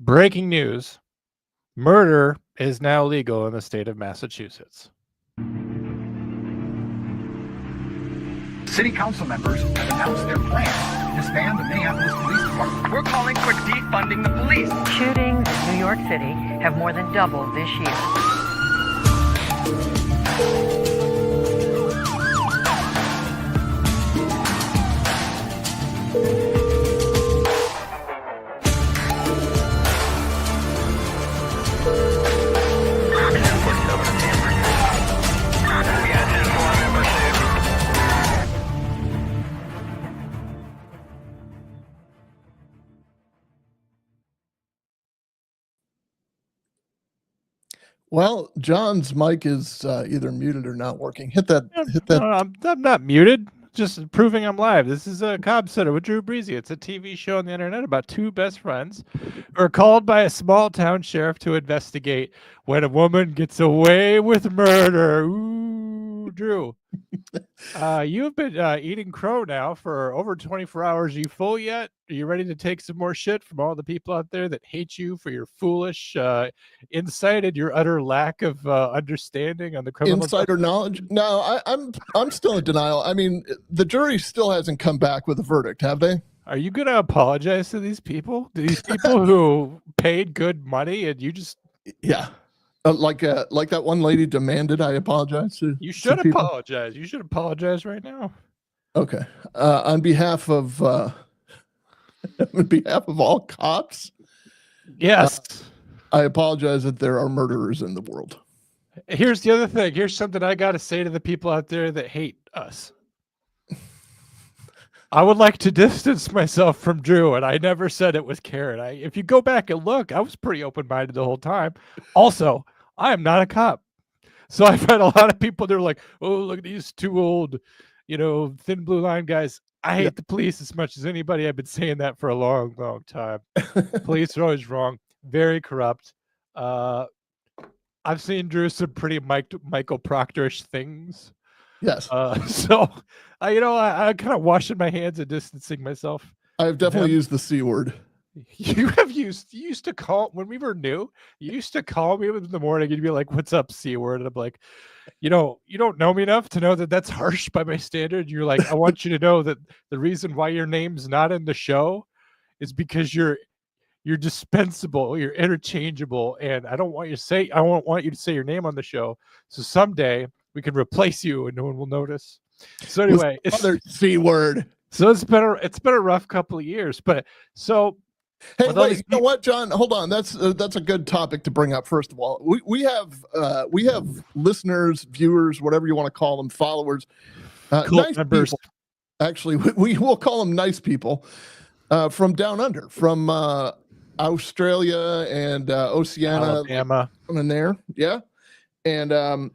Breaking news. Murder is now legal in the state of Massachusetts. City council members have announced their plans to disband the Minneapolis Police Department. We're calling for defunding the police. Shootings in New York City have more than doubled this year. Well, John's mic is either muted or not working. Hit that. I'm not muted. Just proving I'm live. This is a Cobb Center with Drew Breezy. It's a TV show on the internet about two best friends who are called by a small town sheriff to investigate when a woman gets away with murder. Ooh, Drew. You've been eating crow now for over 24 hours. Are you full yet? Are you ready to take some more shit from all the people out there that hate you for your foolish insight and your utter lack of understanding on the criminal insider knowledge? No, I'm still in denial. I mean, the jury still hasn't come back with a verdict, have they? Are you going to apologize to these people? To these people who paid good money and you just... Yeah. Like that one lady demanded I apologize to. You should apologize. You should apologize right now. Okay. On behalf of all cops. Yes. I apologize that there are murderers in the world. Here's the other thing. Here's something I got to say to the people out there that hate us. I would like to distance myself from Drew, and I never said it was Karen. If you go back and look, I was pretty open-minded the whole time. Also, I am not a cop. So I've had a lot of people that are like, oh, look at these two old, thin blue line guys. I hate the police as much as anybody. I've been saying that for a long, long time. Police are always wrong. Very corrupt. I've seen Drew some pretty Michael Proctor-ish things. Yes. So I kind of washing my hands and distancing myself. I've definitely used the C word. You used to call when we were new. You used to call me in the morning. You'd be like, "What's up, C word?" And I'm like, you don't know me enough to know that that's harsh by my standard. You're like, I want you to know that the reason why your name's not in the show is because you're dispensable, you're interchangeable, and I don't want you to say your name on the show. So someday we can replace you and no one will notice. So anyway, it's another C word. So it's been a rough couple of years, but so hey, wait, you know what, John? Hold on. That's a good topic to bring up. First of all, we have listeners, viewers, whatever you want to call them, followers, nice members. People. Actually, we will call them nice people from down under, from Australia and Oceania, Alabama, in there, yeah, and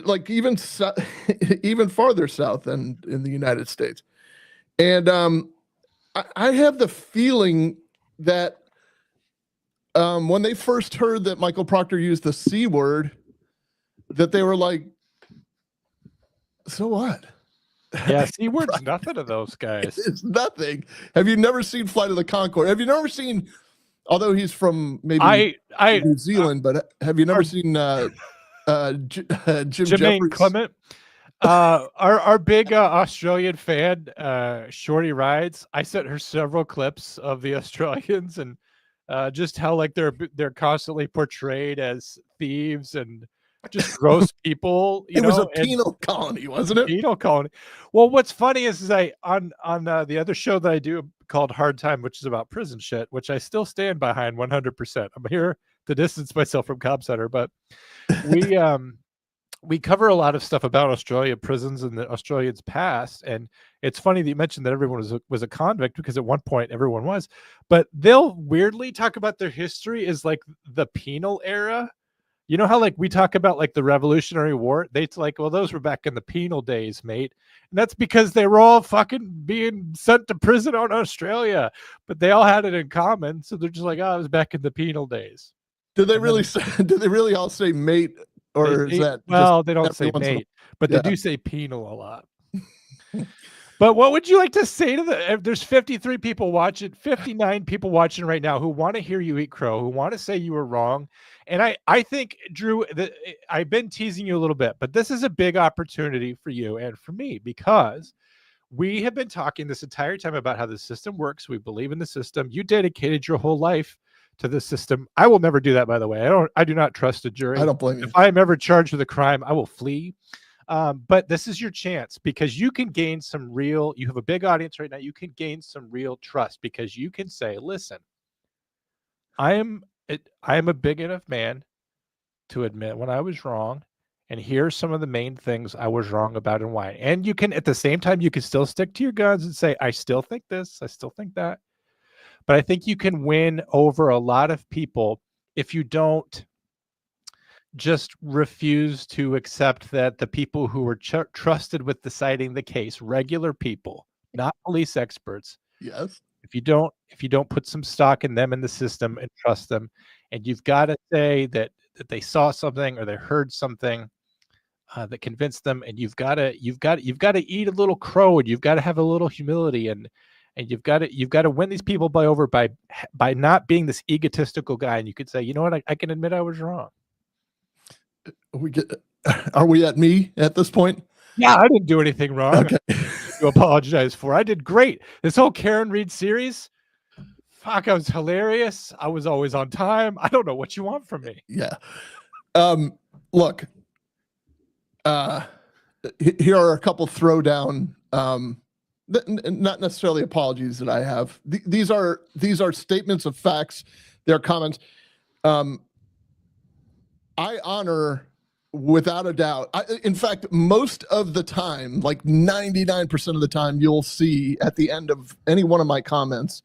like even farther south than in the United States. And I have the feeling that when they first heard that Michael Proctor used the C word, that they were like, so what? Yeah, C word's nothing to those guys. It's nothing. Have you never seen Flight of the Conchords? Have you never seen, although he's from maybe New Zealand, but have you never seen Jim Jermaine Clement? Our big Australian fan, Shorty Rides. I sent her several clips of the Australians and just how like they're constantly portrayed as thieves and just gross people. It was a penal colony, wasn't it? Penal colony. Well, what's funny is I on the other show that I do called Hard Time, which is about prison shit, which I still stand behind 100%. I'm here to distance myself from Cobb Center, but we cover a lot of stuff about Australia prisons and the Australians past. And it's funny that you mentioned that everyone was a convict, because at one point everyone was, but they'll weirdly talk about their history as like the penal era. You know how like we talk about like the Revolutionary War? They's like, well, those were back in the penal days, mate. And that's because they were all fucking being sent to prison on Australia, but they all had it in common. So they're just like, oh, it was back in the penal days. Did they really all say mate? Or is that well, they don't say mate, but they do say penal a lot. But what would you like to say to there's 53 people watching, 59 people watching right now who want to hear you eat crow, who want to say you were wrong. And I think, Drew, that I've been teasing you a little bit, but this is a big opportunity for you and for me, because we have been talking this entire time about how the system works. We believe in the system. You dedicated your whole life to the system. I will never do that, by the way. I do not trust a jury. I don't blame you. If I am ever charged with a crime, I will flee. But this is your chance, because you can gain some real, you have a big audience right now. You can gain some real trust, because you can say, listen, I am a big enough man to admit when I was wrong. And here's some of the main things I was wrong about and why. And you can, at the same time, you can still stick to your guns and say, I still think this, I still think that. But I think you can win over a lot of people if you don't just refuse to accept that the people who were trusted with deciding the case, regular people, not police experts. Yes. If you don't put some stock in them in the system and trust them, and you've got to say that they saw something or they heard something that convinced them, and you've got to eat a little crow, and you've got to have a little humility, and you've got to win these people by not being this egotistical guy. And you could say, you know what, I can admit I was wrong. Are we at me at this point? Yeah, I didn't do anything wrong. Okay. To apologize for. I did great. This whole Karen Reed series, fuck, I was hilarious. I was always on time. I don't know what you want from me. Yeah. Look, here are a couple throwdown, not necessarily apologies that I have. These are statements of facts. They're comments. I honor, without a doubt. In fact, most of the time, like 99% of the time, you'll see at the end of any one of my comments,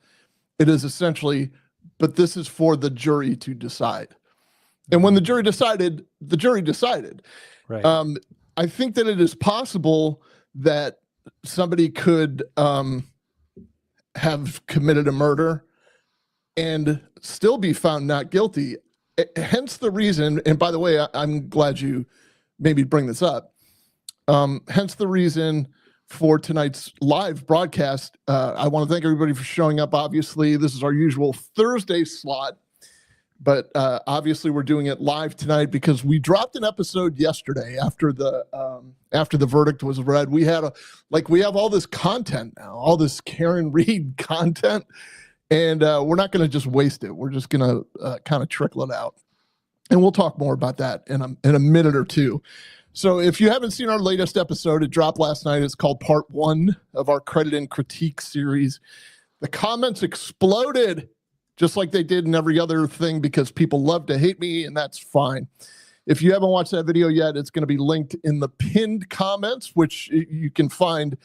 it is essentially, but this is for the jury to decide. And when the jury decided, the jury decided. Right. I think that it is possible that somebody could have committed a murder and still be found not guilty. Hence the reason, and by the way, I'm glad you maybe bring this up. Hence the reason for tonight's live broadcast. I want to thank everybody for showing up. Obviously, this is our usual Thursday slot, but obviously we're doing it live tonight because we dropped an episode yesterday after the verdict was read. We have all this content now, all this Karen Reed content. And we're not going to just waste it. We're just going to kind of trickle it out. And we'll talk more about that in a minute or two. So if you haven't seen our latest episode, it dropped last night. It's called Part 1 of our Credit and Critique series. The comments exploded just like they did in every other thing because people love to hate me, and that's fine. If you haven't watched that video yet, it's going to be linked in the pinned comments, which you can find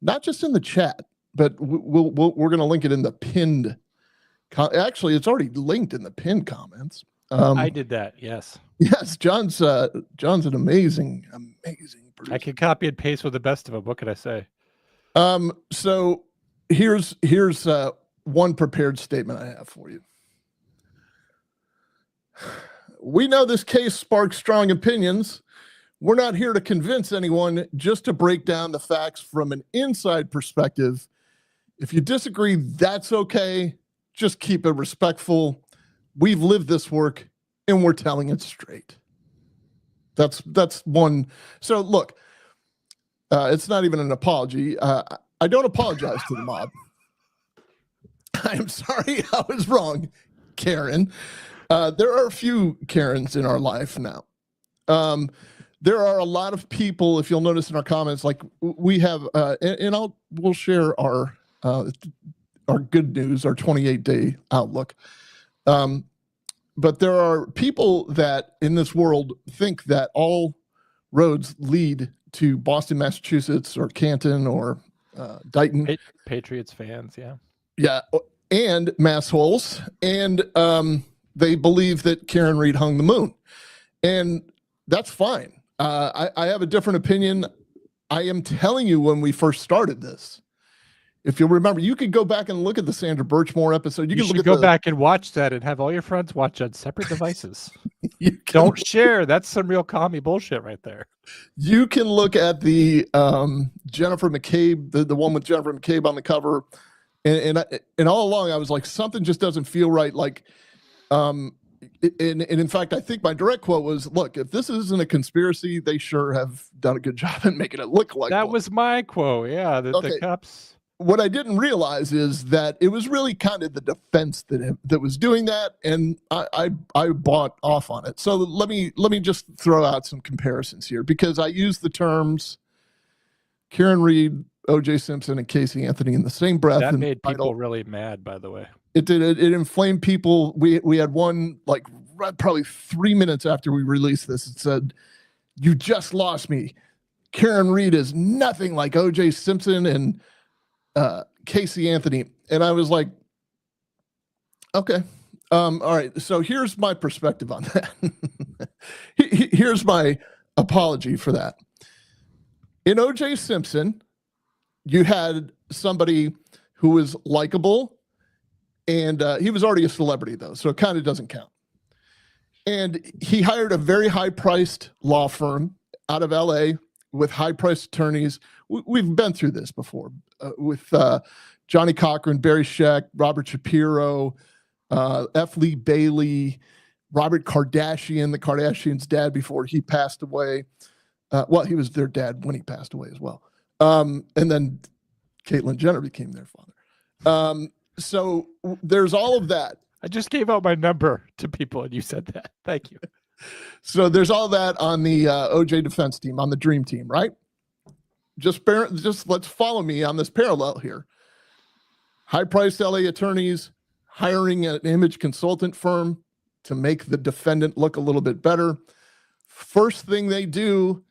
not just in the chat, but we're going to link it in the pinned. Actually, it's already linked in the pinned comments. I did that. Yes. Yes, John's an amazing producer. I can copy and paste with the best of them. What can I say? So here's one prepared statement I have for you. We know this case sparks strong opinions. We're not here to convince anyone, just to break down the facts from an inside perspective. If you disagree, that's okay. Just keep it respectful. We've lived this work and we're telling it straight. That's one. So look, it's not even an apology. I don't apologize to the mob. I'm sorry I was wrong, Karen. There are a few Karens in our life now. There are a lot of people, if you'll notice in our comments, like we have, and we'll share our good news, our 28-day outlook. But there are people that in this world think that all roads lead to Boston, Massachusetts, or Canton, or Dighton. Patriots fans, yeah. Yeah, and massholes. And they believe that Karen Reed hung the moon. And that's fine. I have a different opinion. I am telling you, when we first started this, If you'll remember, you could go back and look at the Sandra Birchmore episode. You can should look at go back and watch that and have all your friends watch on separate devices. Don't share. That's some real commie bullshit right there. You can look at the Jennifer McCabe, the one with Jennifer McCabe on the cover, and all along I was like, something just doesn't feel right. Like, and in fact, I think my direct quote was, "Look, if this isn't a conspiracy, they sure have done a good job in making it look like that." one. Was my quote. Yeah, the cops. What I didn't realize is that it was really kind of the defense that was doing that, and I bought off on it. So let me just throw out some comparisons here, because I use the terms Karen Reed, O.J. Simpson, and Casey Anthony in the same breath. That made people really mad, by the way. It did. It inflamed people. We had one, like, probably 3 minutes after we released this. It said, "You just lost me. Karen Reed is nothing like O.J. Simpson and Casey Anthony." And I was like, okay. All right. So here's my perspective on that. Here's my apology for that. In O.J. Simpson, you had somebody who was likable, and he was already a celebrity, though, so it kind of doesn't count. And he hired a very high-priced law firm out of L.A. with high-priced attorneys. We've been through this before with Johnny Cochran, Barry Scheck, Robert Shapiro, F. Lee Bailey, Robert Kardashian, the Kardashians' dad before he passed away. Well, he was their dad when he passed away as well. And then Caitlyn Jenner became their father. So there's all of that. I just gave out my number to people and you said that. Thank you. So there's all that on the OJ defense team, on the dream team, right? Just let's follow me on this parallel here. High-priced LA attorneys hiring an image consultant firm to make the defendant look a little bit better. First thing they do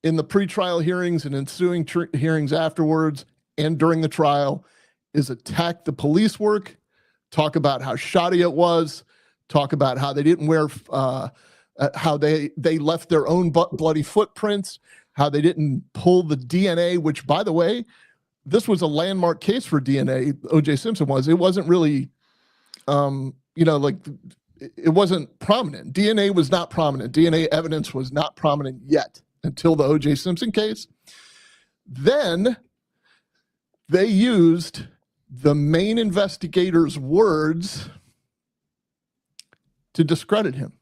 in the pretrial hearings and ensuing hearings afterwards and during the trial is attack the police work, talk about how shoddy it was, talk about how they didn't wear, how they left their own bloody footprints, how they didn't pull the DNA, which, by the way, this was a landmark case for DNA. O.J. Simpson was. It wasn't really, like, it wasn't prominent. DNA was not prominent. DNA evidence was not prominent yet until the O.J. Simpson case. Then they used the main investigator's words to discredit him.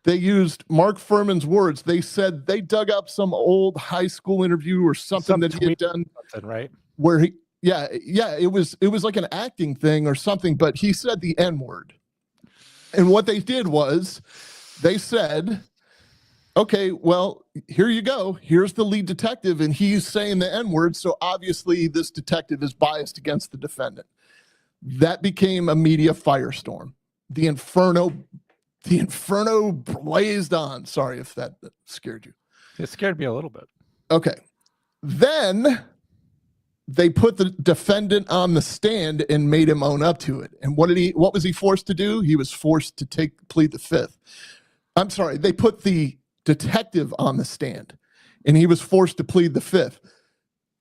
They used Mark Furman's words. They said they dug up some old high school interview or something that he had done, right? Where it was like an acting thing or something, but he said the N-word. And what they did was they said, okay, well, here you go. Here's the lead detective, and he's saying the N-word, so obviously this detective is biased against the defendant. That became a media firestorm. The inferno blazed on. Sorry if that scared you. It scared me a little bit. Okay. Then they put the defendant on the stand and made him own up to it. And what was he forced to do? He was forced to plead the fifth. I'm sorry, they put the detective on the stand and he was forced to plead the fifth.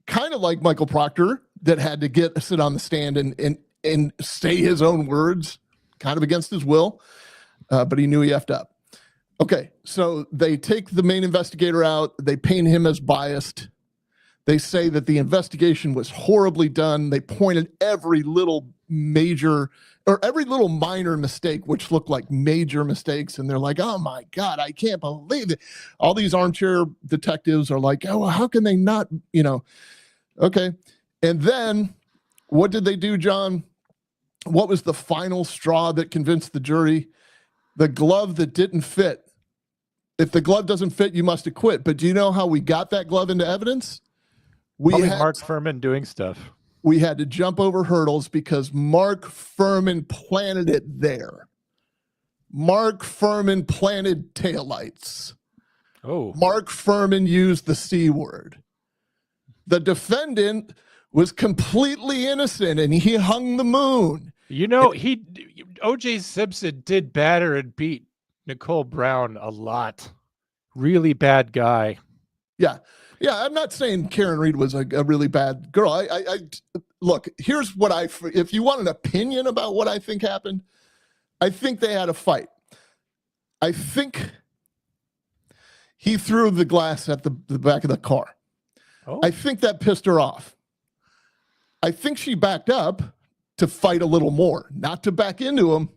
Kind of like Michael Proctor that had to sit on the stand and say his own words, kind of against his will. But he knew he effed up. Okay, so they take the main investigator out. They paint him as biased. They say that the investigation was horribly done. They pointed every little minor mistake, which looked like major mistakes. And they're like, oh my God, I can't believe it. All these armchair detectives are like, oh, well, how can they not, okay. And then what did they do, John? What was the final straw that convinced the jury? The glove that didn't fit. If the glove doesn't fit, you must acquit. But do you know how we got that glove into evidence? Mark Furman doing stuff. We had to jump over hurdles because Mark Furman planted it there. Mark Furman planted taillights. Oh. Mark Furman used the C word. The defendant was completely innocent and he hung the moon. O.J. Simpson did batter and beat Nicole Brown a lot. Really bad guy. Yeah. Yeah, I'm not saying Karen Reed was a really bad girl. I look, here's what if you want an opinion about what I think happened, I think they had a fight. I think he threw the glass at the back of the car. Oh. I think that pissed her off. I think she backed up to fight a little more, not to back into him.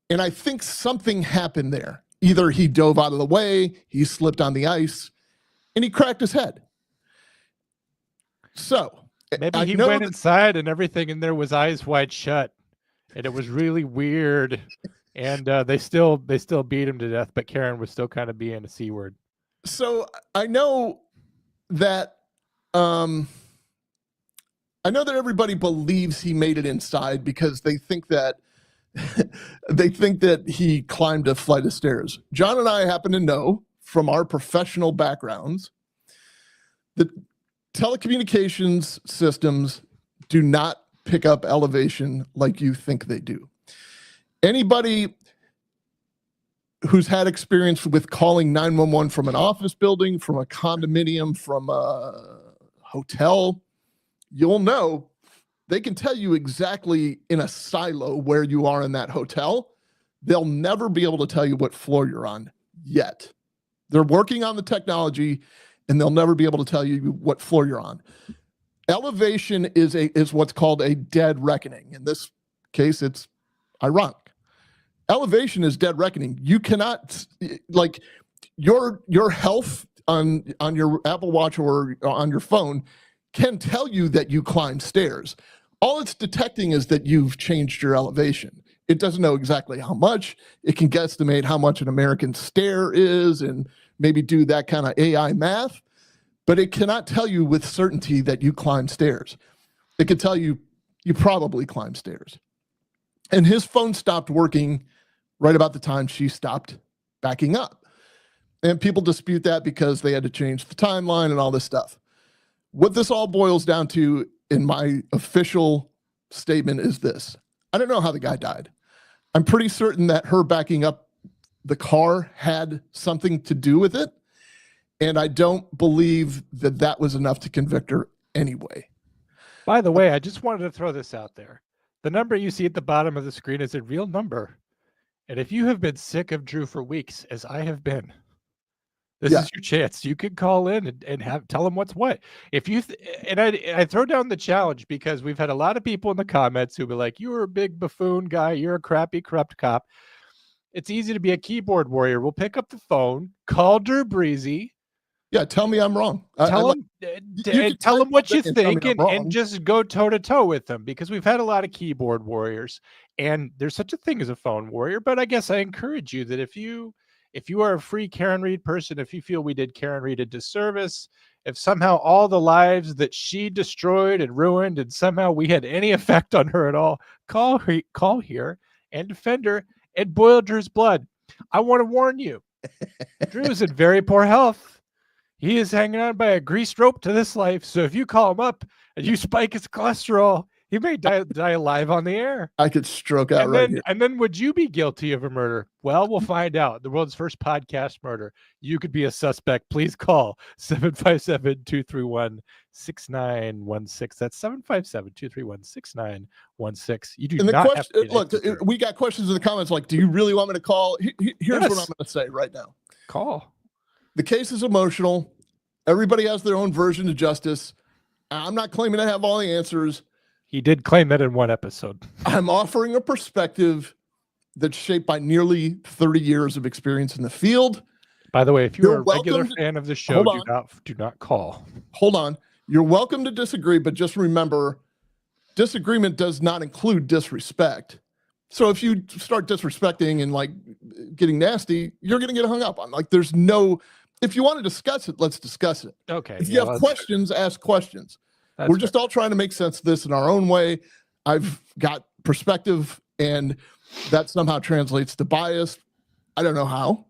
And I think something happened there. Either he dove out of the way, he slipped on the ice, and he cracked his head. So maybe he went inside and everything in there was eyes wide shut, and it was really weird. And they still beat him to death, but Karen was still kind of being a C word. So I know that everybody believes he made it inside because they think that he climbed a flight of stairs. John and I happen to know from our professional backgrounds that telecommunications systems do not pick up elevation like you think they do. Anybody who's had experience with calling 911 from an office building, from a condominium, from a hotel, you'll know they can tell you exactly in a silo where you are in that hotel. They'll never be able to tell you what floor you're on yet. They're working on the technology, and they'll never be able to tell you what floor you're on. Elevation is what's called a dead reckoning. In this case, it's ironic. Elevation is dead reckoning. You cannot, like, your health on your Apple Watch or on your phone can tell you that you climbed stairs. All it's detecting is that you've changed your elevation. It doesn't know exactly how much. It can guesstimate how much an American stair is and maybe do that kind of AI math, but it cannot tell you with certainty that you climbed stairs. It can tell you you probably climbed stairs. And his phone stopped working right about the time she stopped backing up. And people dispute that because they had to change the timeline and all this stuff. What this all boils down to in my official statement is this. I don't know how the guy died. I'm pretty certain that her backing up the car had something to do with it. And I don't believe that that was enough to convict her anyway. By the way, I just wanted to throw this out there. The number you see at the bottom of the screen is a real number. And if you have been sick of Drew for weeks, as I have been, this is your chance. You can call in and tell them what's what. If you I throw down the challenge because we've had a lot of people in the comments who be like, "You're a big buffoon guy. You're a crappy, corrupt cop." It's easy to be a keyboard warrior. We'll pick up the phone, call Drew Breezy. Yeah, tell me I'm wrong. Tell them what you think and just go toe-to-toe with them, because we've had a lot of keyboard warriors, and there's such a thing as a phone warrior. But I guess I encourage you that if you are a free Karen Reed person, if you feel we did Karen Reed a disservice, if somehow all the lives that she destroyed and ruined and somehow we had any effect on her at all, call here and defend her and boil Drew's blood. I want to warn you, Drew's in very poor health. He is hanging on by a greased rope to this life. So if you call him up and you spike his cholesterol, he may die live on the air. I could stroke out here. And then would you be guilty of a murder? Well, we'll find out. The world's first podcast murder. You could be a suspect. Please call 757-231-6916. That's 757-231-6916. You do not have to look, we got questions in the comments like, do you really want me to call? Here's what I'm going to say right now. Call. The case is emotional. Everybody has their own version of justice. I'm not claiming to have all the answers. He did claim that in one episode. I'm offering a perspective that's shaped by nearly 30 years of experience in the field. By the way, if you're a regular fan of the show, do not call. Hold on. You're welcome to disagree, but just remember, disagreement does not include disrespect. So if you start disrespecting and like getting nasty, you're going to get hung up on. Like, there's no, if you want to discuss it, let's discuss it. Okay. If you have questions, ask questions. We're just all trying to make sense of this in our own way. I've got perspective, and that somehow translates to bias. I don't know how,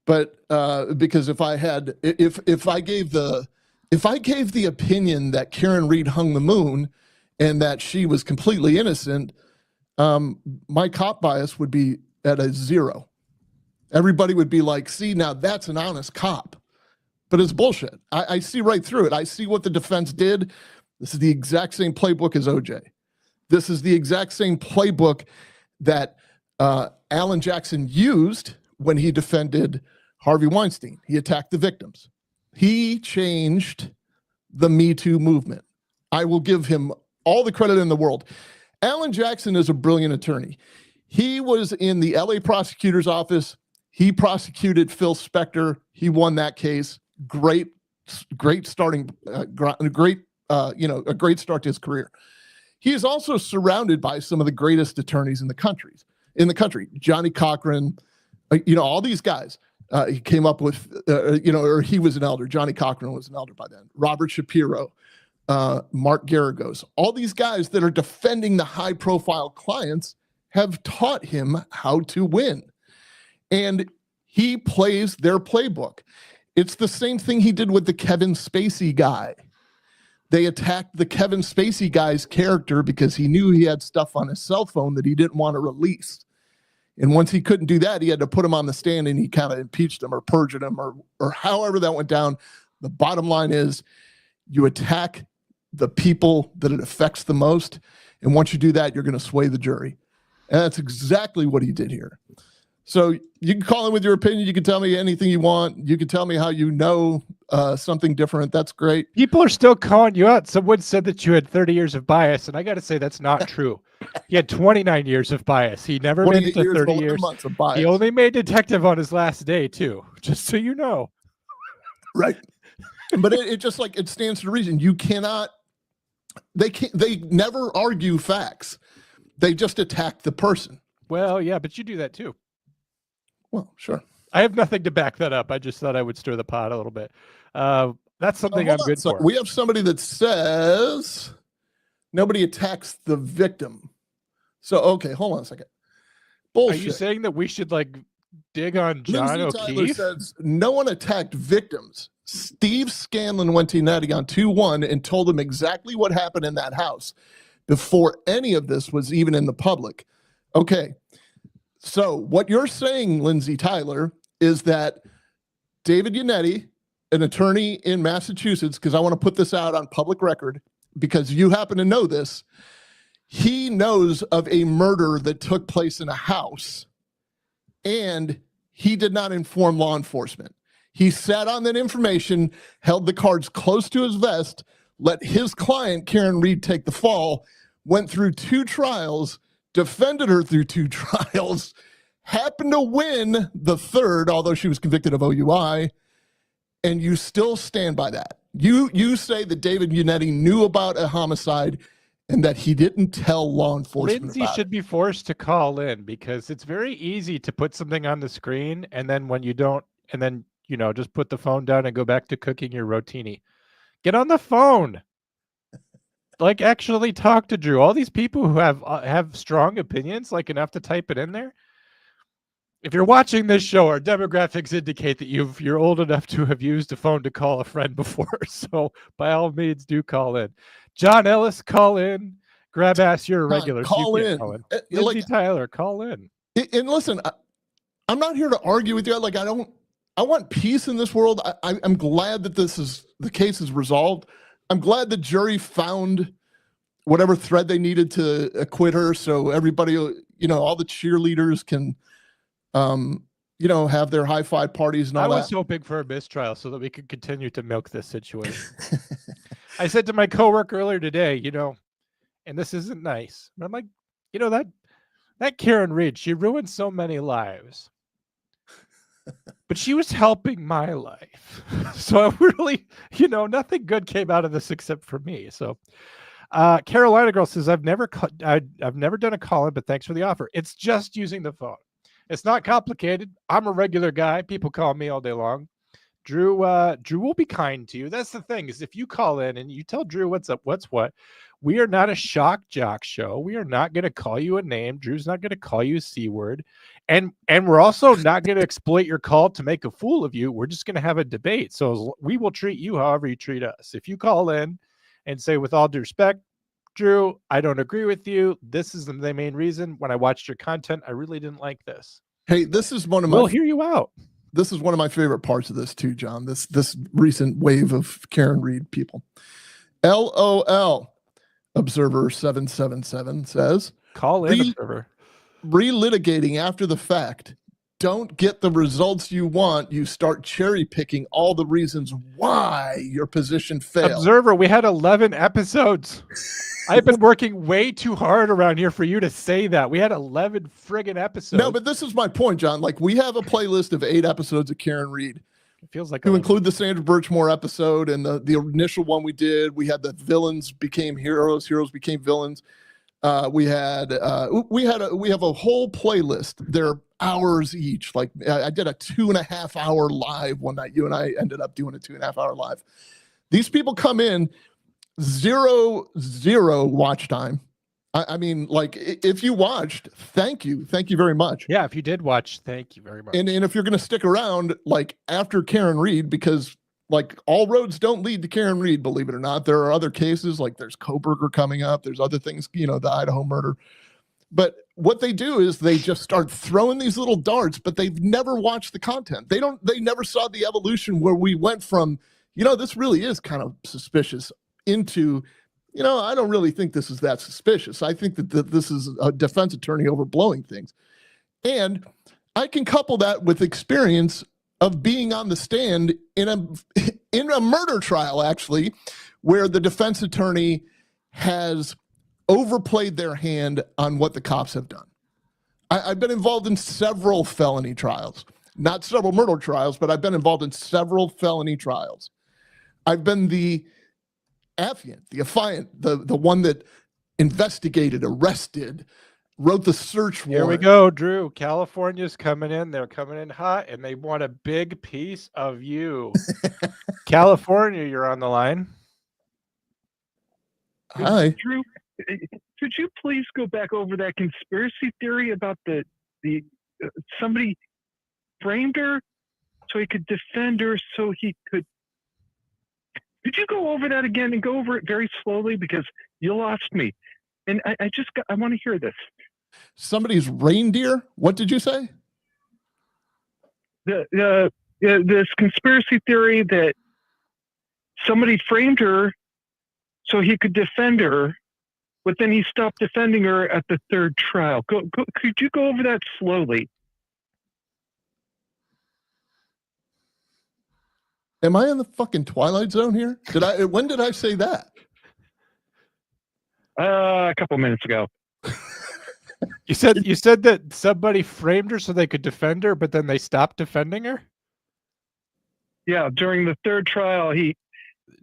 but because if I gave the opinion that Karen Reed hung the moon and that she was completely innocent, my cop bias would be at a 0. Everybody would be like, see, now that's an honest cop. but it's bullshit. I see right through it. I see what the defense did. This is the exact same playbook as OJ. This is the exact same playbook that Alan Jackson used when he defended Harvey Weinstein. He attacked the victims. He changed the Me Too movement. I will give him all the credit in the world. Alan Jackson is a brilliant attorney. He was in the LA prosecutor's office. He prosecuted Phil Spector. He won that case. Great starting, a great start to his career. He is also surrounded by some of the greatest attorneys in the country. Johnny Cochran, all these guys. He came up with, or he was an elder. Johnny Cochran was an elder by then. Robert Shapiro, Mark Garagos. All these guys that are defending the high-profile clients have taught him how to win. And he plays their playbook. It's the same thing he did with the Kevin Spacey guy. They attacked the Kevin Spacey guy's character because he knew he had stuff on his cell phone that he didn't want to release. And once he couldn't do that, he had to put him on the stand and he kind of impeached him or perjured him or however that went down. The bottom line is you attack the people that it affects the most. And once you do that, you're going to sway the jury. And that's exactly what he did here. So you can call in with your opinion. You can tell me anything you want. You can tell me how you know something different. That's great. People are still calling you out. Someone said that you had 30 years of bias, and I got to say that's not true. He had 29 years of bias. He never made it to 30 years. Of bias. He only made detective on his last day, too, just so you know. Right. But it just like it stands to reason. You cannot, they never argue facts. They just attack the person. Well, yeah, but you do that, too. Well, sure. I have nothing to back that up. I just thought I would stir the pot a little bit. That's something I'm good for. We have somebody that says nobody attacks the victim. So, okay, hold on a second. Bullshit. Are you saying that we should like dig on John Lindsay Tyler O'Keefe? says no one attacked victims. Steve Scanlon went to Yianetti on 2-1 and told him exactly what happened in that house before any of this was even in the public. Okay. So what you're saying, Lindsay Tyler, is that David Yianetti, an attorney in Massachusetts, because I want to put this out on public record, because you happen to know this, he knows of a murder that took place in a house, and he did not inform law enforcement. He sat on that information, held the cards close to his vest, let his client, Karen Reed, take the fall, went through 2 trials, defended her through 2 trials, happened to win the third, although she was convicted of OUI, and you still stand by that. You say that David Yianetti knew about a homicide and that he didn't tell law enforcement Lindsay about should be forced to call in, because it's very easy to put something on the screen and then when you don't, and then, just put the phone down and go back to cooking your rotini. Get on the phone. Like, actually talk to Drew. All these people who have strong opinions, like enough to type it in there. If you're watching this show, our demographics indicate that you're old enough to have used a phone to call a friend before. So by all means, do call in. John Ellis, call in. Grab ass, you're a regular. Call in. Lindsay Tyler, call in. And listen, I'm not here to argue with you. Like, I want peace in this world. I'm glad that the case is resolved. I'm glad the jury found whatever thread they needed to acquit her. So everybody, all the cheerleaders can, have their high five parties and all that. I was hoping for a mistrial so that we could continue to milk this situation. I said to my coworker earlier today, and this isn't nice, but I'm like, that Karen Reed, she ruined so many lives. But she was helping my life. So I really, nothing good came out of this except for me. So Carolina Girl says, I've never done a call-in, but thanks for the offer. It's just using the phone. It's not complicated. I'm a regular guy. People call me all day long. Drew will be kind to you. That's the thing, is if you call in and you tell Drew what's up, what's what, we are not a shock jock show. We are not going to call you a name. Drew's not going to call you a C word. And we're also not going to exploit your call to make a fool of you. We're just going to have a debate. So we will treat you however you treat us. If you call in and say, with all due respect, Drew, I don't agree with you. This is the main reason. When I watched your content, I really didn't like this. Hey, this is one of my. We'll hear you out. this is one of my favorite parts of this too, John. This recent wave of Karen Reed people. LOL. Observer 777 says, Call in, observer. Relitigating after the fact. Don't get the results you want. You start cherry picking all the reasons why your position failed. Observer, we had 11 episodes. I've been working way too hard around here for you to say that. We had 11 friggin' episodes. No, but this is my point, John. Like, we have a playlist of 8 episodes of Karen Reed. It feels like to include the Sandra Birchmore episode and the initial one we did. We had the villains became heroes, heroes became villains. We have a whole playlist. They're hours each. Like, I did a 2.5 hour live one night. You and I ended up doing a 2.5 hour live. These people come in zero watch time. I mean, like, if you watched, thank you very much. Yeah, if you did watch, thank you very much. And if you're going to stick around, like, after Karen Reed, because, like, all roads don't lead to Karen Reed, believe it or not. There are other cases, like there's Koberger coming up. There's other things, the Idaho murder. But what they do is they just start throwing these little darts, but they've never watched the content. They never saw the evolution where we went from, this really is kind of suspicious into, I don't really think this is that suspicious. I think that this is a defense attorney overblowing things. And I can couple that with experience of being on the stand in a murder trial, actually, where the defense attorney has overplayed their hand on what the cops have done. I've been involved in several felony trials, not several murder trials, but I've been involved in several felony trials. I've been the affiant, the affiant, the one that investigated, arrested, wrote the search warrant. Here we go, Drew. California's coming in. They're coming in hot, and they want a big piece of you. California, you're on the line. Hi. Drew, could you please go back over that conspiracy theory about the somebody framed her so he could defend her so he could... Could you go over that again and go over it very slowly, because you lost me. And I want to hear this. Somebody's reindeer? What did you say? This conspiracy theory that somebody framed her so he could defend her, but then he stopped defending her at the third trial. Could you go over that slowly? Am I in the fucking Twilight Zone here? When did I say that? A couple minutes ago. You said that somebody framed her so they could defend her, but then they stopped defending her? Yeah, during the third trial, he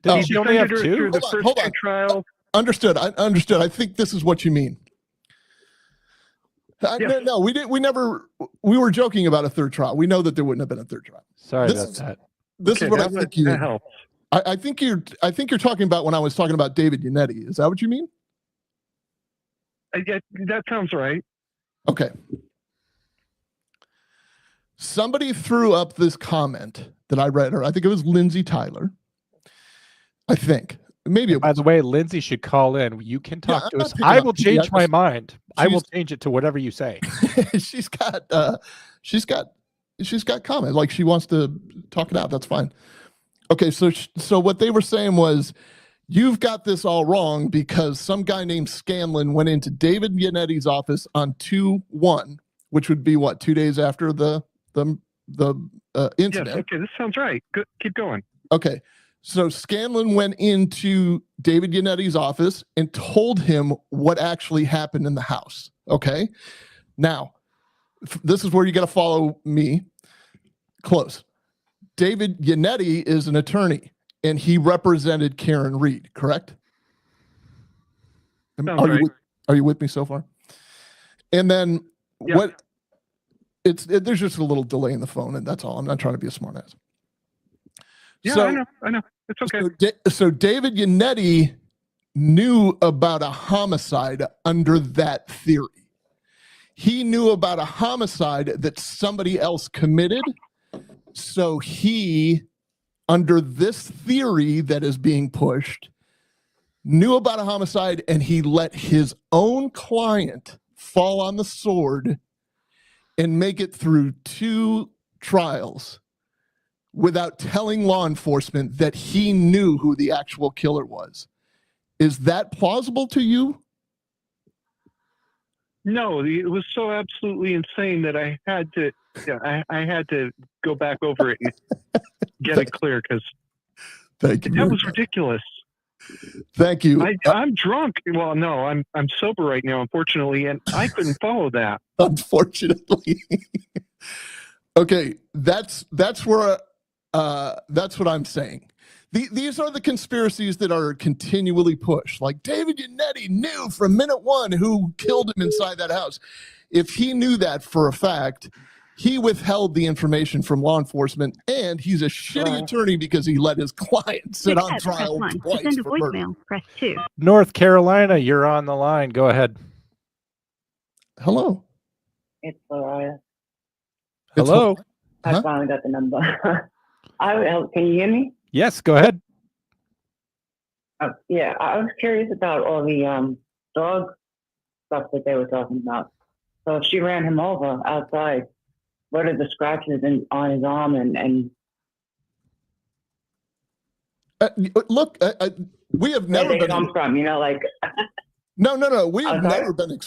only have defended her two? through the first two trials. Understood. I understood. I think this is what you mean. No, we didn't. We were joking about a third trial. We know that there wouldn't have been a third trial. Sorry about that. This is what I think you. That helps. I think you're talking about when I was talking about David Yianetti. Is that what you mean? That sounds right. Okay. Somebody threw up this comment that I read, or I think it was Lindsay Tyler. I think. Maybe it was. By the way, Lindsay should call in. You can talk to us. I will change my mind. I will change it to whatever you say. she's got comments. Like, she wants to talk it out. That's fine. Okay, so what they were saying was, you've got this all wrong because some guy named Scanlon went into David Yianetti's office on 2/1, which would be what, 2 days after the incident. Yes, okay, this sounds right. Good, keep going. Okay, so Scanlon went into David Yianetti's office and told him what actually happened in the house. Okay, now this is where you got to follow me close. David Yianetti is an attorney, and he represented Karen Reed, correct? Are you with me so far? And then there's just a little delay in the phone, and that's all. I'm not trying to be a smart ass. Yeah, So, I know. It's okay. So David Yianetti knew about a homicide under that theory. He knew about a homicide that somebody else committed. So he, under this theory that is being pushed, knew about a homicide, and he let his own client fall on the sword and make it through 2 trials without telling law enforcement that he knew who the actual killer was. Is that plausible to you? No, it was so absolutely insane that I had to. Yeah, I had to go back over it and get it clear because Thank you. that was ridiculous. Thank you. I'm drunk. Well, no, I'm sober right now, unfortunately, and I couldn't follow that. Unfortunately. Okay, that's where that's what I'm saying. These are the conspiracies that are continually pushed. Like David Yianetti knew from minute one who killed him inside that house. If he knew that for a fact, he withheld the information from law enforcement, and he's a shitty attorney because he let his client sit on trial twice Send a for murder. voicemail. Press 2. North Carolina, you're on the line. Go ahead. Hello. It's Mariah. Hello. I finally got the number. Can you hear me? Yes, go ahead. Yeah, I was curious about all the dog stuff that they were talking about. So if she ran him over outside, what are the scratches on his arm and Look, we have where never they been come from? You know, like No. We have I'm sorry? never been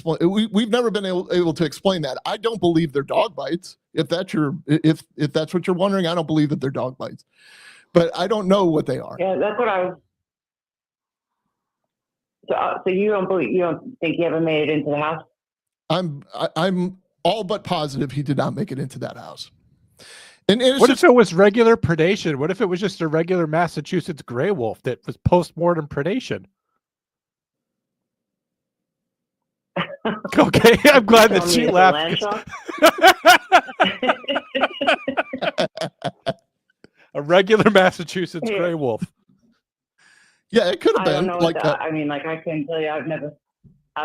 we've never been able to explain that. I don't believe they're dog bites. If that's what you're wondering, I don't believe that they're dog bites. But I don't know what they are. yeah, that's what I was. So you don't think he ever made it into the house? I'm all but positive he did not make it into that house. And it's What just, if it was regular predation? What if it was just a regular Massachusetts gray wolf that was post-mortem predation? Okay, I'm glad that Tell she me it's a laughed. land shark? A regular Massachusetts Yeah. gray wolf. yeah, it could have I don't been know. like I mean, like I can't tell you. I've never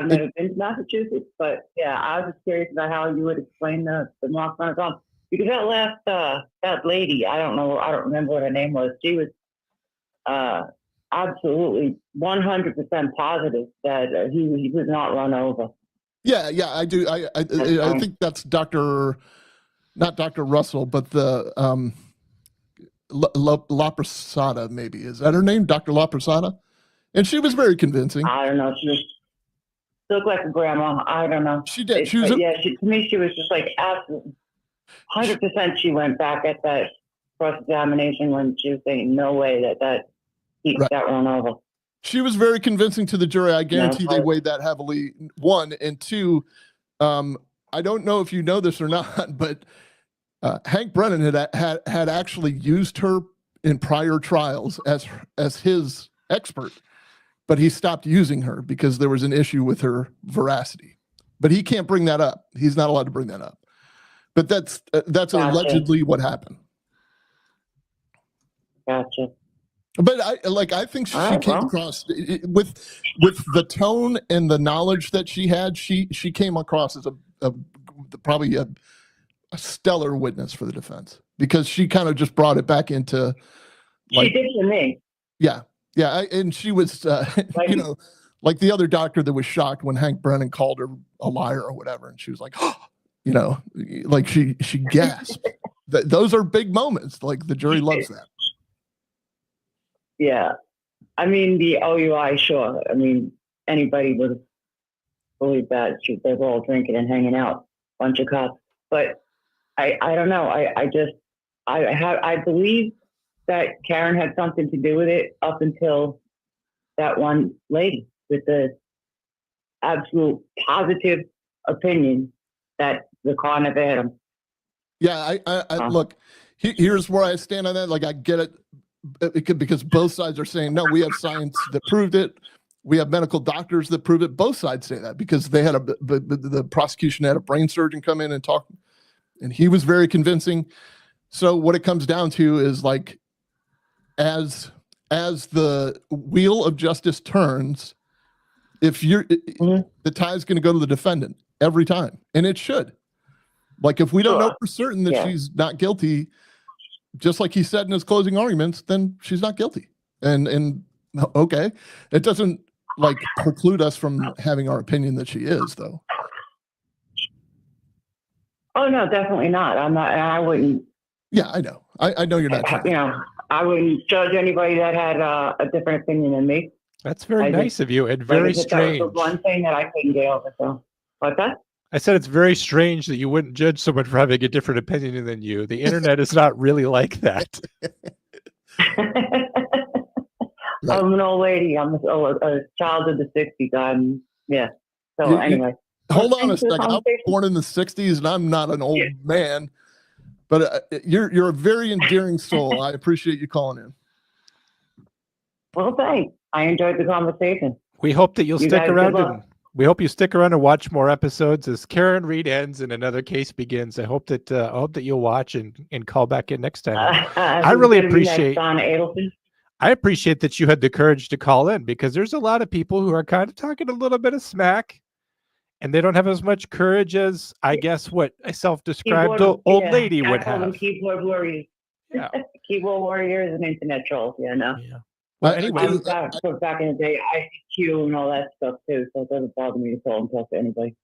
been to Massachusetts, but yeah, I was just curious about how you would explain the marks on his arm. Because that last that lady, I don't remember what her name was. She was absolutely 100% positive that he was not run over. yeah, I do. I think that's not Dr. Russell, but the La Prasada, maybe. Is that her name? Dr. La Prasada? And she was very convincing. I don't know. She looked like a grandma. I don't know. She did. To me, she was just like absolutely 100%. She went back at that cross-examination when she was saying, no way that he got run over. She was very convincing to the jury. I guarantee they weighed that heavily. One, and two, I don't know if you know this or not, but Hank Brennan had actually used her in prior trials as his expert, but he stopped using her because there was an issue with her veracity. But he can't bring that up. He's not allowed to bring that up. But that's Gotcha. allegedly what happened. Gotcha. But I think she came across with the tone and the knowledge that she had. She came across as probably a stellar witness for the defense because she kind of just brought it back into. She did to me. Yeah, and she was, like the other doctor that was shocked when Hank Brennan called her a liar or whatever, and she was like, like she gasped. Those are big moments. Like the jury loves that. Yeah. I mean, the OUI, sure. I mean, anybody would believe that. They're all drinking and hanging out, bunch of cops. But I don't know. I believe that Karen had something to do with it up until that one lady with the absolute positive opinion that the car never hit him. Yeah, I look, here's where I stand on that. Like, I get it. Because both sides are saying, no, we have science that proved it. We have medical doctors that prove it. Both sides say that because they had the prosecution had a brain surgeon come in and talk, and he was very convincing. So what it comes down to is like, as the wheel of justice turns, if the tie is going to go to the defendant every time, and it should. Like if we don't know for certain that she's not guilty, just like he said in his closing arguments, then she's not guilty. And okay, it doesn't like preclude us from having our opinion that she is, though. Oh no, definitely not. I'm not. I wouldn't Yeah, I know. I know you're not trying. You know, I wouldn't judge anybody that had a different opinion than me. That's very I nice just- of you and Like very I said, that was strange. the one thing that I couldn't get over. So, what's that? I said it's very strange that you wouldn't judge someone for having a different opinion than you. The internet is not really like that. I'm an old lady. I'm a child of the 60s. Yeah. So You- anyway. Hold on a Thanks for the second. I was conversation. born in the 60s and I'm not an old man, but you're a very endearing soul. I appreciate you calling in. Well, thanks. I enjoyed the conversation. We hope that you'll You stick guys, good around luck. and we hope you stick around and watch more episodes as Karen Reed ends and another case begins. I hope that you'll watch and call back in next time. I really appreciate Donna Adelson. I appreciate that you had the courage to call in because there's a lot of people who are kind of talking a little bit of smack and they don't have as much courage as I guess what a self-described old lady would I call them have. keyboard warriors. Yeah. Keyboard warriors and internet trolls. Yeah, no. Yeah. Well, anyway, Back in the day, ICQ and all that stuff too, so it doesn't bother me to call and talk to anybody.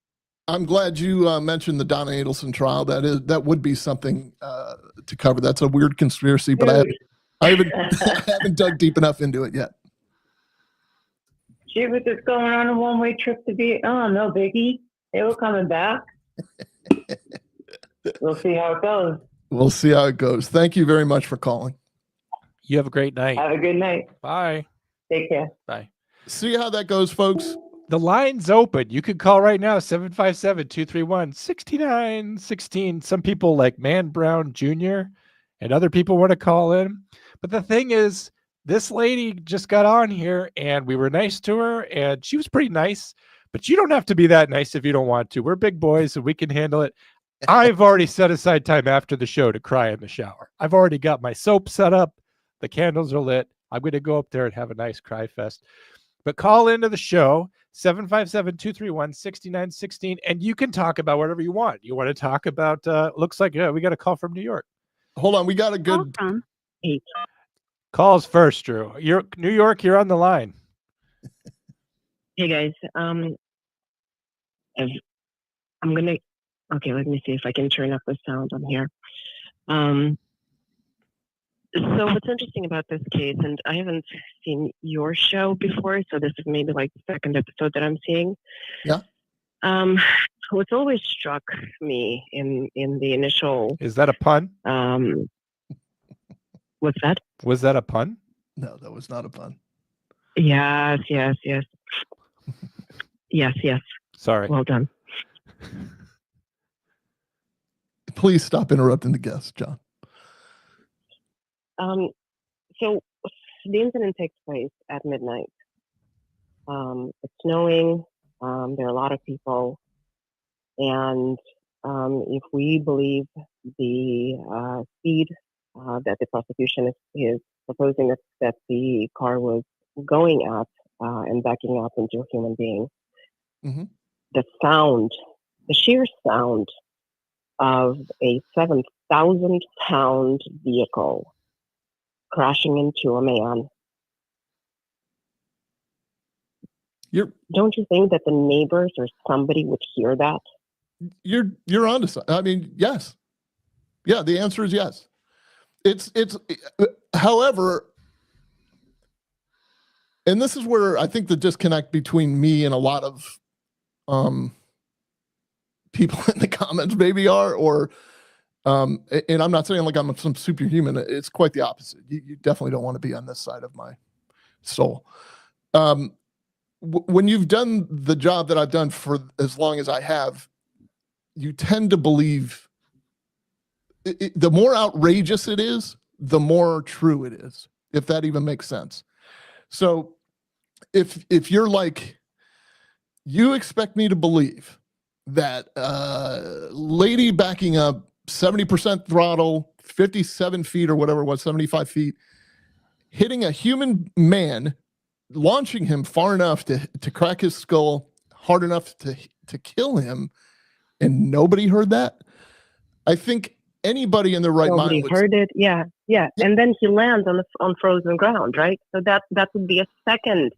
I'm glad you mentioned the Donna Adelson trial. That would be something to cover. That's a weird conspiracy, but I haven't dug deep enough into it yet. She was just going on a one-way trip to Vietnam. No biggie. They were coming back. We'll see how it goes. We'll see how it goes. Thank you very much for calling. you have a great night. Have a good night. Bye. Take care. Bye. See how that goes, folks. The line's open. You could call right now, 757-231-6916. Some people like Man Brown Jr. and other people want to call in. But the thing is, this lady just got on here and we were nice to her and she was pretty nice, but you don't have to be that nice if you don't want to. We're big boys and we can handle it. I've already set aside time after the show to cry in the shower. I've already got my soap set up. The candles are lit. I'm going to go up there and have a nice cry fest. But call into the show, 757-231-6916, and you can talk about whatever you want. You want to talk about, looks like we got a call from New York. Hold on. We got a good... Calls first, Drew. You're New York, you're on the line. Hey guys, I'm gonna. Okay, let me see if I can turn up the sound on here. So what's interesting about this case, and I haven't seen your show before, so this is maybe like the second episode that I'm seeing. Yeah. What's always struck me in the initial. Is that a pun? What's that? Was that a pun? No, that was not a pun. Yes. Yes. Sorry. Well done. Please stop interrupting the guest, John. So the incident takes place at midnight. It's snowing. There are a lot of people, and if we believe the speed that the prosecution is proposing that the car was going at and backing up into a human being, the sheer sound of a 7,000-pound vehicle crashing into a man. Don't you think that the neighbors or somebody would hear that? You're onto something. I mean, yes. Yeah, the answer is yes. It's however, and this is where I think the disconnect between me and a lot of people in the comments maybe are, or and I'm not saying like I'm some superhuman. It's quite the opposite. You definitely don't want to be on this side of my soul. When you've done the job that I've done for as long as I have, you tend to believe the more outrageous it is, the more true it is, if that even makes sense. So if you're like, you expect me to believe that lady backing up 70% throttle, 57 feet or whatever it was, 75 feet, hitting a human man, launching him far enough to crack his skull, hard enough to kill him, and nobody heard that? I think anybody in their right mind Nobody heard it. Yeah. And then he lands on frozen ground, right? So that would be a second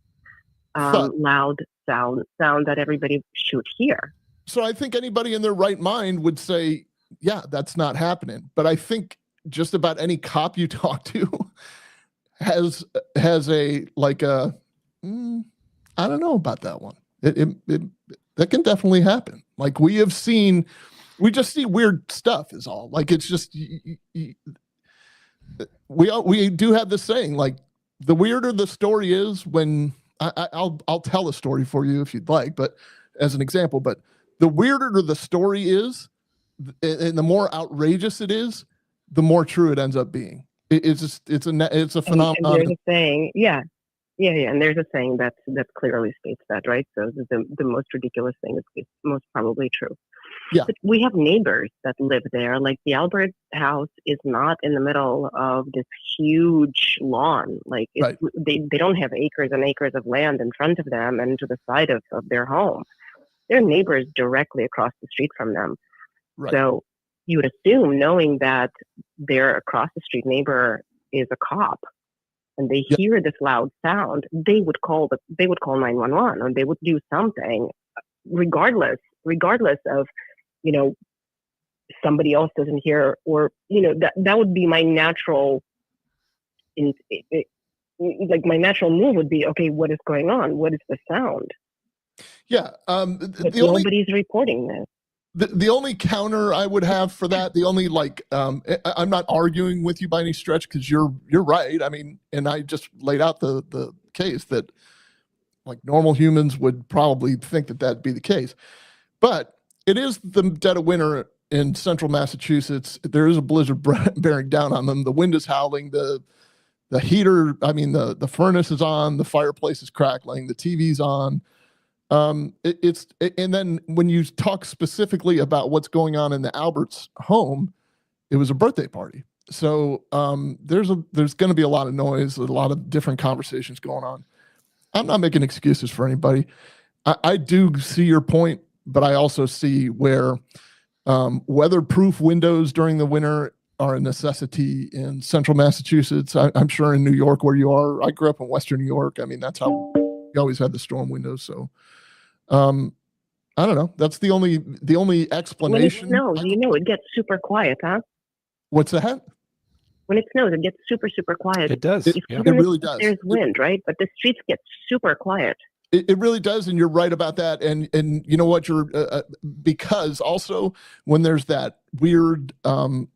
loud sound that everybody should hear. So I think anybody in their right mind would say, yeah, that's not happening. But I think just about any cop you talk to has a like a I don't know about that one. That can definitely happen. Like we just see weird stuff is all. Like it's just we do have this saying, like the weirder the story is when I'll tell a story for you if you'd like, but as an example, but the weirder the story is and the more outrageous it is, the more true it ends up being. It's a phenomenon. And there's a saying, yeah, and there's a saying that clearly states that, right? So the most ridiculous thing is most probably true. Yeah. But we have neighbors that live there. Like the Albert house is not in the middle of this huge lawn. Like Right. they don't have acres and acres of land in front of them and to the side of their home. They're neighbors directly across the street from them. Right. So you would assume, knowing that their across the street neighbor is a cop, and they hear this loud sound, they would call 911, or they would do something, regardless of, you know, somebody else doesn't hear, or, you know, that would be my natural, like my natural move would be, okay, what is going on? What is the sound? Yeah. But nobody's reporting this. The only counter I would have for that, the only like, I'm not arguing with you by any stretch, because you're right. I mean, and I just laid out the case that like normal humans would probably think that that'd be the case. But it is the dead of winter in central Massachusetts. There is a blizzard bearing down on them. The wind is howling. The heater, I mean, the furnace is on. The fireplace is crackling. The TV's on. And then when you talk specifically about what's going on in the Alberts home, it was a birthday party. So there's going to be a lot of noise, a lot of different conversations going on. I'm not making excuses for anybody. I do see your point, but I also see where weatherproof windows during the winter are a necessity in central Massachusetts. I'm sure in New York where you are. I grew up in Western New York. I mean, that's how we always had the storm windows. So I don't know. That's the only explanation. When it snows, you know, it gets super quiet, huh? What's that? When it snows, it gets super, super quiet. It does. It really does. There's wind, right? But the streets get super quiet. It really does, and you're right about that. And you know what? You're because also when there's that weird,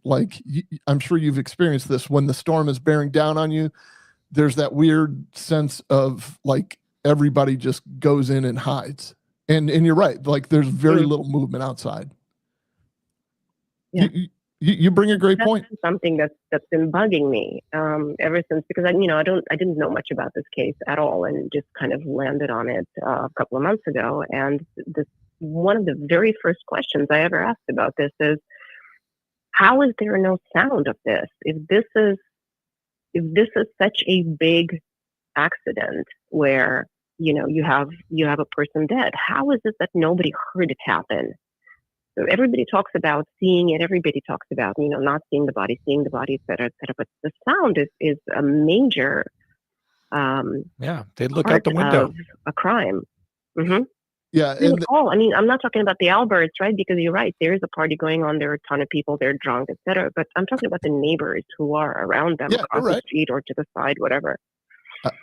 like I'm sure you've experienced this, when the storm is bearing down on you, there's that weird sense of like everybody just goes in and hides. And you're right. Like there's very little movement outside. Yeah. You bring a great point. Something that's been bugging me ever since, because I didn't know much about this case at all, and just kind of landed on it a couple of months ago. And one of the very first questions I ever asked about this is, how is there no sound of this? If this is such a big accident where, you know, you have a person dead, how is it that nobody heard it happen? So everybody talks about seeing it. Everybody talks about, you know, not seeing the body, et cetera, et cetera. But the sound is a major they'd look out the window. Of a crime. Mm-hmm. Yeah. I mean, I'm not talking about the Alberts, right? Because you're right. There is a party going on. There are a ton of people. They're drunk, et cetera. But I'm talking about the neighbors who are around them, across the street or to the side, whatever.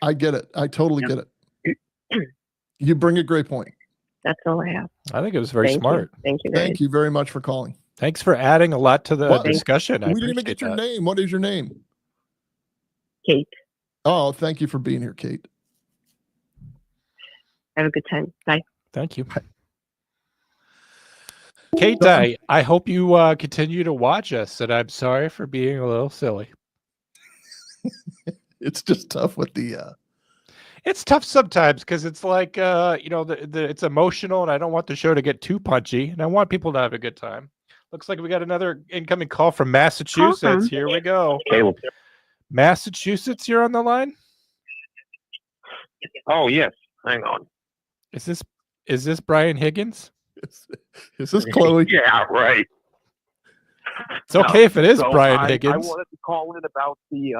I get it. I totally get it. You bring a great point. That's all I have. I think it was very smart. Thank you. Thank you very much for calling. Thanks for adding a lot to the discussion. We didn't even get your name. What is your name? Kate. Oh, thank you for being here, Kate. Have a good time. Bye. Thank you. Kate, I hope you continue to watch us, and I'm sorry for being a little silly. It's just tough with the... It's tough sometimes because it's like, you know, it's emotional, and I don't want the show to get too punchy, and I want people to have a good time. Looks like we got another incoming call from Massachusetts. Here we go. Caleb. Massachusetts, you're on the line? Oh, yes. Hang on. Is this Brian Higgins? Is this Chloe? Yeah, right. It's okay if it is Brian Higgins. I wanted to call in about the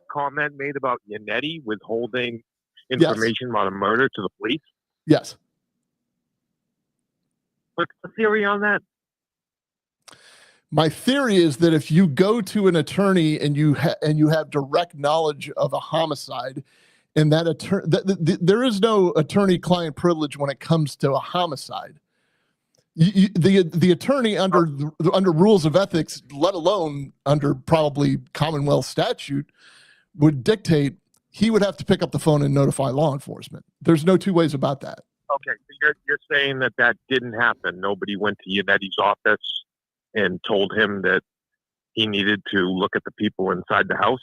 comment made about Yianetti withholding information about a murder to the police. Yes. What's the theory on that? My theory is that if you go to an attorney and you have direct knowledge of a homicide, and that there is no attorney-client privilege when it comes to a homicide. The attorney under rules of ethics, let alone under probably Commonwealth statute, would dictate he would have to pick up the phone and notify law enforcement. There's no two ways about that. Okay, so you're saying that didn't happen. Nobody went to Yianetti's office and told him that he needed to look at the people inside the house?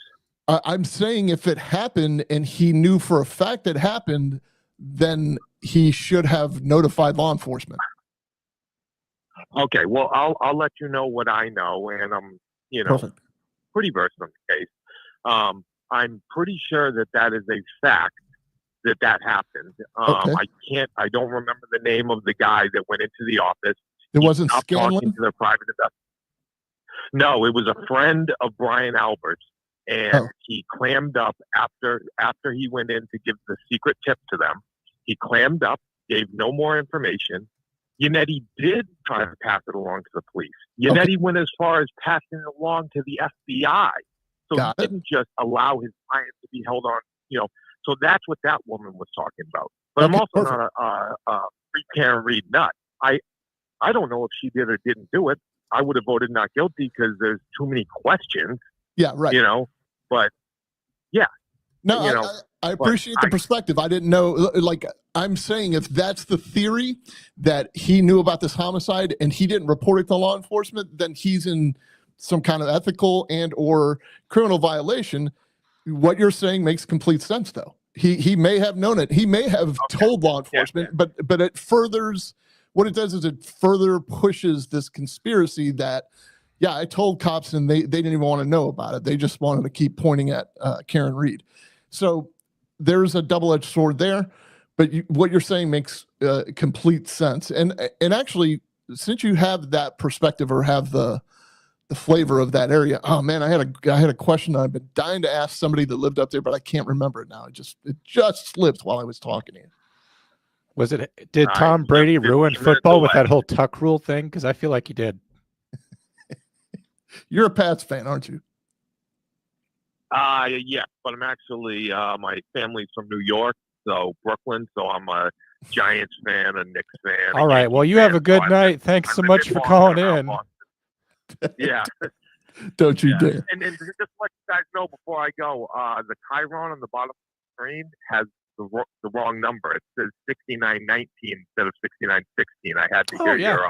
I'm saying if it happened and he knew for a fact it happened, then he should have notified law enforcement. Okay, well, I'll let you know what I know, and I'm Perfect. pretty versed on the case. I'm pretty sure that is a fact that happened. Okay. I don't remember the name of the guy that went into the office. It wasn't talking Scanlon? to their private investigator. No, it was a friend of Brian Albert's, and he clammed up after he went in to give the secret tip to them. He clammed up, gave no more information. Yianetti did try to pass it along to the police. Yianetti went as far as passing it along to the FBI. So he didn't just allow his client to be held on, So that's what that woman was talking about. But I'm also not a free Karen Reed nut. I don't know if she did or didn't do it. I would have voted not guilty because there's too many questions. Yeah, right. But yeah. No, I appreciate the perspective. I didn't know. Like, I'm saying if that's the theory that he knew about this homicide and he didn't report it to law enforcement, then he's in some kind of ethical and or criminal violation. What you're saying makes complete sense, though. He may have known it. He may have told law enforcement, but it furthers what it does is it further pushes this conspiracy that, yeah, I told cops and they didn't even want to know about it. They just wanted to keep pointing at Karen Reed. So there's a double-edged sword there, but what you're saying makes complete sense. And actually, since you have that perspective or have the flavor of that area, oh man, I had a question I've been dying to ask somebody that lived up there, but I can't remember it now. It just slipped while I was talking to you. Did Tom Brady ruin football with that whole tuck rule thing? Because I feel like he did. You're a Pats fan, aren't you? Yeah, but I'm actually my family's from New York, so Brooklyn, so I'm a Giants fan, a Knicks fan. All right, well, you have a good night. Thanks so much for calling in. Yeah. Don't you dare. And just to let you guys know before I go, the Chiron on the bottom of the screen has the wrong number. It says 6919 instead of 6916. I had to hear your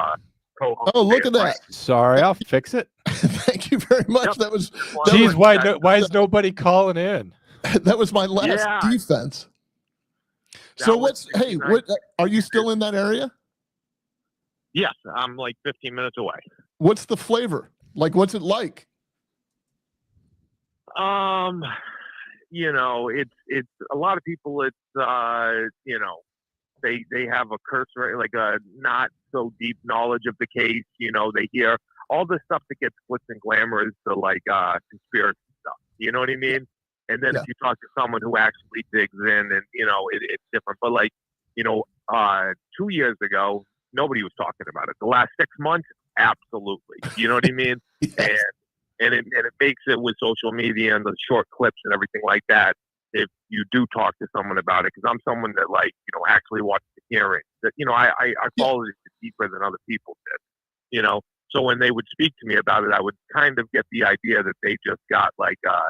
co-host. Oh, look at that. Sorry, I'll fix it. Thank you very much. That was. Geez, why is nobody calling in? That was my last defense. So what are you still in that area? Yes, I'm like 15 minutes away. What's the flavor? Like, what's it like? It's a lot of people. It's they have a cursory, like a not so deep knowledge of the case. They hear all the stuff that gets glitz and glamour is the conspiracy stuff. You know what I mean? And then if you talk to someone who actually digs in, and it's different. But 2 years ago, nobody was talking about it. The last 6 months, absolutely. You know what I mean? Yes. And it makes it with social media and the short clips and everything like that. If you do talk to someone about it, because I'm someone that actually watches the hearings. That I followed it deeper than other people did. So when they would speak to me about it, I would kind of get the idea that they just got like a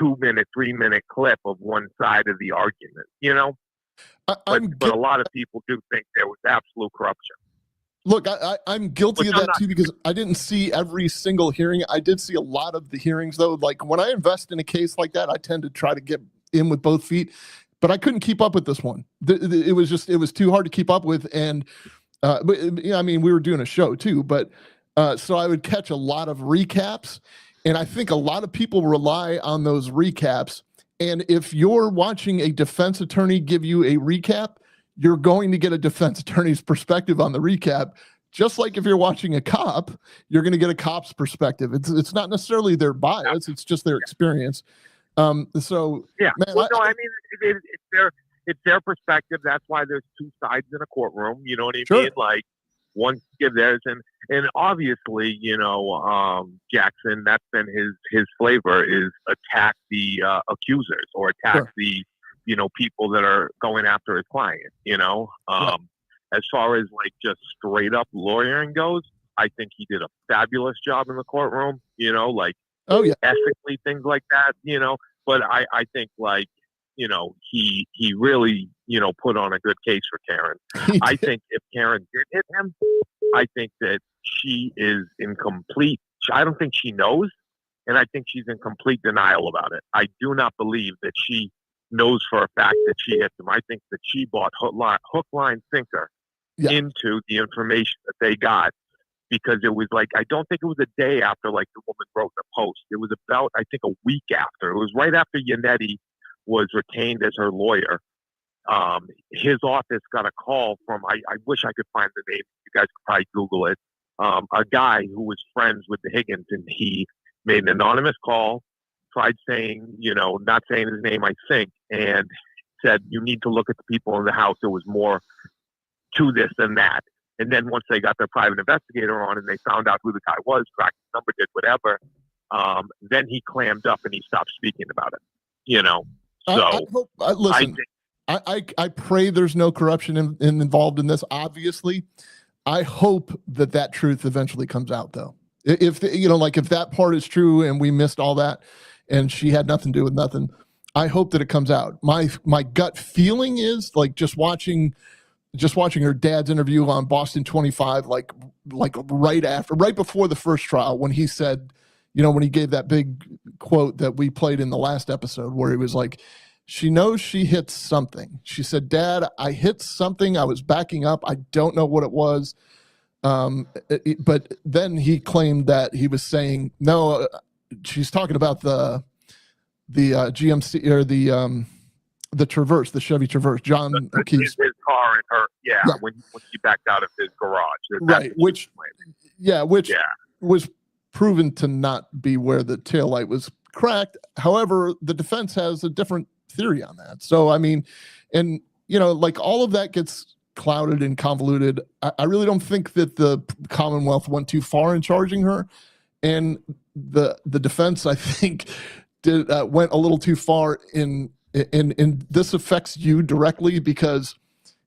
2-minute, 3-minute clip of one side of the argument. But a lot of people do think there was absolute corruption. Look, I'm guilty of that too, because I didn't see every single hearing. I did see a lot of the hearings, though. Like, when I invest in a case like that, I tend to try to get in with both feet, but I couldn't keep up with this one. It was too hard to keep up with. And, we were doing a show too, but so I would catch a lot of recaps. And I think a lot of people rely on those recaps. And if you're watching a defense attorney give you a recap, you're going to get a defense attorney's perspective on the recap. Just like if you're watching a cop, you're going to get a cop's perspective. It's not necessarily their bias; it's just their experience. It's their perspective. That's why there's two sides in a courtroom. You know what I Sure. mean? one give theirs, and obviously, Jackson, that's been his flavor, is attack the accusers or attack the people that are going after his client. As far as like just straight up lawyering goes, I think he did a fabulous job in the courtroom. Ethically, things like that. But I think like he really put on a good case for Karen. I think if Karen did hit him, I think that she is in complete. I don't think she knows, and I think she's in complete denial about it. I do not believe that she knows for a fact that she hit him. I think that she bought hook, line, sinker into the information that they got, because it was like, I don't think it was a day after like the woman wrote the post. It was about, I think, a week after. It was right after Yianetti was retained as her lawyer. His office got a call from, I wish I could find the name. You guys could probably Google it. A guy who was friends with the Higgins, and he made an anonymous call, tried saying, not saying his name, I think, and said, you need to look at the people in the house. There was more to this than that. And then once they got their private investigator on and they found out who the guy was, cracked his number, did whatever, then he clammed up and he stopped speaking about it. So listen, I pray there's no corruption involved in this. Obviously, I hope that truth eventually comes out, though. If if that part is true and we missed all that, and she had nothing to do with nothing, I hope that it comes out. My gut feeling is like just watching her dad's interview on Boston 25, like right before the first trial, when he said, when he gave that big quote that we played in the last episode, where he was like, she knows she hit something. She said, Dad, I hit something. I was backing up. I don't know what it was. But then he claimed that he was saying, no, she's talking about the GMC or the Traverse, the Chevy Traverse, John O'Keefe's his car and her, when she backed out of his garage, right? Which was proven to not be where the taillight was cracked. However, the defense has a different theory on that. So I mean, and like all of that gets clouded and convoluted. I really don't think that the Commonwealth went too far in charging her, and the defense, I think, went a little too far in this affects you directly because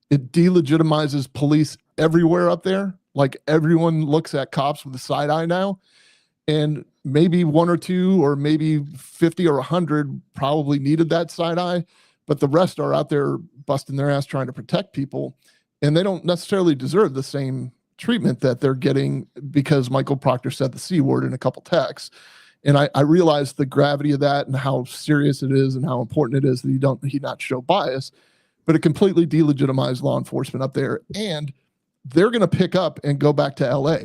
it delegitimizes police everywhere up there. Like everyone looks at cops with a side eye now, and maybe one or two or maybe 50 or 100 probably needed that side eye, but the rest are out there busting their ass trying to protect people, and they don't necessarily deserve the same treatment that they're getting because Michael Proctor said the C word in a couple texts. And I realize the gravity of that and how serious it is and how important it is that he not show bias, but it completely delegitimized law enforcement up there. And they're going to pick up and go back to LA.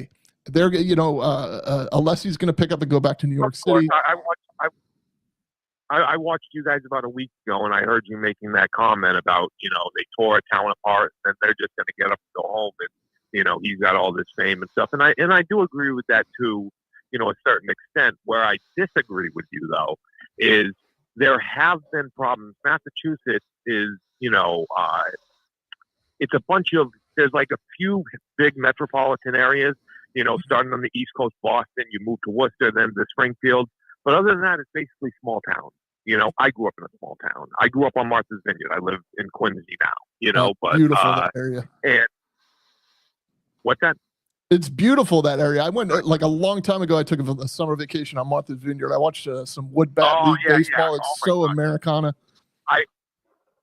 They're, Alessi's going to pick up and go back to New York City. I watched you guys about a week ago, and I heard you making that comment about, they tore a town apart and they're just going to get up and go home, and he's got all this fame and stuff. And I do agree with that too, a certain extent. Where I disagree with you though is there have been problems. Massachusetts is, it's a bunch of, there's like a few big metropolitan areas, starting on the East Coast, Boston, you move to Worcester, then to Springfield. But other than that, it's basically small towns. I grew up in a small town. I grew up on Martha's Vineyard. I live in Quincy now, but beautiful that area. And what's that? It's beautiful, that area. I went like a long time ago. I took a summer vacation on Martha's Vineyard. I watched some wood bat league baseball. It's so Americana. I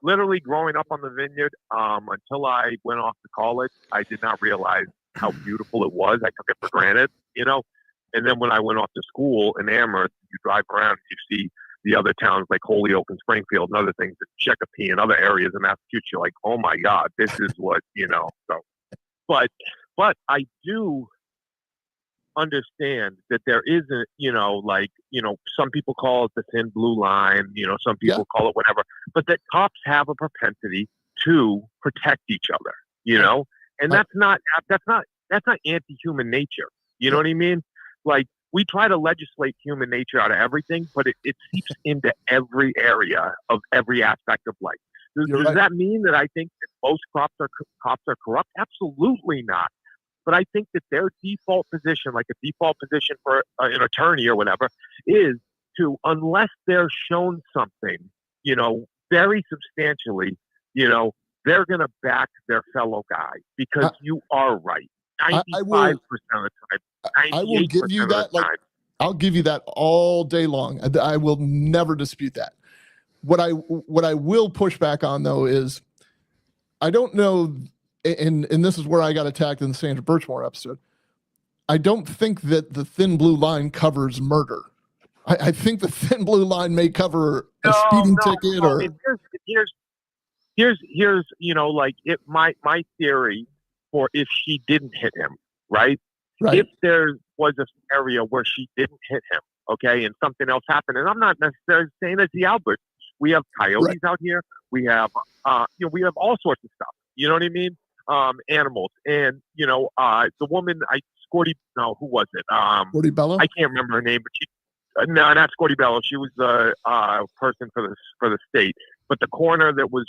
literally growing up on the vineyard, until I went off to college, I did not realize how beautiful it was. I took it for granted, And then when I went off to school in Amherst, you drive around, you see the other towns like Holyoke and Springfield and other things, and Chicopee and other areas in Massachusetts. You're like, oh my God, this is what, So, but I do understand that there isn't, some people call it the thin blue line, some people call it whatever, but that cops have a propensity to protect each other, and that's not anti-human nature. You know what I mean? Like, we try to legislate human nature out of everything, but it seeps into every area of every aspect of life. Does that mean that I think that most cops are corrupt? Absolutely not. But I think that their default position, like a default position for an attorney or whatever, is to, unless they're shown something, very substantially, they're going to back their fellow guy, because you are right. 95% of the time. I will give you that. Like, I'll give you that all day long. I will never dispute that. What I will push back on, though, is I don't know, and this is where I got attacked in the Sandra Birchmore episode. I don't think that the thin blue line covers murder. I think the thin blue line may cover a speeding ticket or. Here's my theory for if she didn't hit him, right? If there was a scenario where she didn't hit him, okay, and something else happened, and I'm not necessarily saying it's the Alberts. We have coyotes out here. We have, we have all sorts of stuff. You know what I mean? Animals, and the woman, who was it? Scorty Bello? I can't remember her name, but she. No, not Scorty Bello. She was the person for the state, but the coroner that was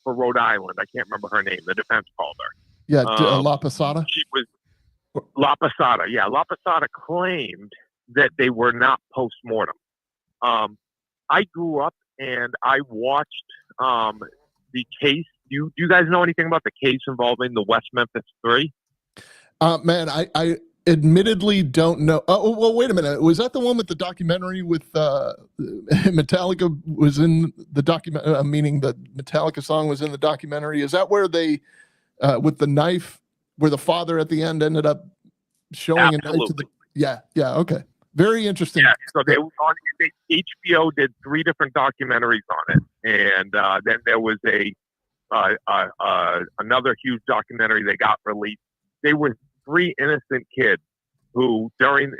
for Rhode Island. I can't remember her name. The defense called her. Yeah, La Posada. She was La Posada. Yeah, La Posada claimed that they were not post-mortem. I grew up and I watched the case. Do you guys know anything about the case involving the West Memphis 3? Man, I admittedly don't know. Oh, well, wait a minute. Was that the one with the documentary with Metallica was in the document? Meaning the Metallica song was in the documentary. Is that where they, with the knife, where the father at the end ended up showing a knife to the? Yeah. Okay. Very interesting. Yeah. So HBO did 3 different documentaries on it, and then there was another huge documentary that got released. They were 3 innocent kids who down in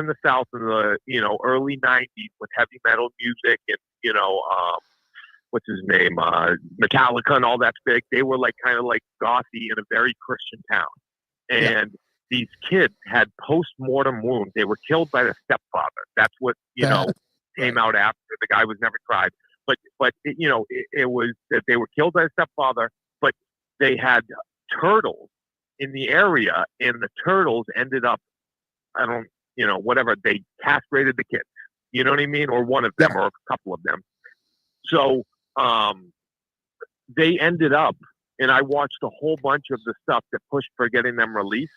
the South in the early 90s with heavy metal music and what's his name, Metallica and all that big. They were kind of like gothy in a very Christian town, and these kids had post-mortem wounds. They were killed by the stepfather. That's what came out after. The guy was never tried, but it was that they were killed by the stepfather, but they had turtles in the area, and the turtles ended up, they castrated the kids. You know what I mean? Or one of them, or a couple of them. So they ended up, and I watched a whole bunch of the stuff that pushed for getting them released,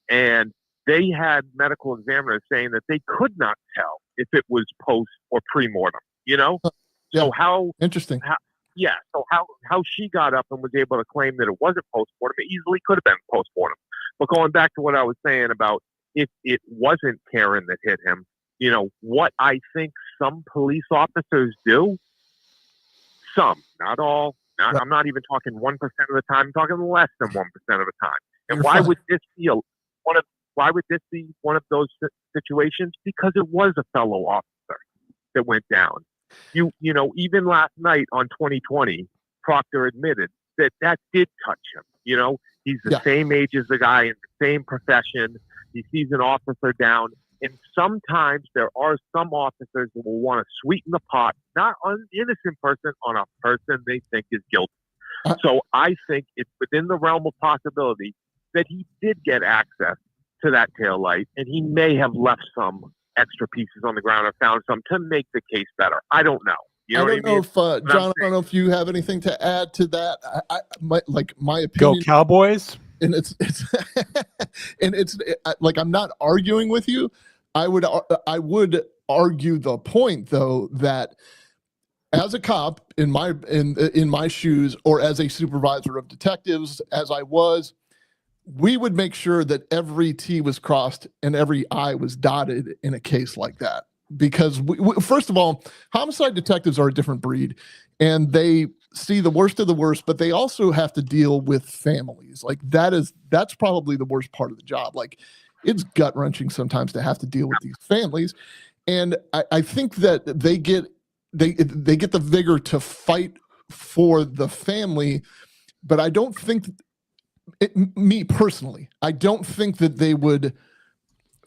and they had medical examiners saying that they could not tell if it was post or pre-mortem, So how interesting. So how she got up and was able to claim that it wasn't post-mortem, it easily could have been post-mortem. But going back to what I was saying about if it wasn't Karen that hit him, what I think some police officers do, some, not all, I'm not even talking 1% of the time, I'm talking less than 1% of the time. And why would this be one of those situations? Because it was a fellow officer that went down. Even last night on 2020, Proctor admitted that did touch him. He's the same age as the guy in the same profession. He sees an officer down, and sometimes there are some officers who will want to sweeten the pot, not on an innocent person, on a person they think is guilty. So I think it's within the realm of possibility that he did get access to that taillight, and he may have left some extra pieces on the ground or found some to make the case better. I don't know. I don't know if John, I don't know if you have anything to add to that. My opinion. Go Cowboys. And it's like, I'm not arguing with you. I would argue the point, though, that as a cop in my shoes, or as a supervisor of detectives, as I was, we would make sure that every T was crossed and every I was dotted in a case like that. Because first of all, homicide detectives are a different breed, and they see the worst of the worst, but they also have to deal with families. Like that's probably the worst part of the job. Like, it's gut wrenching sometimes to have to deal with these families. And I think that they get the vigor to fight for the family, but I don't think me personally, I don't think that they would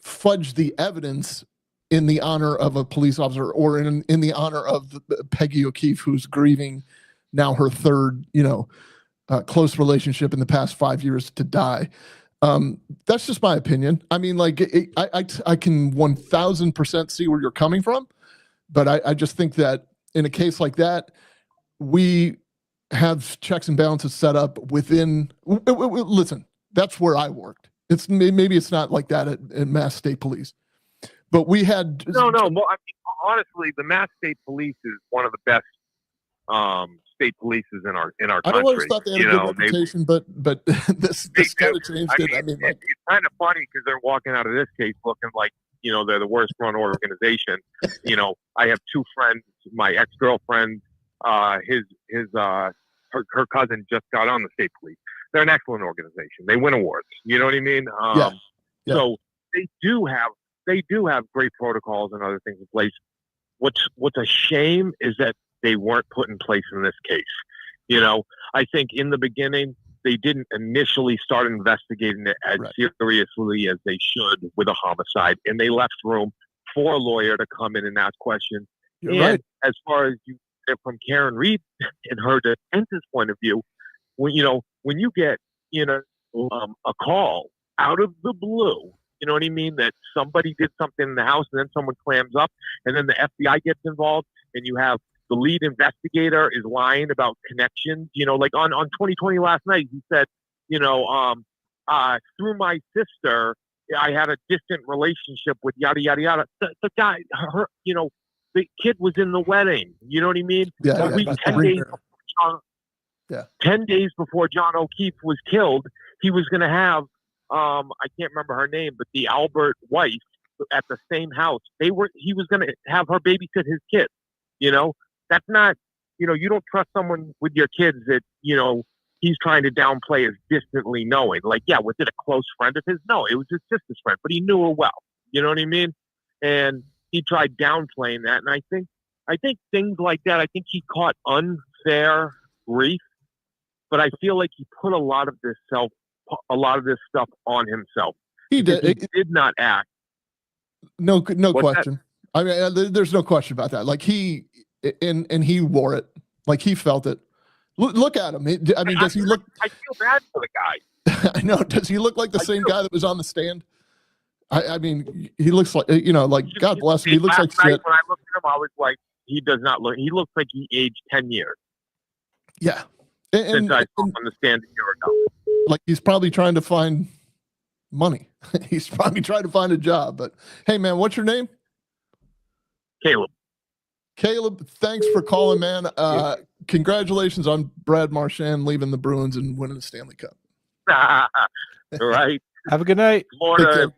fudge the evidence in the honor of a police officer, or in the honor of Peggy O'Keefe, who's grieving now her third, close relationship in the past 5 years to die. That's just my opinion. I mean, like, I can 1000% see where you're coming from, but I just think that in a case like that, we have checks and balances set up within. Listen, that's where I worked. Maybe it's not like that at Mass State Police, but we had no. Well, I mean, honestly, the Mass State Police is one of the best state polices in our country. I always thought they had a good reputation, but this kind of changed it. I mean, like, it's kind of funny because they're walking out of this case looking like, you know, they're the worst run organization. You know, I have two friends, my ex-girlfriend, her cousin just got on the state police. They're an excellent organization. They win awards. You know what I mean? Yeah. So they do have great protocols and other things in place. What's a shame is that they weren't put in place in this case. You know, I think in the beginning, they didn't initially start investigating it as seriously as they should with a homicide, and they left room for a lawyer to come in and ask questions. You're right. As far as you get from Karen Reed and her defense's point of view, when you get, a call out of the blue, you know what I mean, that somebody did something in the house and then someone clams up and then the FBI gets involved and you have the lead investigator is lying about connections. You know, like on 2020 last night, he said, through my sister, I had a distant relationship with yada, yada, yada. The guy, the kid was in the wedding. You know what I mean? Yeah. 10 days before John O'Keefe was killed, he was going to have, I can't remember her name, but the Albert wife at the same house. He was going to have her babysit his kid. You know, that's not, you don't trust someone with your kids that, he's trying to downplay as distantly knowing. Like, yeah, was it a close friend of his? No, it was his sister's friend, but he knew her well. You know what I mean? And he tried downplaying that. And I think things like that, I think he caught unfair grief, but I feel like he put a lot of this stuff on himself. He did. He did not act. No question. I mean, there's no question about that. Like he wore it. Like he felt it. Look at him. Does he look? I feel bad for the guy. I know. Does he look like the same guy that was on the stand? I mean, he looks like, God bless him. He looks like shit. When I looked at him, I was like, he does not look. He looks like he aged 10 years. Yeah. Since I saw him on the stand a year ago. Like he's probably trying to find money. He's probably trying to find a job. But hey, man, what's your name? Caleb, thanks for calling, man. Congratulations on Brad Marchand leaving the Bruins and winning the Stanley Cup. Right. Have a good night. Florida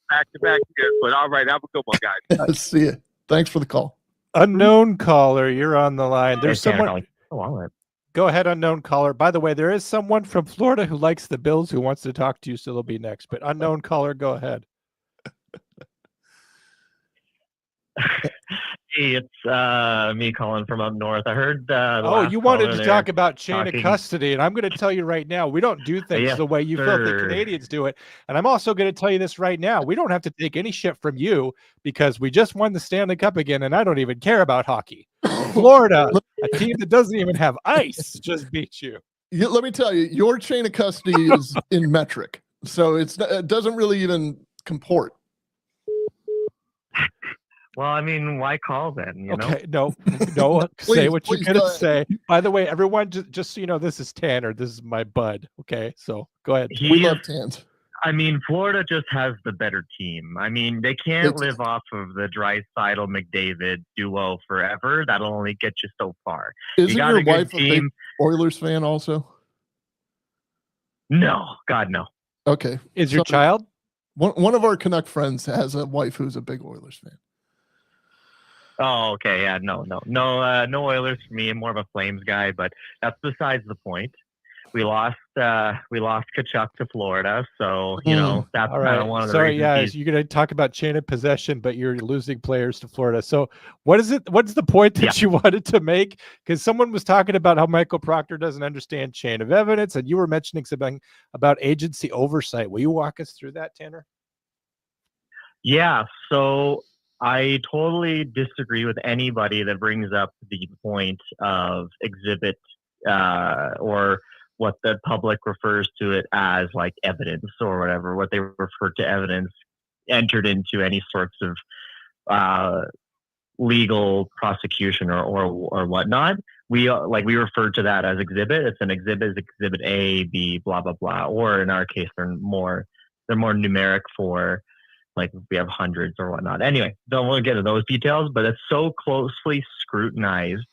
back-to-back years. But all right, have a good one, guys. See you. Thanks for the call. Unknown caller, you're on the line. There's someone. Oh, Go ahead, unknown caller. By the way, there is someone from Florida who likes the Bills who wants to talk to you, so they'll be next. But unknown caller, go ahead. Hey, it's me calling from up north. I heard. You wanted to talk about chain of custody, and I'm going to tell you right now, we don't do things the way you filthy Canadians do it. And I'm also going to tell you this right now: we don't have to take any shit from you because we just won the Stanley Cup again, and I don't even care about hockey. Florida, a team that doesn't even have ice, just beat you. Let me tell you, your chain of custody is in metric, so it doesn't really even comport. Well, I mean, why call then? Okay, no. Say what you're gonna say. By the way, everyone, just so you know, this is Tanner. This is my bud. Okay, so go ahead. We love Tans. I mean, Florida just has the better team. I mean, they can't live off of the Draisaitl-McDavid duo forever. That'll only get you so far. Isn't your wife a big Oilers fan also? No, God, no. Okay. Is your child? One of our Canuck friends has a wife who's a big Oilers fan. Oh, okay. Yeah, no Oilers for me. I'm more of a Flames guy, but that's besides the point. We lost Tkachuk to Florida, so that's kind of one of the reasons. You're going to talk about chain of possession, but you're losing players to Florida. So what's the point that you wanted to make? Because someone was talking about how Michael Proctor doesn't understand chain of evidence, and you were mentioning something about agency oversight. Will you walk us through that, Tanner? Yeah. So I totally disagree with anybody that brings up the point of exhibit or what the public refers to it as, like evidence or whatever, what they refer to evidence entered into any sorts of legal prosecution or whatnot. We refer to that as exhibit. It's an exhibit, is exhibit A, B, blah blah blah. Or in our case, they're more numeric for, like, we have hundreds or whatnot. Anyway, don't want to get into those details, but it's so closely scrutinized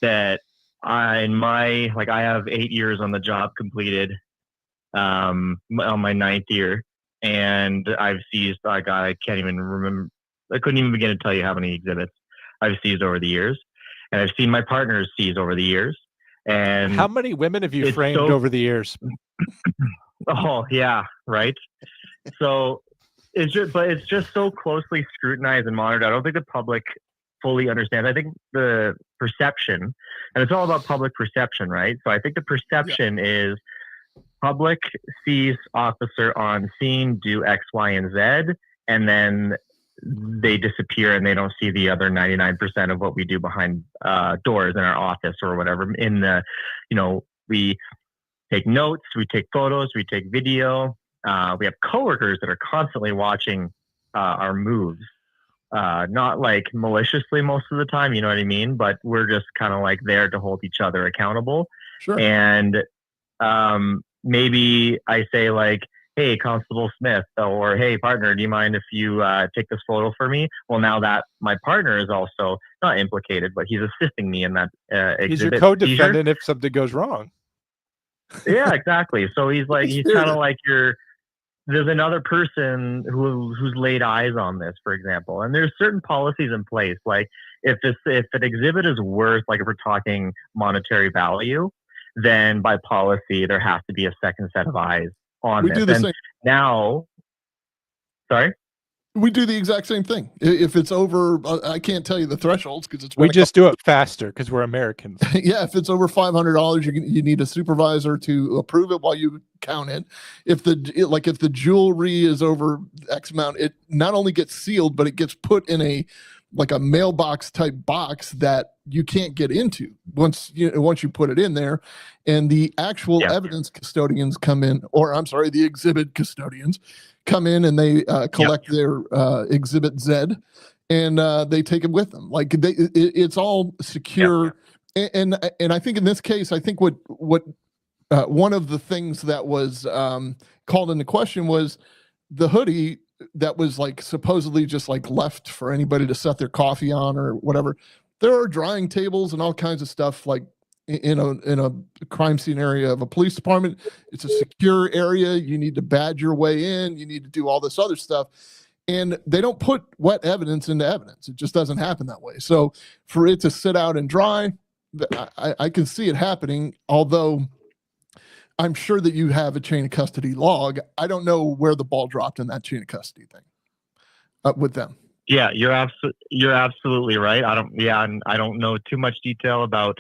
that I have 8 years on the job completed, on my 9th year, and I've seized, I can't even remember. I couldn't even begin to tell you how many exhibits I've seized over the years, and I've seen my partners seize over the years. And how many women have you framed over the years? Oh yeah, right. So it's just so closely scrutinized and monitored. I don't think the public fully understands. I think the perception, and it's all about public perception, right? So I think the perception is public sees officer on scene do X, Y, and Z, and then they disappear and they don't see the other 99% of what we do behind doors in our office or whatever. We take notes, we take photos, we take video. We have coworkers that are constantly watching our moves, not like maliciously most of the time, you know what I mean? But we're just kind of like there to hold each other accountable. Sure. And maybe I say like, hey, Constable Smith, or hey, partner, do you mind if you take this photo for me? Well, now that my partner is also not implicated, but he's assisting me in that exhibit. He's your co-defendant if something goes wrong. Yeah, exactly. So he's kind of like there's another person who's laid eyes on this, for example. And there's certain policies in place. Like if an exhibit is worth, like if we're talking monetary value, then by policy, there has to be a second set of eyes on this. Do the same. Now, sorry? We do the exact same thing. If it's over, I can't tell you the thresholds because it's. We just do it faster because we're Americans. Yeah, if it's over $500, you need a supervisor to approve it while you count it. If the jewelry is over X amount, it not only gets sealed, but it gets put in a mailbox type box that you can't get into once you put it in there. And the actual evidence custodians come in, the exhibit custodians come in and they collect their exhibit Z, and they take it with them. Like it's all secure. And I think in this case, I think what one of the things that was called into question was the hoodie that was like supposedly just like left for anybody to set their coffee on or whatever. There are drying tables and all kinds of stuff like in a crime scene area of a police department. It's a secure area. You need to badge your way in. You need to do all this other stuff. And they don't put wet evidence into evidence. It just doesn't happen that way. So for it to sit out and dry, I can see it happening, although I'm sure that you have a chain of custody log. I don't know where the ball dropped in that chain of custody thing with them. Yeah, you're absolutely right. I don't know too much detail about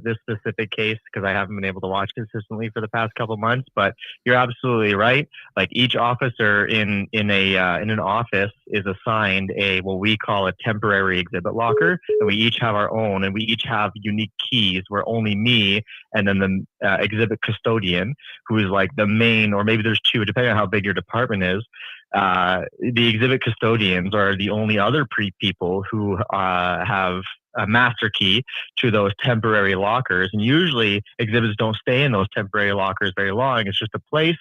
this specific case because I haven't been able to watch consistently for the past couple months. But you're absolutely right. Like each officer in an office is assigned what we call a temporary exhibit locker, and we each have our own, and we each have unique keys where only me and then the exhibit custodian, who is like the main, or maybe there's two, depending on how big your department is. The exhibit custodians are the only other people who have a master key to those temporary lockers. And usually exhibits don't stay in those temporary lockers very long. It's just a place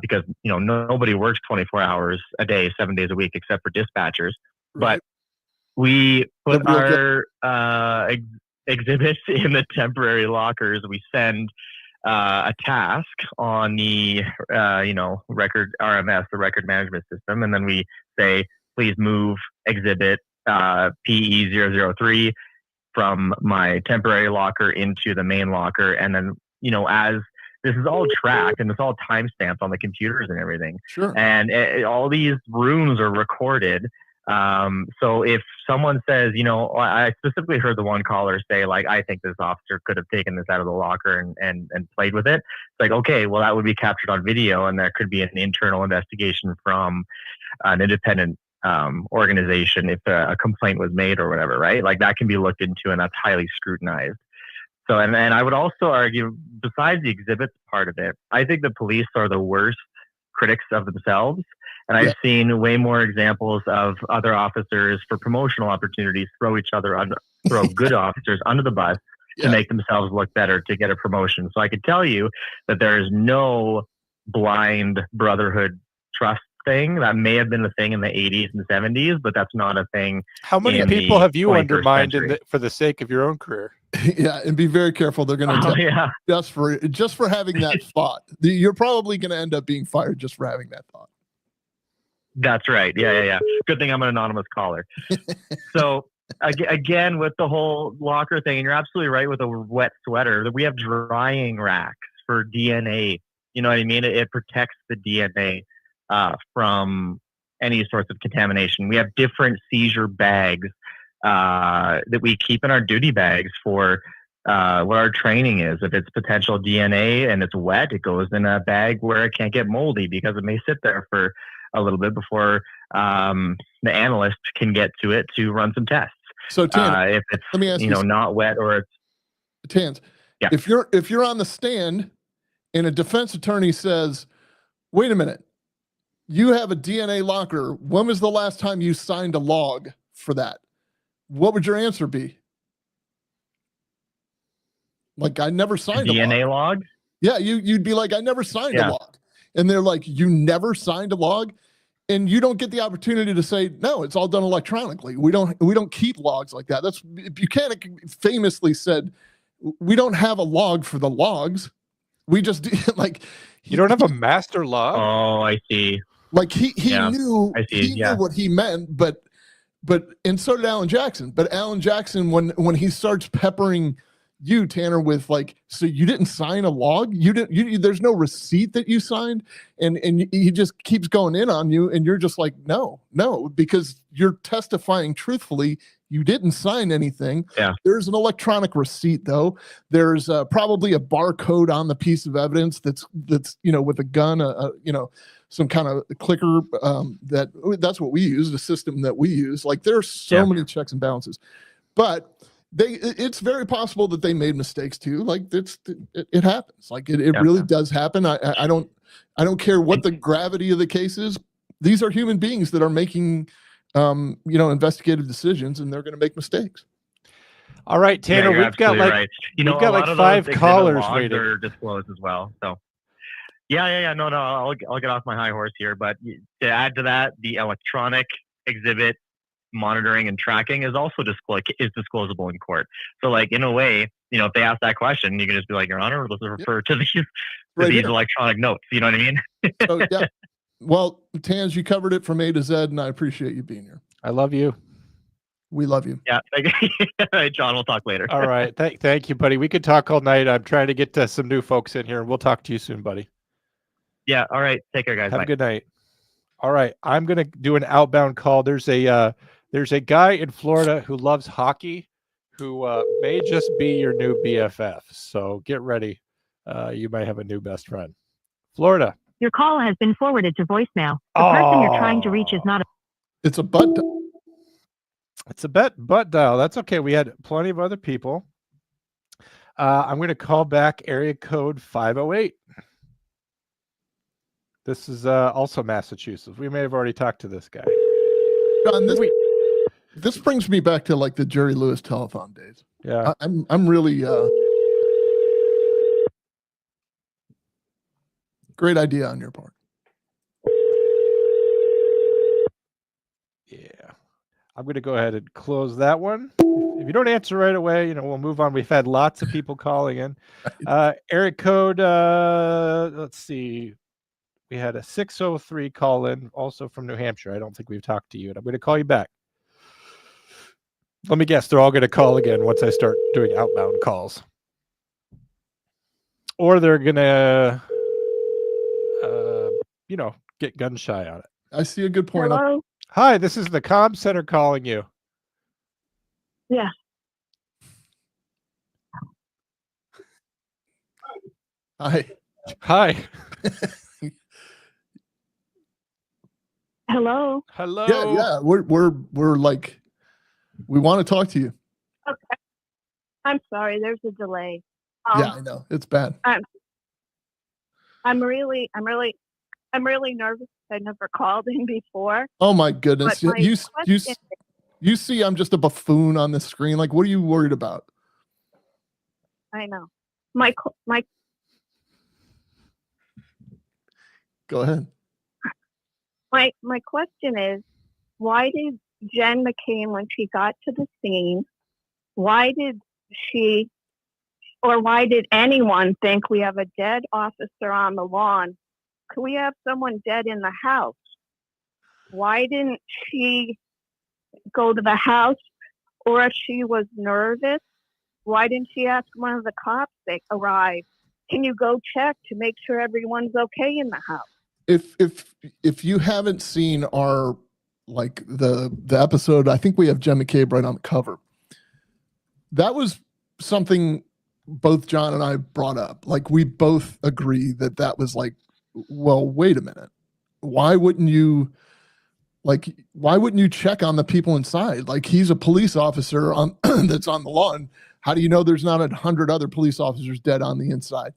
because, nobody works 24 hours a day, 7 days a week, except for dispatchers. Right. But we put our exhibits in the temporary lockers. We send a task on the, record RMS, the record management system. And then we say, please move exhibit PE003 from my temporary locker into the main locker. And then, as this is all tracked and it's all timestamped on the computers and everything. Sure. And all these rooms are recorded. So if someone says, I specifically heard the one caller say, like, I think this officer could have taken this out of the locker and played with it. It's like, okay, well, that would be captured on video, and there could be an internal investigation from an independent organization if a complaint was made or whatever, right? Like that can be looked into, and that's highly scrutinized. So, and I would also argue, besides the exhibits part of it, I think the police are the worst critics of themselves. And I've seen way more examples of other officers for promotional opportunities throw good officers under the bus to make themselves look better to get a promotion. So I could tell you that there is no blind brotherhood trust thing. That may have been a thing in the 80s and 70s, but that's not a thing. How many people have you undermined for the sake of your own career? Yeah, and be very careful. They're going to just for having that thought. You're probably going to end up being fired just for having that thought. That's right. Yeah. Good thing I'm an anonymous caller. So again, with the whole locker thing, and you're absolutely right with a wet sweater, that we have drying racks for DNA. You know what I mean? It protects the DNA from any sorts of contamination. We have different seizure bags that we keep in our duty bags for what our training is. If it's potential DNA and it's wet, it goes in a bag where it can't get moldy because it may sit there for a little bit before the analyst can get to it to run some tests. So Tan, if it's let me ask you not wet or it's Tans, if you're on the stand and a defense attorney says, wait a minute, you have a DNA locker. When was the last time you signed a log for that? What would your answer be? Like, I never signed a DNA log? Yeah, you'd be like, I never signed a log. And they're like, you never signed a log? And you don't get the opportunity to say, no, it's all done electronically. We don't keep logs like that. That's Buchanan famously said, we don't have a log for the logs. We just like you don't have a master log. Oh, I see. Like he knew knew what he meant, but and so did Alan Jackson. But Alan Jackson, when he starts peppering you, Tanner, with like, so you didn't sign a log, there's no receipt that you signed, and he just keeps going in on you, and you're just like, no, because you're testifying truthfully. You didn't sign anything. Yeah. There's an electronic receipt though. There's probably a barcode on the piece of evidence that's with a gun, some kind of clicker. That's what we use, the system that we use. Like there's so many checks and balances, but it's very possible that they made mistakes too. Like it happens. Like it really does happen. I don't care what the gravity of the case is. These are human beings that are making investigative decisions, and they're going to make mistakes. All right, Tanner, we've got like we've got like 5 callers waiting. Are disclosed as well. So yeah. No, I'll get off my high horse here. But to add to that, the electronic exhibit monitoring and tracking is also disclosable in court. So like in a way, if they ask that question, you can just be like, Your Honor, let's refer to these electronic notes. You know what I mean? So, yeah. Well, Tans, you covered it from A to Z, and I appreciate you being here. I love you. We love you. Yeah. All right, John, we'll talk later. All right. Thank you, buddy. We could talk all night. I'm trying to get some new folks in here, and we'll talk to you soon, buddy. Yeah. All right. Take care, guys. Have a good night. All right. I'm going to do an outbound call. There's a guy in Florida who loves hockey who may just be your new BFF. So get ready. You might have a new best friend. Florida. Your call has been forwarded to voicemail. The person you're trying to reach is not a... It's a butt. It's a butt dial. That's okay. We had plenty of other people. I'm going to call back area code 508. This is also Massachusetts. We may have already talked to this guy. John, this brings me back to like the Jerry Lewis telephone days. Yeah. I'm really great idea on your part. Yeah. I'm going to go ahead and close that one. If you don't answer right away, we'll move on. We've had lots of people calling in. Area code, let's see. We had a 603 call in, also from New Hampshire. I don't think we've talked to you, and I'm going to call you back. Let me guess, they're all going to call again once I start doing outbound calls. Or they're going to, get gun shy on it. I see a good point. Hello? Hi, this is the comm center calling you. Yeah. Hi. Hello. Yeah. We're like, we want to talk to you. Okay. I'm sorry. There's a delay. Yeah, I know. It's bad. I'm really nervous. I never called in before. Oh my goodness. But my question You see I'm just a buffoon on the screen. Like, what are you worried about? I know. My Go ahead. My question is, why did Jen McCain, when she got to the scene, why did anyone think we have a dead officer on the lawn? Could we have someone dead in the house? Why didn't she go to the house? Or if she was nervous, why didn't she ask one of the cops that arrived, can you go check to make sure everyone's okay in the house? If you haven't seen our, like, the episode, I think we have Jen McCabe right on the cover. That was something both John and I brought up. Like, we both agree that was like, well, wait a minute. Why wouldn't you check on the people inside? Like, he's a police officer on that's on the lawn. How do you know there's not 100 other police officers dead on the inside?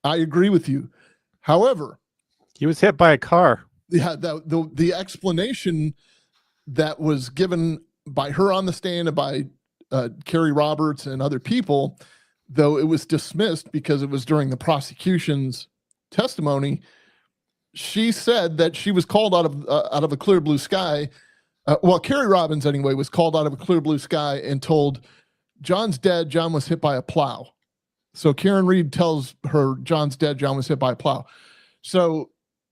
I agree with you. However, he was hit by a car. Yeah, the explanation that was given by her on the stand and by Carrie Roberts and other people, though it was dismissed because it was during the prosecution's testimony, she said that she was called out of a clear blue sky. Well, Carrie Robbins anyway was called out of a clear blue sky and told, John's dead. John was hit by a plow. So Karen Reed tells her, John's dead. John was hit by a plow. So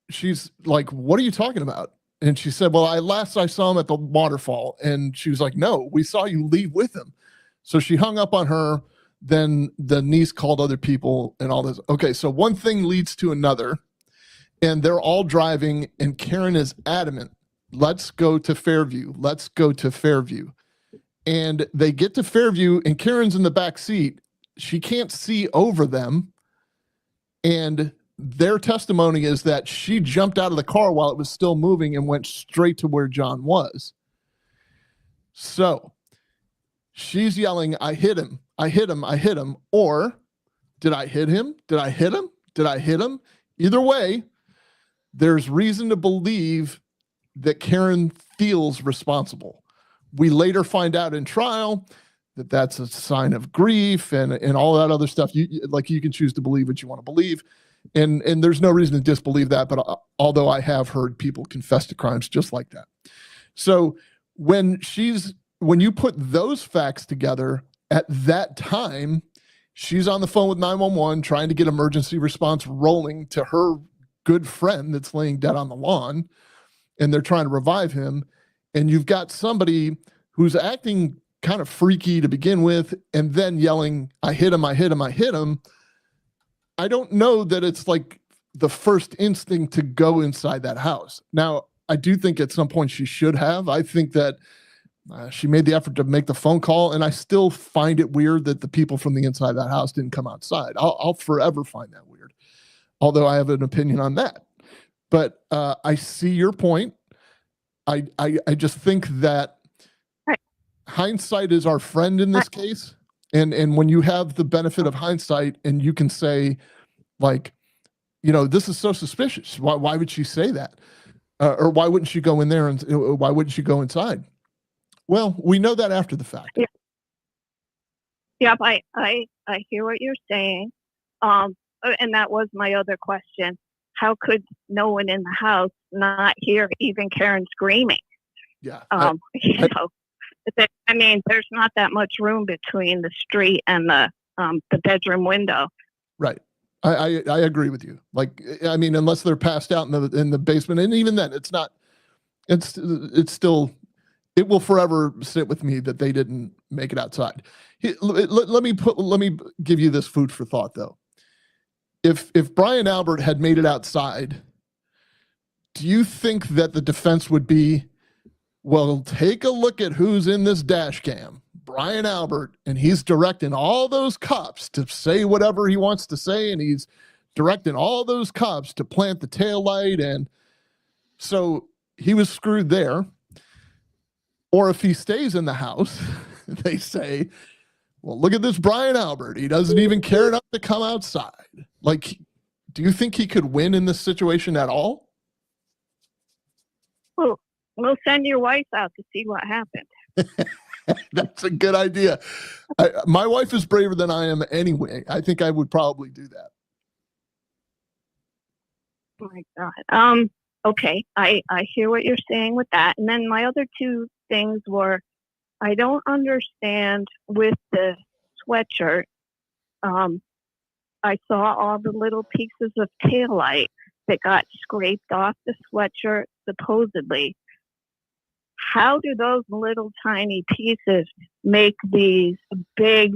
she's like, what are you talking about? And she said, well, last I saw him at the waterfall. And she was like, no, we saw you leave with him. So she hung up on her. Then the niece called other people and all this. Okay, so one thing leads to another. And they're all driving. And Karen is adamant, let's go to Fairview. Let's go to Fairview. And they get to Fairview and Karen's in the back seat. She can't see over them. And their testimony is that she jumped out of the car while it was still moving and went straight to where John was. So she's yelling, I hit him. I hit him. I hit him. Or did I hit him? Did I hit him? Did I hit him? Either way, there's reason to believe that Karen feels responsible. We later find out in trial that that's a sign of grief and all that other stuff. You can choose to believe what you want to believe. And there's no reason to disbelieve that. But although I have heard people confess to crimes just like that. So when you put those facts together at that time, she's on the phone with 911 trying to get emergency response rolling to her good friend that's laying dead on the lawn. And they're trying to revive him. And you've got somebody who's acting kind of freaky to begin with, and then yelling, I hit him, I hit him, I hit him. I don't know that it's like the first instinct to go inside that house. Now, I do think at some point she should have. I think that she made the effort to make the phone call, and I still find it weird that the people from the inside of that house didn't come outside. I'll forever find that weird, although I have an opinion on that. But I see your point. I just think that hindsight is our friend in this case. And when you have the benefit of hindsight and you can say, like, this is so suspicious. Why would she say that? Or why wouldn't she go in there and why wouldn't she go inside? Well, we know that after the fact. Yeah. Yep, I hear what you're saying. And that was my other question. How could no one in the house not hear even Karen screaming? Yeah. I mean, there's not that much room between the street and the bedroom window. Right. I agree with you. Like, I mean, unless they're passed out in the basement, and even then, it's still, it will forever sit with me that they didn't make it outside. Let me give you this food for thought, though. If Brian Albert had made it outside, do you think that the defense would be, well, take a look at who's in this dash cam, Brian Albert, and he's directing all those cops to say whatever he wants to say, and he's directing all those cops to plant the taillight, and so he was screwed there. Or if he stays in the house, they say, well, look at this Brian Albert. He doesn't even care enough to come outside. Like, do you think he could win in this situation at all? Well, we'll send your wife out to see what happened. That's a good idea. My wife is braver than I am anyway. I think I would probably do that. Oh my God. Okay, I hear what you're saying with that. And then my other two things were, I don't understand with the sweatshirt. I saw all the little pieces of taillight that got scraped off the sweatshirt, supposedly. How do those little tiny pieces make these big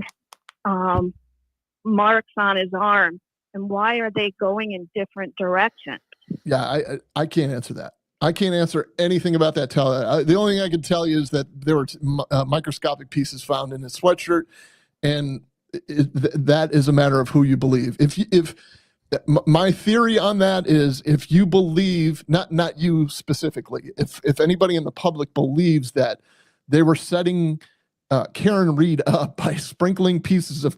marks on his arm? And why are they going in different directions? Yeah, I can't answer that. I can't answer anything about that taillight. The only thing I can tell you is that there were microscopic pieces found in his sweatshirt, and that is a matter of who you believe. If my theory on that is, if you believe, not you specifically, if anybody in the public believes that they were setting Karen Reed up by sprinkling pieces of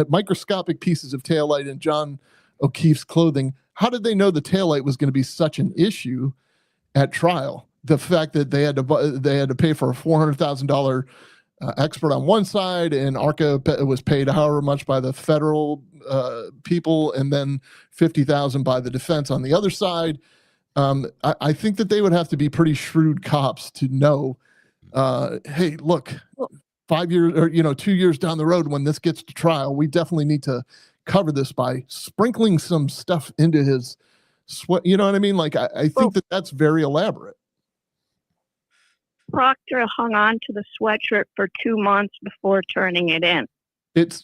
microscopic pieces of taillight in John O'Keefe's clothing, how did they know the taillight was going to be such an issue at trial? The fact that they had to pay for a $400,000 expert on one side, and ARCA was paid however much by the federal people, and then $50,000 by the defense on the other side. I think that they would have to be pretty shrewd cops to know, hey, look, 5 years or 2 years down the road when this gets to trial, we definitely need to cover this by sprinkling some stuff into his sweat. You know what I mean? Like, I think that that's very elaborate. Proctor hung on to the sweatshirt for 2 months before turning it in.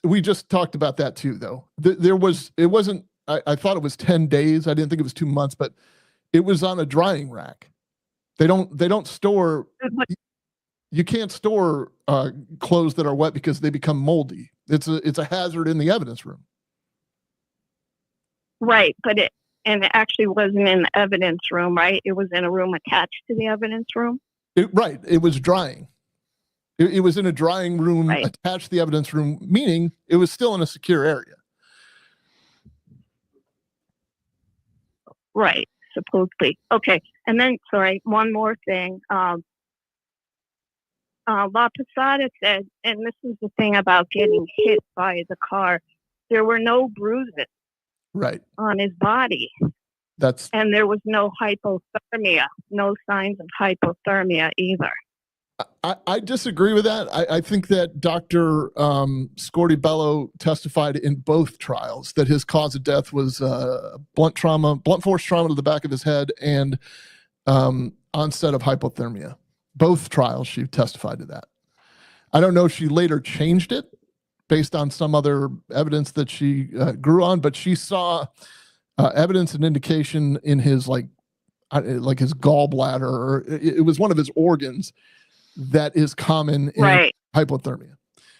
We just talked about that too, though. I thought it was 10 days. I didn't think it was 2 months, but it was on a drying rack. They don't store, you can't store clothes that are wet because they become moldy. It's a hazard in the evidence room. Right, but it actually wasn't in the evidence room, right? It was in a room attached to the evidence room. Right, it was drying. It was in a drying room attached to the evidence room, meaning it was still in a secure area. Right, supposedly. Okay, and then, sorry, one more thing. La Posada said, and this is the thing about getting hit by the car, there were no bruises on his body. And there was no hypothermia, no signs of hypothermia either. I disagree with that. I think that Dr. Scorti-Bello testified in both trials that his cause of death was blunt force trauma to the back of his head and onset of hypothermia. Both trials, she testified to that. I don't know if she later changed it based on some other evidence that she grew on, but she saw evidence and indication in his like his gallbladder, or it was one of his organs that is common in hypothermia.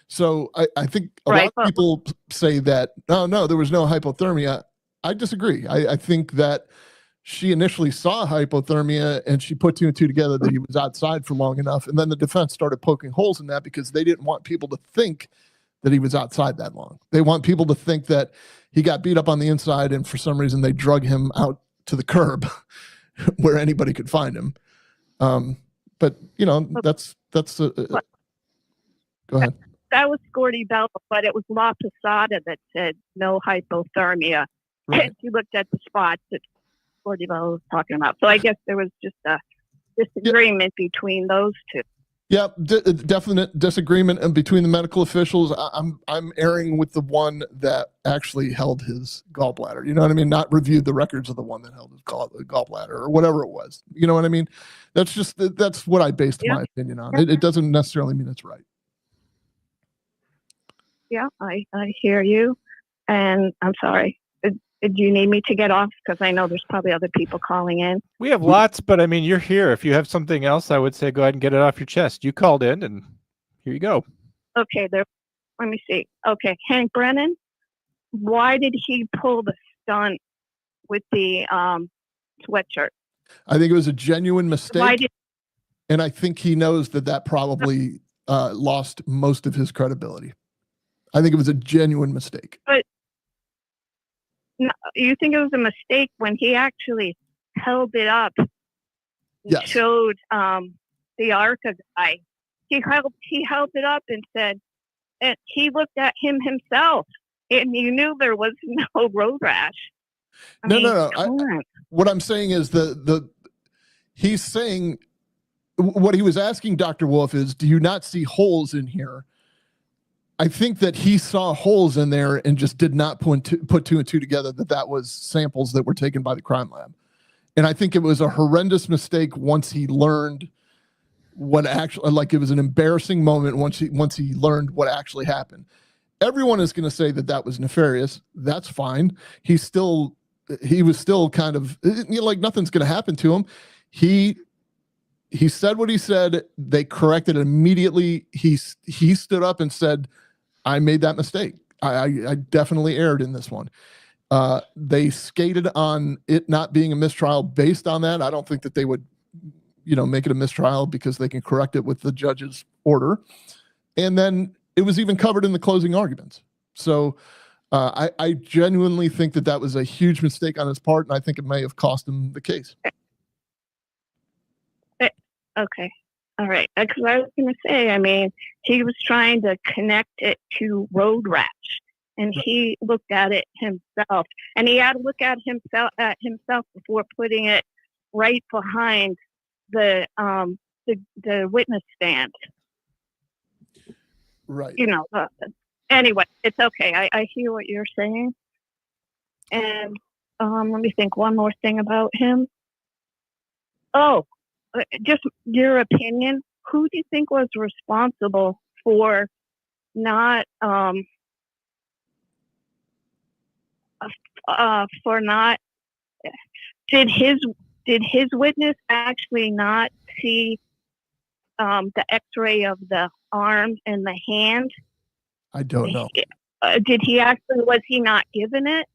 So I think a lot of people say that, no, there was no hypothermia. I disagree. I think that she initially saw hypothermia and she put two and two together that he was outside for long enough. And then the defense started poking holes in that because they didn't want people to think that he was outside that long. They want people to think that he got beat up on the inside and for some reason they drug him out to the curb where anybody could find him. But that's go ahead. That was Scorti-Bello, but it was La Posada that said no hypothermia. Right. She looked at the spots that Scorti-Bello was talking about. So I guess there was just a disagreement between those two. Yeah, definite disagreement between the medical officials. I'm erring with the one that actually held his gallbladder. You know what I mean? Not reviewed the records of the one that held his gallbladder or whatever it was. You know what I mean? That's what I based my opinion on. It doesn't necessarily mean it's right. Yeah, I hear you, and I'm sorry. Do you need me to get off? Because I know there's probably other people calling in. We have lots, but I mean, you're here. If you have something else, I would say go ahead and get it off your chest. You called in, and here you go. Okay, let me see. Okay, Hank Brennan, why did he pull the stunt with the sweatshirt? I think it was a genuine mistake, and I think he knows that probably lost most of his credibility. I think it was a genuine mistake. But no, you think it was a mistake when he actually held it up and Yes. showed the ARCA guy. He held it up and said, and he looked at him himself, and you knew there was no road rash. No. What I'm saying is he's saying what he was asking Dr. Wolf is, do you not see holes in here? I think that he saw holes in there and just did not put two and two together that was samples that were taken by the crime lab. And I think it was a horrendous mistake once he learned what actually, like, it was an embarrassing moment once he learned what actually happened. Everyone is going to say that was nefarious. That's fine. He was still kind of, like, nothing's going to happen to him. He said what he said. They corrected it immediately. He stood up and said, I made that mistake. I definitely erred in this one. They skated on it not being a mistrial based on that. I don't think that they would, make it a mistrial because they can correct it with the judge's order. And then it was even covered in the closing arguments. So I genuinely think that was a huge mistake on his part, and I think it may have cost him the case. Okay. All right. Because I was going to say, he was trying to connect it to road rash, and he looked at it himself, and he had to look at himself before putting it right behind the witness stand. Right. Anyway, it's okay. I hear what you're saying. And let me think one more thing about him. Oh, just your opinion. Who do you think was responsible for not did his witness actually not see the X-ray of the arm and the hand? I don't know. Was he not given it?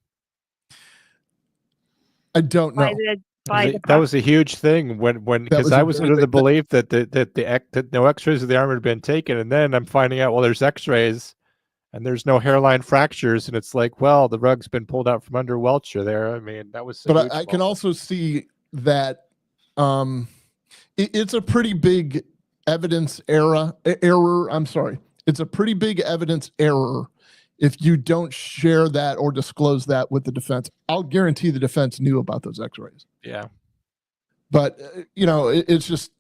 I don't know. That was a huge thing because I was under the belief that no X-rays of the arm had been taken, and then I'm finding out, well, there's X-rays and there's no hairline fractures, and it's like, well, the rug's been pulled out from under Welcher there. That was. But I can also see that it's a pretty big evidence error. I'm sorry, it's a pretty big evidence error if you don't share that or disclose that with the defense. I'll guarantee the defense knew about those X-rays. Yeah. But, it's just.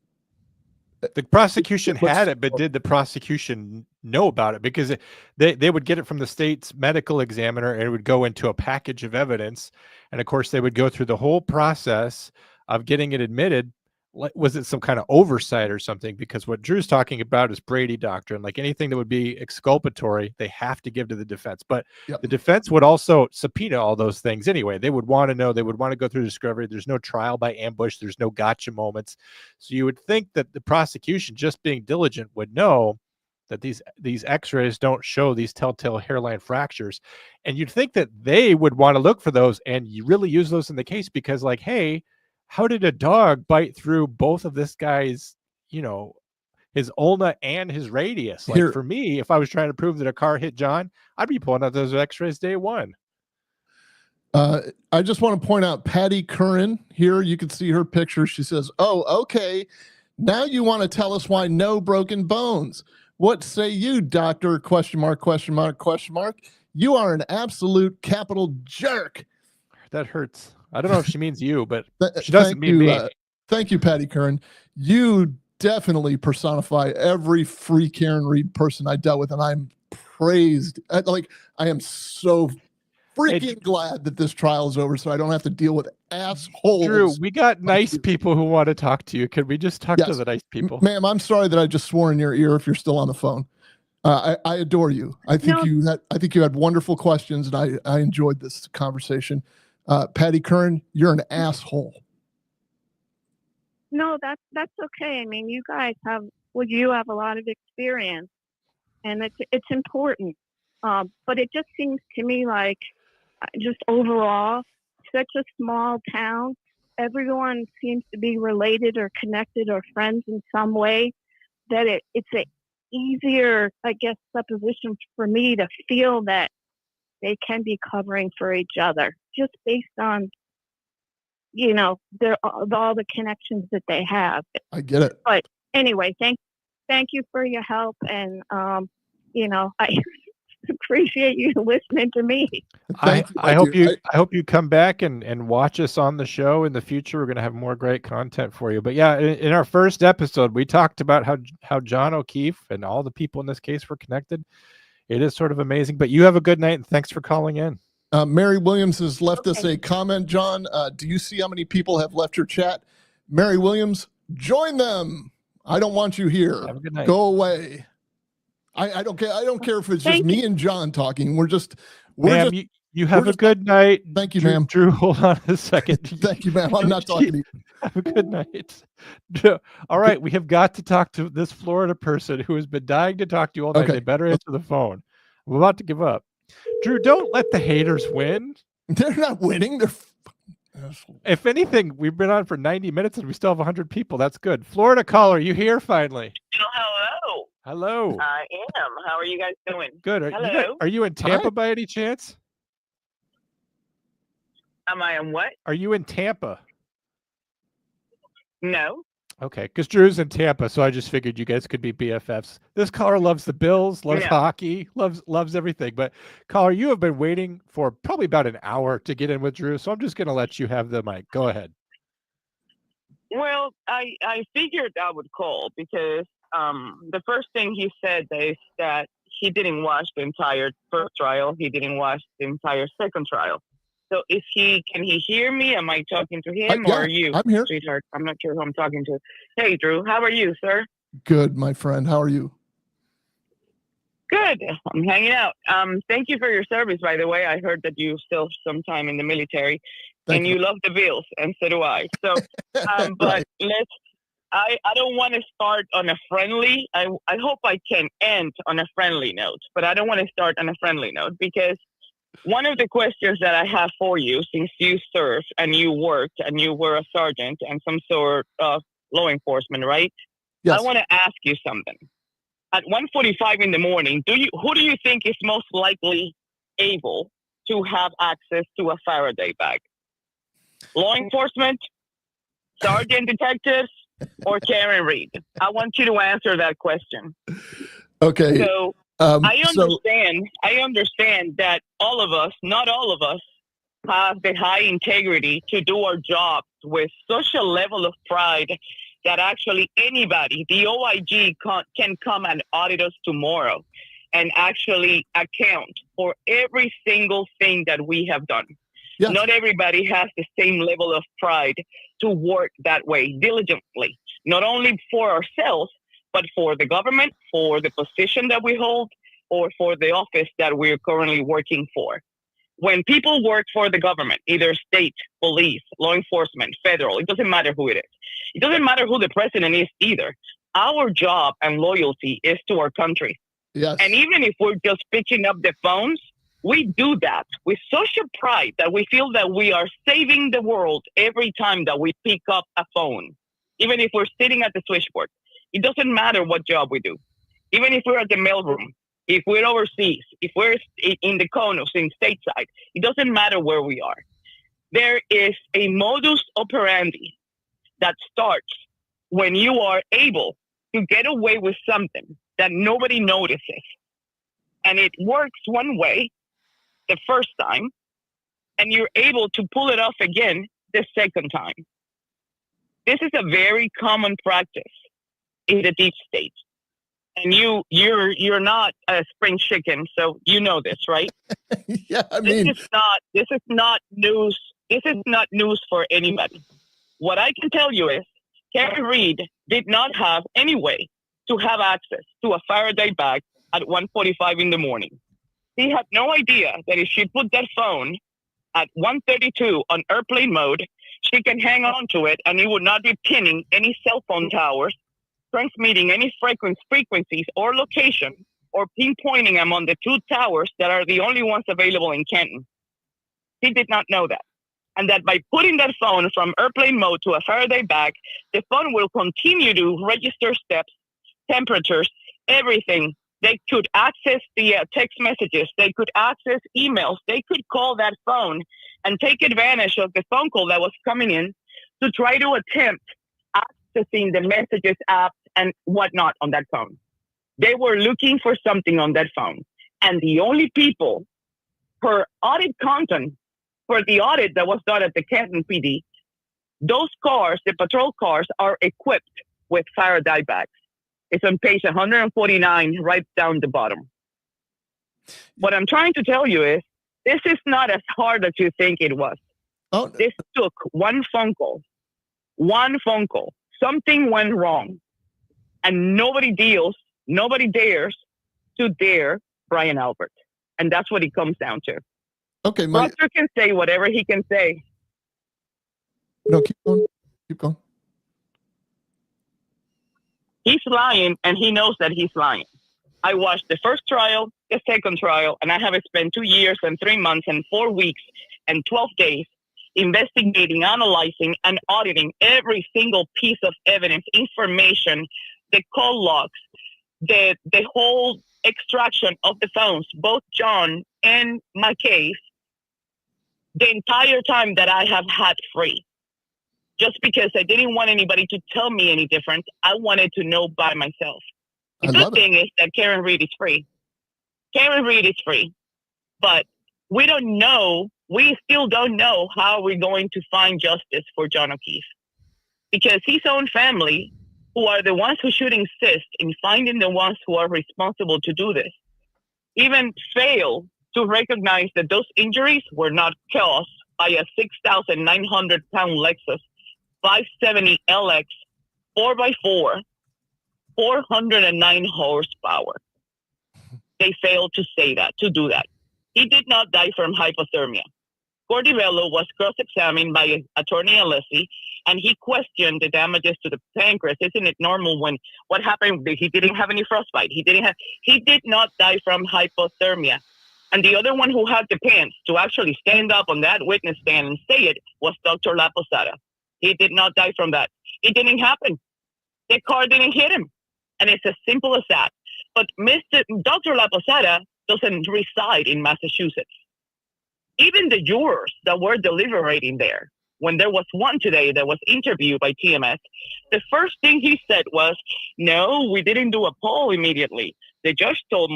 The prosecution had it, but did the prosecution know about it? Because they would get it from the state's medical examiner, and it would go into a package of evidence. And of course, they would go through the whole process of getting it admitted. Was it some kind of oversight or something? Because what Drew's talking about is Brady doctrine. Like anything that would be exculpatory, they have to give to the defense. But the defense would also subpoena all those things anyway. They would want to know. They would want to go through discovery. There's no trial by ambush. There's no gotcha moments. So you would think that the prosecution, just being diligent, would know that these X-rays don't show these telltale hairline fractures. And you'd think that they would want to look for those and you really use those in the case because, like, hey, how did a dog bite through both of this guy's, his ulna and his radius? Like, for me, if I was trying to prove that a car hit John, I'd be pulling out those X-rays day one. I just want to point out Patty Curran here. You can see her picture. She says, "Oh, okay. Now you want to tell us why no broken bones. What say you, doctor? ? You are an absolute capital jerk." That hurts. I don't know if she means you, but she doesn't mean me. Thank you, Patty Curran. You definitely personify every free Karen Reed person I dealt with, and I'm praised. I am so freaking glad that this trial is over, so I don't have to deal with assholes. Drew, we got nice people who want to talk to you. Could we just talk to the nice people? Ma'am, I'm sorry that I just swore in your ear if you're still on the phone. I adore you. I think you had wonderful questions, and I enjoyed this conversation. Patty Curran, you're an asshole. No, that's okay. You guys have a lot of experience, and it's important. But it just seems to me like, just overall, such a small town, everyone seems to be related or connected or friends in some way, that it's a easier, I guess, supposition for me to feel that they can be covering for each other, just based on, all the connections that they have. I get it. But anyway, thank you for your help, and I appreciate you listening to me. Thank you, my I hope dear. I hope you come back and watch us on the show in the future. We're going to have more great content for you. But yeah, in our first episode, we talked about how John O'Keefe and all the people in this case were connected. It is sort of amazing. But you have a good night, and thanks for calling in. Mary Williams has left us a comment, John. Do you see how many people have left your chat? Mary Williams, join them. I don't want you here. Have a good night. Go away. I don't care. I don't care if it's just me and John talking. Ma'am, you have a good night. Thank you, ma'am. Drew, hold on a second. Thank you, ma'am. I'm not talking to you. Have a good night. All right, we have got to talk to this Florida person who has been dying to talk to you all night. Okay. They better answer the phone. I'm about to give up. Drew, don't let the haters win. They're not winning. They're If anything, we've been on for 90 minutes and we still have 100 people. That's good. Florida caller, you here finally? Hello. Hello. I am. How are you guys doing? Good. Hello. Are you in Tampa by any chance? Am I in what? Are you in Tampa? No. Okay, because Drew's in Tampa, so I just figured you guys could be BFFs. This caller loves the Bills, loves hockey, loves everything. But caller, you have been waiting for probably about an hour to get in with Drew, so I'm just going to let you have the mic. Go ahead. Well, I figured I would call because the first thing he said is that he didn't watch the entire first trial. He didn't watch the entire second trial. So can he hear me? Am I talking to him or you? I'm here. Sweetheart, I'm not sure who I'm talking to. Hey, Drew, how are you, sir? Good, my friend. How are you? Good. I'm hanging out. Thank you for your service, by the way. I heard that you still some time in the military and you love the Bills, and so do I. So, but I don't want to start on a friendly. I hope I can end on a friendly note, but I don't want to start on a friendly note because one of the questions that I have for you, since you served and you worked and you were a sergeant and some sort of law enforcement, right? Yes. I want to ask you something. At 1:45 in the morning, who do you think is most likely able to have access to a Faraday bag? Law enforcement, sergeant detectives, or Karen Reed? I want you to answer that question. Okay. So I understand that all of us, not all of us, have the high integrity to do our jobs with such a level of pride that actually anybody, the OIG can come and audit us tomorrow and actually account for every single thing that we have done. Yes. Not everybody has the same level of pride to work that way diligently, not only for ourselves, but for the government, for the position that we hold, or for the office that we're currently working for. When people work for the government, either state, police, law enforcement, federal, it doesn't matter who it is. It doesn't matter who the president is either. Our job and loyalty is to our country. Yes. And even if we're just picking up the phones, we do that with such a pride that we feel that we are saving the world every time that we pick up a phone. Even if we're sitting at the switchboard, it doesn't matter what job we do. Even if we're at the mailroom, if we're overseas, if we're in the conos, in stateside, it doesn't matter where we are. There is a modus operandi that starts when you are able to get away with something that nobody notices. And it works one way the first time, and you're able to pull it off again the second time. This is a very common practice in the deep state. And you're not a spring chicken, so you know this, right? Yeah, I mean, this is not news. This is not news for anybody. What I can tell you is, Karen Reed did not have any way to have access to a Faraday bag at 1:45 in the morning. He had no idea that if she put that phone at 1:32 on airplane mode, she can hang on to it and it would not be pinning any cell phone towers, transmitting any frequencies or location, or pinpointing them on the two towers that are the only ones available in Canton. He did not know that. And that by putting that phone from airplane mode to a Faraday bag, the phone will continue to register steps, temperatures, everything. They could access the text messages. They could access emails. They could call that phone and take advantage of the phone call that was coming in to try to attempt accessing the messages apps and whatnot on that phone. They were looking for something on that phone. And the only people per audit content for the audit that was done at the Canton PD, those cars, the patrol cars, are equipped with Faraday bags. It's on page 149, right down the bottom. What I'm trying to tell you is, this is not as hard as you think it was. Oh. This took one phone call. One phone call. Something went wrong. And nobody dares to dare Brian Albert. And that's what it comes down to. Okay, Proctor can say whatever he can say. No, keep going. Keep going. He's lying, and he knows that he's lying. I watched the first trial, the second trial, and I have spent 2 years and 3 months and 4 weeks and 12 days investigating, analyzing, and auditing every single piece of evidence, information, the call logs, the whole extraction of the phones, both John and my case, the entire time that I have had free. Just because I didn't want anybody to tell me any different, I wanted to know by myself. The good thing is that Karen Reed is free. Karen Reed is free. But we still don't know how we're going to find justice for John O'Keefe. Because his own family, who are the ones who should insist in finding the ones who are responsible to do this, even fail to recognize that those injuries were not caused by a 6,900-pound Lexus 570 LX 4x4, 409 horsepower. They failed to say that, to do that. He did not die from hypothermia. Cordivello was cross-examined by attorney Alessi, and he questioned the damages to the pancreas. Isn't it normal when what happened? He didn't have any frostbite. He did not die from hypothermia. And the other one who had the pants to actually stand up on that witness stand and say it was Dr. La Posada. He did not die from that. It didn't happen. The car didn't hit him. And it's as simple as that. But Dr. La Posada doesn't reside in Massachusetts. Even the jurors that were deliberating there, when there was one today that was interviewed by TMS, the first thing he said was, no, we didn't do a poll immediately. The judge told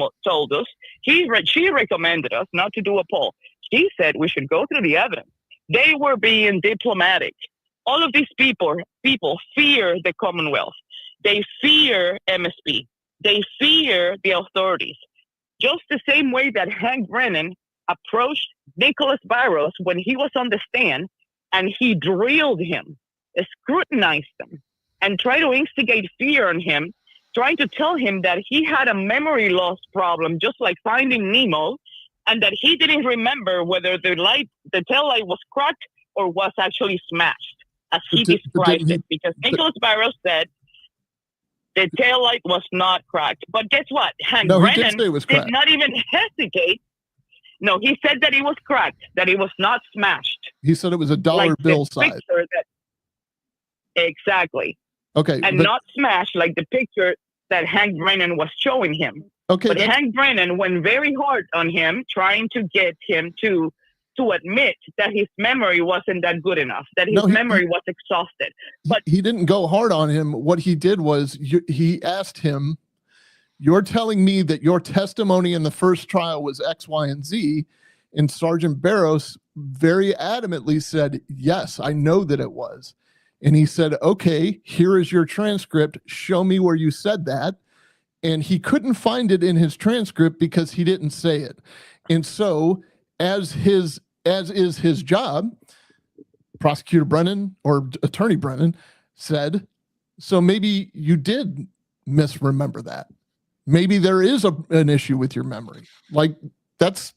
us, she recommended us not to do a poll. She said we should go through the evidence. They were being diplomatic. All of these people fear the Commonwealth. They fear MSP. They fear the authorities. Just the same way that Hank Brennan approached Nicholas Barros when he was on the stand and he drilled him, scrutinized him, and tried to instigate fear on him, trying to tell him that he had a memory loss problem, just like Finding Nemo, and that he didn't remember whether the tail light was cracked or was actually smashed, as he described it, because Nicholas Barros said the tail light was not cracked. But guess what? Hank Brennan did not even hesitate. No, he said that it was cracked, that it was not smashed. He said it was a dollar bill size. Exactly. Okay. And not smashed like the picture that Hank Brennan was showing him. Okay. But Hank Brennan went very hard on him, trying to get him to admit that his memory wasn't that good enough, that his memory was exhausted. But he didn't go hard on him. What he did was he asked him, you're telling me that your testimony in the first trial was X, Y, and Z. And Sergeant Barros very adamantly said, yes, I know that it was. And he said, okay, here is your transcript. Show me where you said that. And he couldn't find it in his transcript because he didn't say it. And so as is his job, Prosecutor Brennan or Attorney Brennan said, so maybe you did misremember that. Maybe there is an issue with your memory. Like that's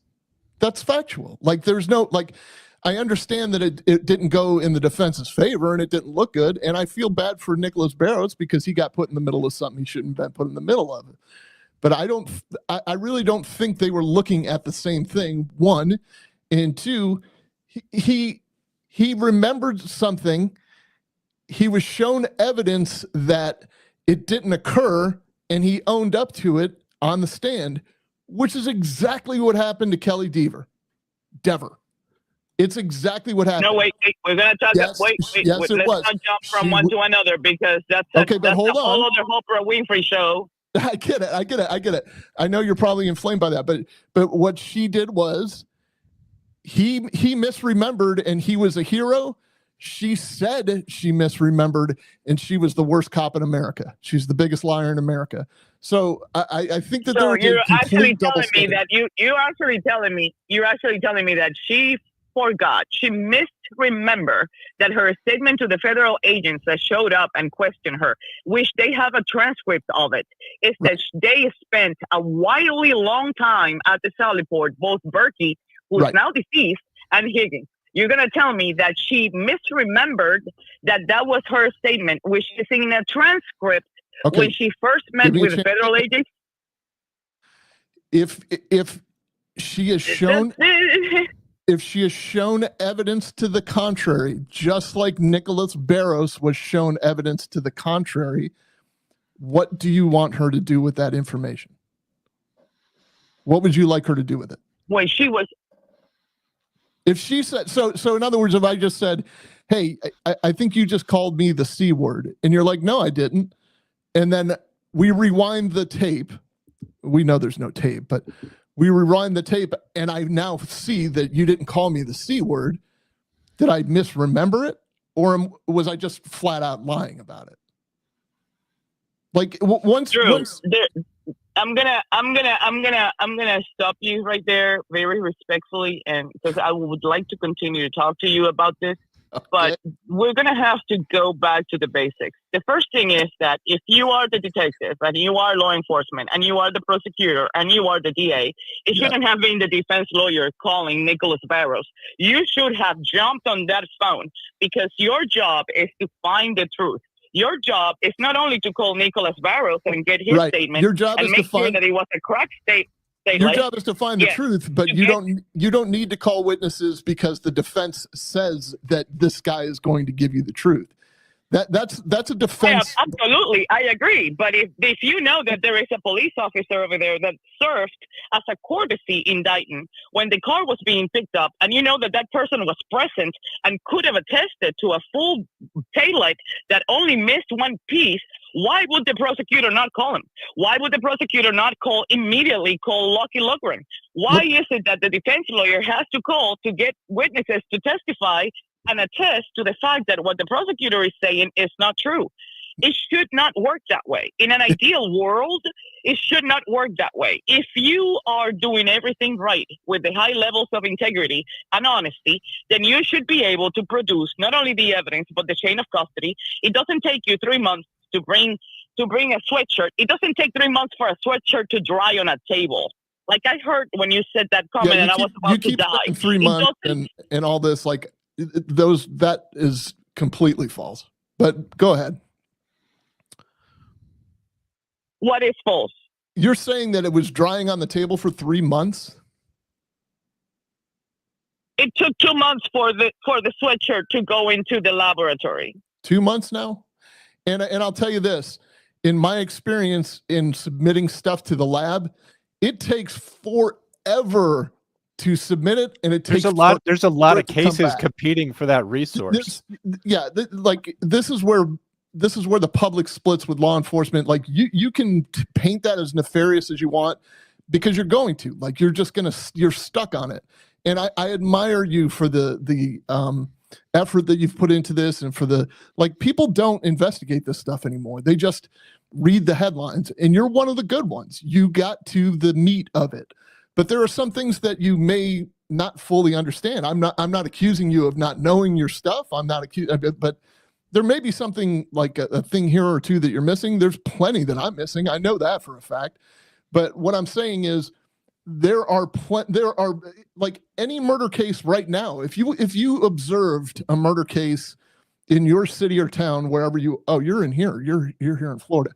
factual. Like there's no, like, I understand that it didn't go in the defense's favor and it didn't look good. And I feel bad for Nicholas Barros because he got put in the middle of something he shouldn't have been put in the middle of it. But I really don't think they were looking at the same thing. One, and two, he remembered something. He was shown evidence that it didn't occur, and he owned up to it on the stand, which is exactly what happened to Kelly Dever. It's exactly what happened. No, wait. We're going to talk. Yes, Wait. yes, Let's it was. not jump from one to another because that's Okay, but that's hold a whole on. other Oprah Winfrey show. I get it. I know you're probably inflamed by that, but what she did was he misremembered, and he was a hero. She said she misremembered, and she was the worst cop in America. She's the biggest liar in America. So I think that So you're actually telling me standard. that you're actually telling me that she forgot, she misremembered that her statement to the federal agents that showed up and questioned her, which they have a transcript of it, is that they spent a wildly long time at the Sally Port, both Berkey, who's now deceased, and Higgins. You're going to tell me that she misremembered that was her statement, which is in a transcript when she first met with the federal agents? If she has shown... If she has shown evidence to the contrary, just like Nicholas Barros was shown evidence to the contrary, what do you want her to do with that information? What would you like her to do with it? When she was... If she said... So in other words, if I just said, hey, I think you just called me the C word, and you're like, no, I didn't. And then we rewind the tape. We know there's no tape, but... we rewind the tape, and I now see that you didn't call me the C word. Did I misremember it, or was I just flat out lying about it? Like once, I'm gonna stop you right there, very respectfully, and because I would like to continue to talk to you about this. But we're going to have to go back to the basics. The first thing is that if you are the detective and you are law enforcement and you are the prosecutor and you are the DA, it shouldn't have been the defense lawyer calling Nicholas Barros. You should have jumped on that phone because your job is to find the truth. Your job is not only to call Nicholas Barros and get his statement your job and is make to find sure that it was a correct statement. Your job is to find the truth, but you don't need to call witnesses because the defense says that this guy is going to give you the truth. That's a defense. Yeah, absolutely, I agree. But if you know that there is a police officer over there that served as a courtesy indictment when the car was being picked up, and you know that that person was present and could have attested to a full taillight that only missed one piece, why would the prosecutor not call him? Why would the prosecutor not immediately call Lucky Lugren? Why is it that the defense lawyer has to call to get witnesses to testify and attest to the fact that what the prosecutor is saying is not true? It should not work that way. In an ideal world, it should not work that way. If you are doing everything right with the high levels of integrity and honesty, then you should be able to produce not only the evidence, but the chain of custody. It doesn't take you 3 months to bring a sweatshirt. It doesn't take 3 months for a sweatshirt to dry on a table. Like I heard when you said that comment, and I was about to die. 3 months and all this, like that is completely false. But go ahead. What is false? You're saying that it was drying on the table for 3 months? It took 2 months for the sweatshirt to go into the laboratory. 2 months now? And I'll tell you this, in my experience in submitting stuff to the lab, it takes forever to submit it, and it takes there's a lot of cases competing for that resource. This is where the public splits with law enforcement. Like you can paint that as nefarious as you want because you're going to, like, you're stuck on it. And I admire you for the effort that you've put into this, and for people don't investigate this stuff anymore. They just read the headlines, and you're one of the good ones. You got to the meat of it. But there are some things that you may not fully understand. I'm not accusing you of not knowing your stuff. I'm not accusing, but there may be something like a thing here or two that you're missing. There's plenty that I'm missing. I know that for a fact. But what I'm saying is there are like any murder case right now. If you observed a murder case in your city or town, wherever you're in here, you're here in Florida.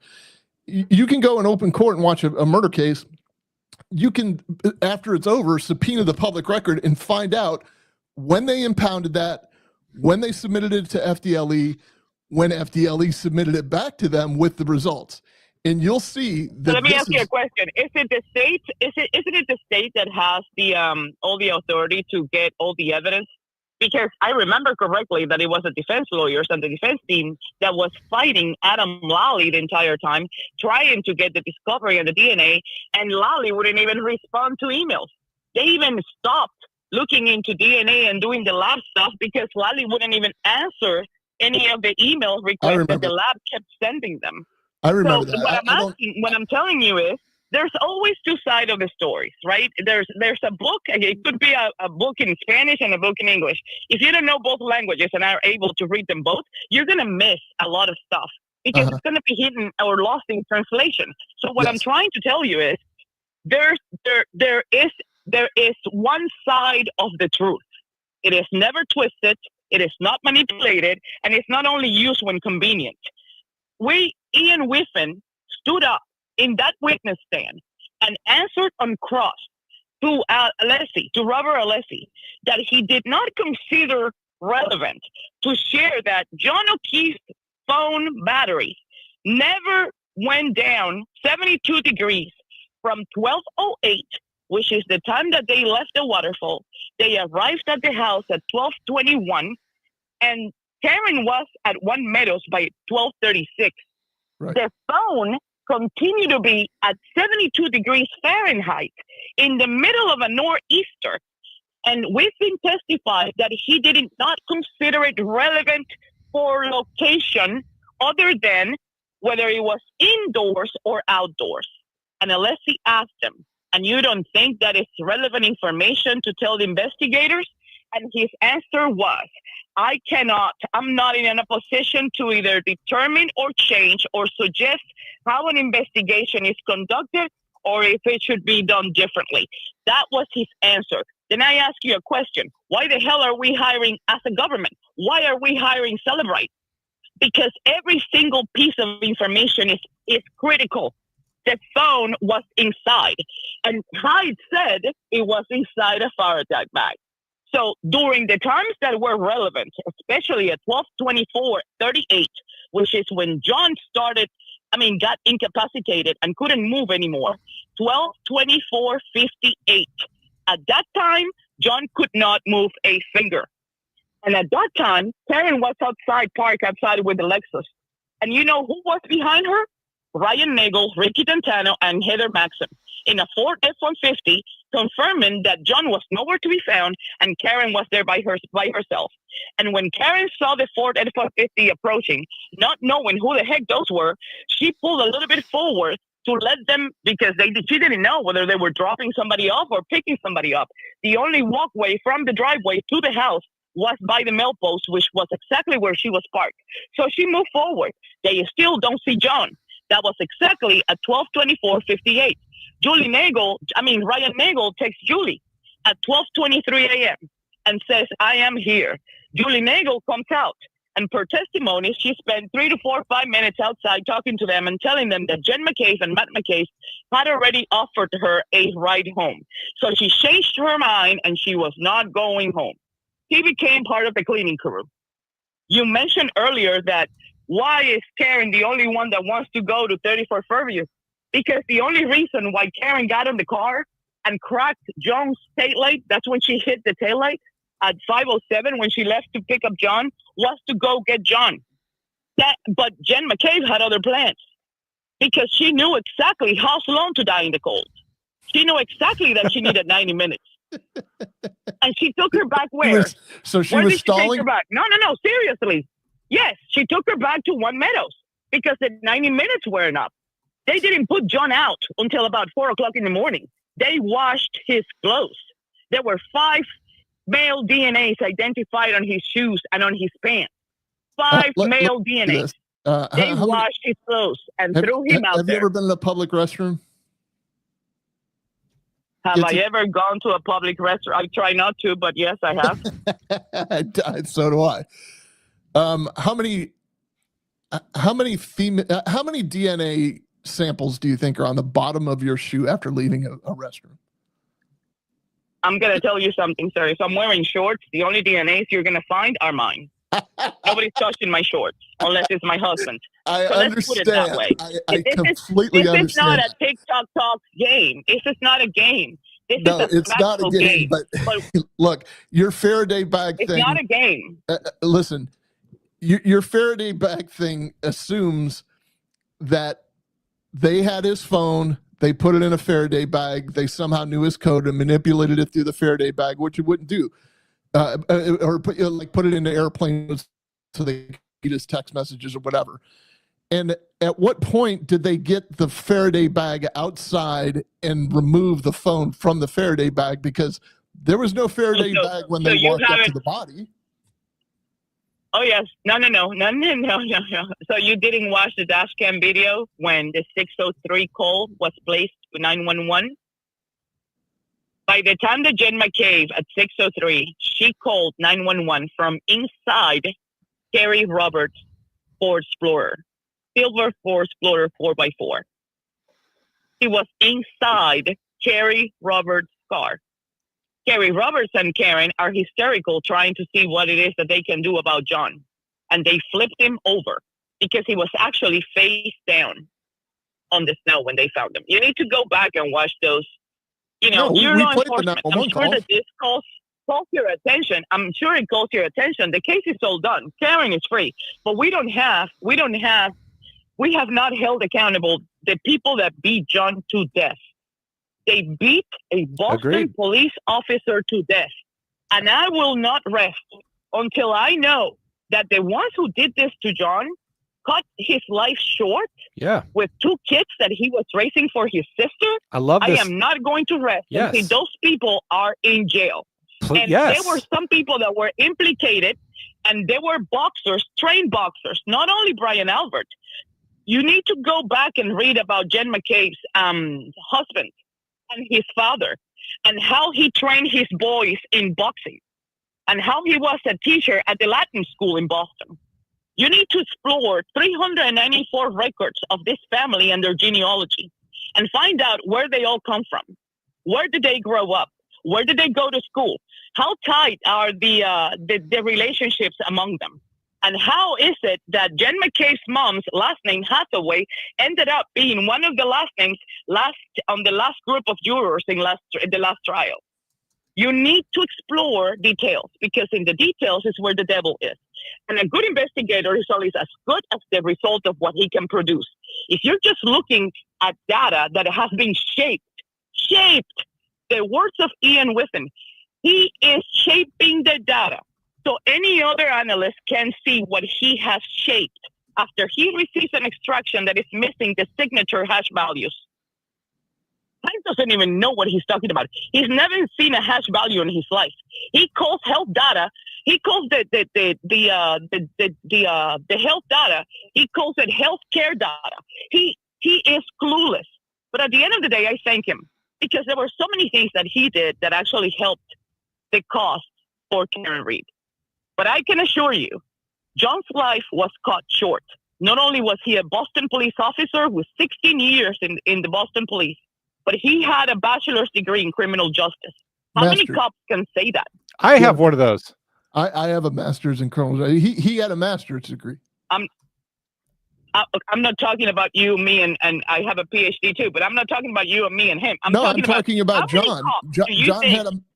You can go in open court and watch a murder case. You can, after it's over, subpoena the public record and find out when they impounded that, when they submitted it to FDLE, when FDLE submitted it back to them with the results. and you'll see that. So let me ask you a question: Is it the state? Isn't it the state that has the all the authority to get all the evidence? Because I remember correctly that it was the defense lawyers and the defense team that was fighting Adam Lally the entire time, trying to get the discovery of the DNA, and Lally wouldn't even respond to emails. They even stopped looking into DNA and doing the lab stuff because Lally wouldn't even answer any of the email requests that the lab kept sending them. I remember so that. What I'm telling you is, there's always two sides of the stories, right? There's a book. It could be a book in Spanish and a book in English. If you don't know both languages and are able to read them both, you're going to miss a lot of stuff because it's going to be hidden or lost in translation. So what I'm trying to tell you is there is one side of the truth. It is never twisted. It is not manipulated. And it's not only used when convenient. Ian Whiffen stood up in that witness stand and answered on cross to Robert Alessi, that he did not consider relevant to share that John O'Keefe's phone battery never went down 72 degrees from 12:08, which is the time that they left the waterfall. They arrived at the house at 12:21, and Karen was at One Meadows by 12:36. Right. The phone continued to be at 72 degrees Fahrenheit in the middle of a nor'easter. And Whiffen testified that he did not consider it relevant for location other than whether it was indoors or outdoors. And Alessi asked him, and you don't think that it's relevant information to tell the investigators? And his answer was, I'm not in a position to either determine or change or suggest how an investigation is conducted or if it should be done differently. That was his answer. Then I ask you a question. Why the hell are we hiring as a government? Why are we hiring Celebrite? Because every single piece of information is critical. The phone was inside. And Hyde said it was inside a fire attack bag. So during the times that were relevant, especially at 12:24:38, which is when John got incapacitated and couldn't move anymore, 12:24:58. At that time, John could not move a finger. And at that time, Karen was parked outside with the Lexus. And you know who was behind her? Ryan Nagel, Ricky Dantano, and Heather Maxim in a Ford F-150, confirming that John was nowhere to be found and Karen was there by herself. And when Karen saw the Ford F-150 approaching, not knowing who the heck those were, she pulled a little bit forward to let them, because she didn't know whether they were dropping somebody off or picking somebody up. The only walkway from the driveway to the house was by the mail post, which was exactly where she was parked. So she moved forward. They still don't see John. That was exactly at 12:24:58. Ryan Nagel texts Julie at 12:23 a.m. and says, I am here. Julie Nagel comes out, and per testimony, she spent 3 to 4 or 5 minutes outside talking to them and telling them that Jen McCabe and Matt McCabe had already offered her a ride home. So she changed her mind and she was not going home. He became part of the cleaning crew. You mentioned earlier that why is Karen the only one that wants to go to 34 Fairview? Because the only reason why Karen got in the car and cracked John's taillight, that's when she hit the taillight at 5:07 when she left to pick up John, was to go get John. But Jen McCabe had other plans because she knew exactly how long to die in the cold. She knew exactly that she needed 90 minutes. And she took her back where? So she where was did stalling? She take her back? No, seriously. Yes, she took her back to One Meadows because the 90 minutes were enough. They didn't put John out until about 4 o'clock in the morning. They washed his clothes. There were 5 male DNAs identified on his shoes and on his pants. 5 male DNAs. They washed his clothes and threw him out there. Have you ever been in a public restroom? Have I ever gone to a public restroom? I try not to, but yes, I have. So do I. How many DNA samples do you think are on the bottom of your shoe after leaving a restroom? I'm going to tell you something, sir. If I'm wearing shorts, the only DNAs you're going to find are mine. Nobody's touching my shorts unless it's my husband. I So let's put it that understand. way. I completely this understand. is not that. a TikTok talk game. This is not a game. This No, is a it's not a factual game. But look, your Faraday bag it's thing. not a game. Listen, your Faraday bag thing assumes that they had his phone, they put it in a Faraday bag, they somehow knew his code and manipulated it through the Faraday bag, which you wouldn't do, or put it into airplane so they could get his text messages or whatever. And at what point did they get the Faraday bag outside and remove the phone from the Faraday bag? Because there was no Faraday bag when they walked up to the body. Oh yes, no. So you didn't watch the dash cam video when the 603 call was placed with 911? By the time that Jen McCabe at 603, she called 911 from inside Kerry Roberts' Ford Explorer, silver Ford Explorer 4x4. She was inside Kerry Roberts' car. Kerry Roberts and Karen are hysterical trying to see what it is that they can do about John. And they flipped him over because he was actually face down on the snow when they found him. You need to go back and watch those. You know, you're law enforcement. I'm sure that this calls your attention. I'm sure it calls your attention. The case is all done. Karen is free. But we have not held accountable the people that beat John to death. They beat a Boston police officer to death. And I will not rest until I know that the ones who did this to John cut his life short with 2 kids that he was raising for his sister. I love this. I am not going to rest until those people are in jail. And there were some people that were implicated, and they were boxers, trained boxers, not only Brian Albert. You need to go back and read about Jen McCabe's husband and his father, and how he trained his boys in boxing, and how he was a teacher at the Latin school in Boston. You need to explore 394 records of this family and their genealogy and find out where they all come from. Where did they grow up? Where did they go to school? How tight are the relationships among them? And how is it that Jen McCabe's mom's last name, Hathaway, ended up being one of the last names on the last group of jurors in the last trial? You need to explore details, because in the details is where the devil is. And a good investigator is always as good as the result of what he can produce. If you're just looking at data that has been shaped, the words of Ian Whiffen, he is shaping the data. So any other analyst can see what he has shaped after he receives an extraction that is missing the signature hash values. Hank doesn't even know what he's talking about. He's never seen a hash value in his life. He calls health data. He calls the health data. He calls it healthcare data. He is clueless. But at the end of the day, I thank him, because there were so many things that he did that actually helped the cause for Karen Reed. But I can assure you, John's life was cut short. Not only was he a Boston police officer with 16 years in the Boston police, but he had a bachelor's degree in criminal justice. How many cops can say that? I have one of those. I have a master's in criminal justice. He had a master's degree. I'm not talking about you, me, and I have a PhD too, but I'm not talking about you and me and him. I'm talking about John.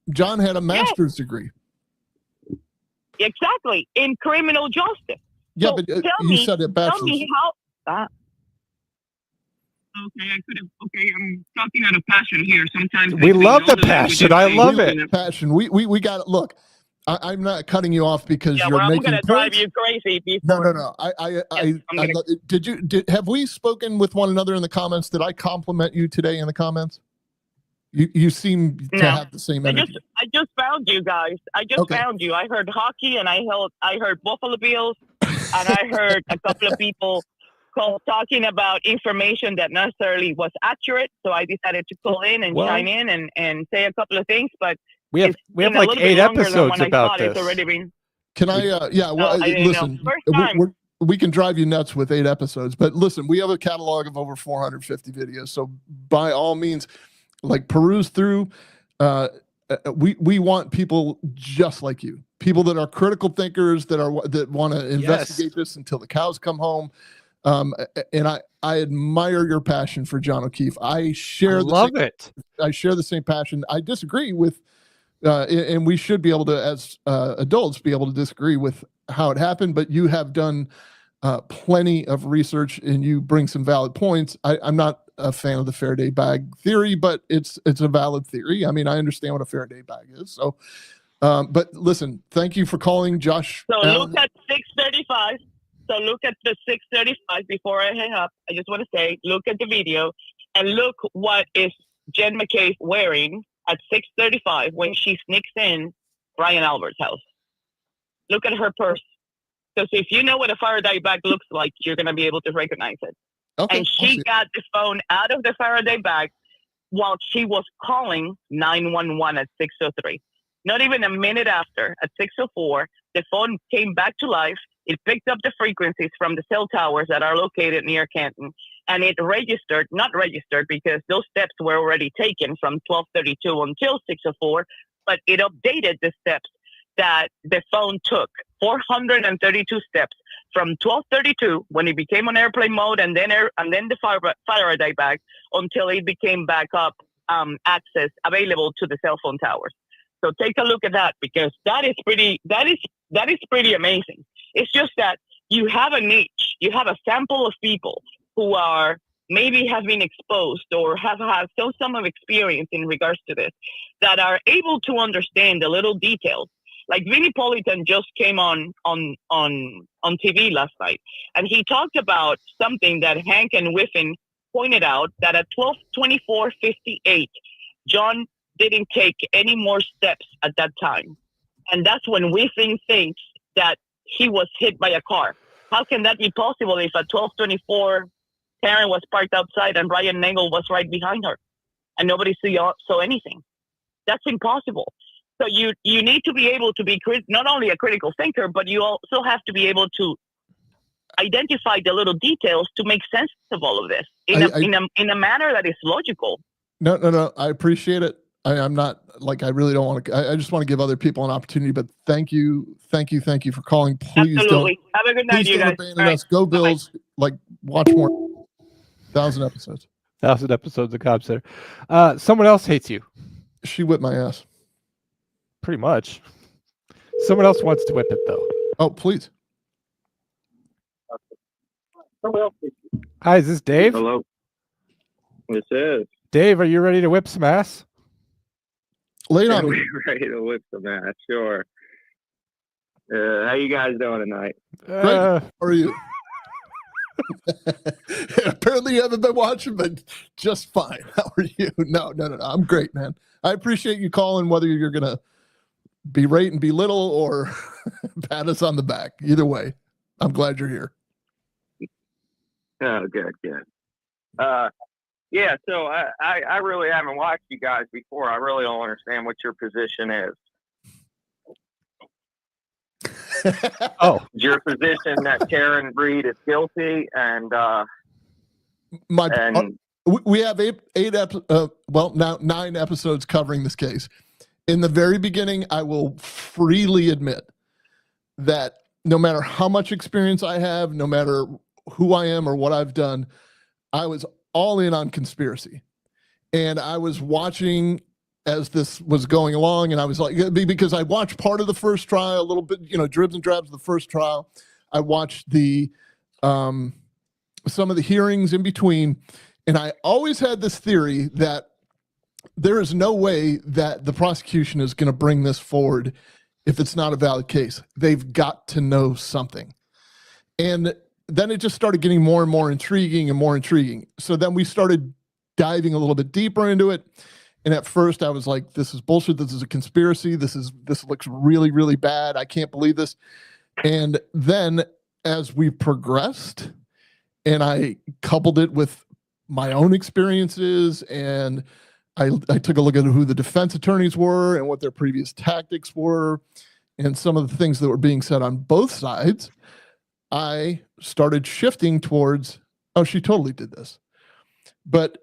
John had a master's degree. Exactly, in criminal justice. Yeah, so but you said a bachelor's. Tell me how. Okay, I could have. Okay, I'm talking out of passion here. Sometimes we love the passion. I love it. Passion. We got it. Look, I'm not cutting you off because you're making I'm gonna drive you crazy. No. Have we spoken with one another in the comments? Did I compliment you today in the comments? You seem to have the same energy. I just found you guys. I found you. I heard hockey, and I heard Buffalo Bills, and I heard a couple of people talking about information that necessarily was accurate. So I decided to call in and chime in and say a couple of things. But we have like 8 episodes about this. Can I? Listen. We can drive you nuts with 8 episodes, but listen, we have a catalog of over 450 videos. So by all means, like, peruse through. We want people just like you, people that are critical thinkers, that want to investigate this until the cows come home. And I admire your passion for John O'Keefe. I love it. I share the same passion. I disagree with, and we should be able to, as adults, be able to disagree with how it happened. But you have done plenty of research, and you bring some valid points. I'm not a fan of the Faraday bag theory, but it's a valid theory. I mean, I understand what a Faraday bag is. So, but listen, thank you for calling, Josh. So look at 6:35. So look at the 6:35 before I hang up. I just want to say, look at the video and look what is Jen McCabe wearing at 6:35 when she sneaks in Brian Albert's house. Look at her purse. Because if you know what a Faraday bag looks like, you're going to be able to recognize it. Okay, and she got the phone out of the Faraday bag while she was calling 911 at 6:03. Not even a minute after, at 6:04, the phone came back to life. It picked up the frequencies from the cell towers that are located near Canton, and it not registered because those steps were already taken from 12:32 until 6:04, but it updated the steps that the phone took, 432 steps from 12:32 when it became on airplane mode and then the Faraday bag until it became back up access available to the cell phone towers. So take a look at that, because that is pretty amazing. It's just that you have a niche, you have a sample of people who are maybe have been exposed or have had some of experience in regards to this, that are able to understand the little details. Like Vinnie Politan just came on TV last night, and he talked about something that Hank and Whiffen pointed out, that at 12:24:58, John didn't take any more steps at that time. And that's when Whiffen thinks that he was hit by a car. How can that be possible if at 12:24, Karen was parked outside and Ryan Nagel was right behind her and nobody saw anything? That's impossible. So you need to be able to be not only a critical thinker, but you also have to be able to identify the little details to make sense of all of this in a manner that is logical. No. I appreciate it. I'm not like, I really don't want to, I just want to give other people an opportunity, but thank you for calling. Please Absolutely. Have a good night, you guys. Abandon us. Go Bills. Bye-bye. Like, watch more. 1,000 episodes. 1,000 episodes of Cobb Center. Someone else hates you. She whipped my ass. Pretty much. Someone else wants to whip it, though. Oh, please. Hi, is this Dave? Hello. This is. Dave, are you ready to whip some ass? Lay it on me. Ready to whip some ass, sure. How you guys doing tonight? Great. How are you? Apparently you haven't been watching, but just fine. How are you? No. I'm great, man. I appreciate you calling, whether you're going to berate and belittle or pat us on the back. Either way, I'm glad you're here. Oh, good. Yeah, so I really haven't watched you guys before. I really don't understand what your position is. Oh, is your position that Karen Breed is guilty, and we have 9 episodes covering this case. In the very beginning, I will freely admit that no matter how much experience I have, no matter who I am or what I've done, I was all in on conspiracy. And I was watching as this was going along, and I was like, because I watched part of the first trial, a little bit, dribs and drabs of the first trial. I watched the some of the hearings in between, and I always had this theory that there is no way that the prosecution is going to bring this forward if it's not a valid case. They've got to know something. And then it just started getting more and more intriguing and more intriguing. So then we started diving a little bit deeper into it. And at first I was like, this is bullshit. This is a conspiracy. This looks really, really bad. I can't believe this. And then as we progressed and I coupled it with my own experiences, and I took a look at who the defense attorneys were and what their previous tactics were and some of the things that were being said on both sides, I started shifting towards, oh, she totally did this. But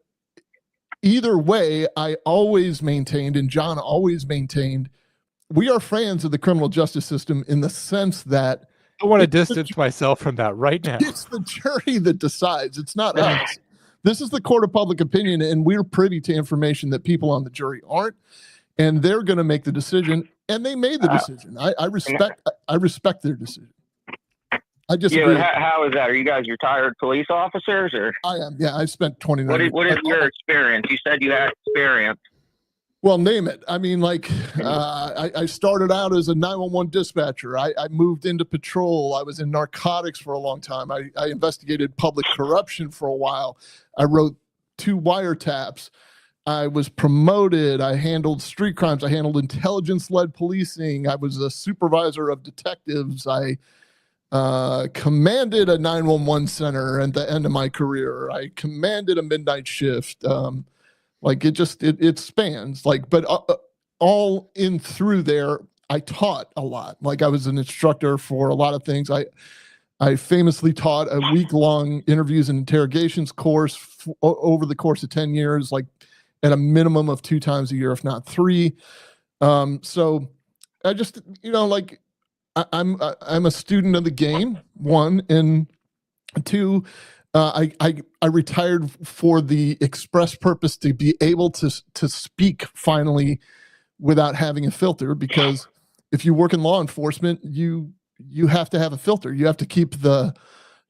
either way, I always maintained, and John always maintained, we are fans of the criminal justice system in the sense that I want to distance myself from that right now. It's the jury that decides. It's not us. This is the court of public opinion, and we're privy to information that people on the jury aren't, and they're going to make the decision. And they made the decision. I respect their decision. I disagree. Yeah, how is that? Are you guys retired police officers, or? I am. Yeah, I spent 29 years. What is your experience? You said you had experience. Well, name it. I mean, like, I started out as a 911 dispatcher. I moved into patrol. I was in narcotics for a long time. I investigated public corruption for a while. I wrote 2 wiretaps. I was promoted. I handled street crimes. I handled intelligence-led policing. I was a supervisor of detectives. I commanded a 911 center at the end of my career. I commanded a midnight shift. Like it spans, like, but all in through there, I taught a lot. Like I was an instructor for a lot of things. I famously taught a week-long interviews and interrogations course over the course of 10 years, like at a minimum of 2 times a year, if not 3. So I just, like I'm a student of the game, 1, and 2, I retired for the express purpose to be able to speak finally without having a filter, because if you work in law enforcement, you have to have a filter. You have to keep the,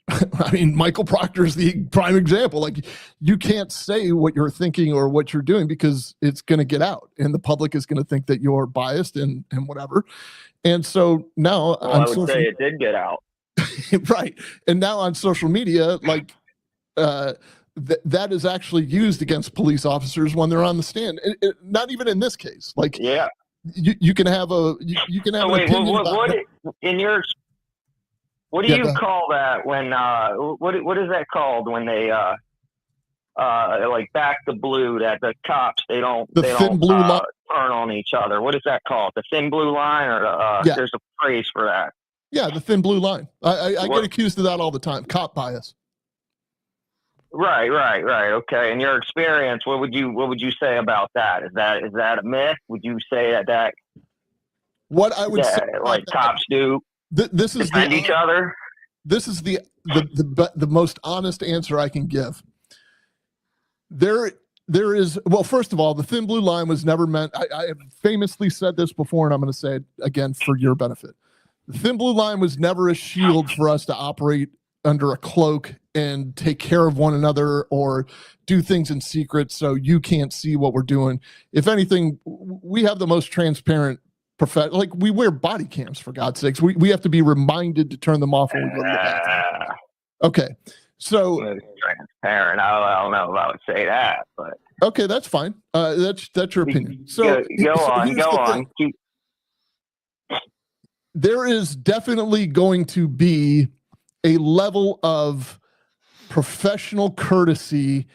I mean, Michael Proctor is the prime example. Like, you can't say what you're thinking or what you're doing because it's going to get out and the public is going to think that you're biased and whatever. And so now I would say it did get out. Right. And now on social media, like that is actually used against police officers when they're on the stand. Not even in this case. Like, yeah, you can have you can have an opinion what do you call that when what is that called when they like back the blue, that the cops they don't turn on each other? What is that called? The thin blue line, or there's a phrase for that? Yeah, the thin blue line. I get accused of that all the time. Cop bias. Right. Okay. In your experience, what would you say about that? Is that a myth? Would you say that what I would say, like cops do this is defend each other? This is the most honest answer I can give. There is, well, first of all, the thin blue line was never meant. I have famously said this before, and I'm going to say it again for your benefit. The thin blue line was never a shield for us to operate under a cloak and take care of one another or do things in secret so you can't see what we're doing. If anything, we have the most transparent like, we wear body cams, for God's sakes. We have to be reminded to turn them off when we go to the bathroom. Okay. So transparent. I don't know if I would say that, but okay, that's fine. That's your opinion. So go on. There is definitely going to be a level of professional courtesy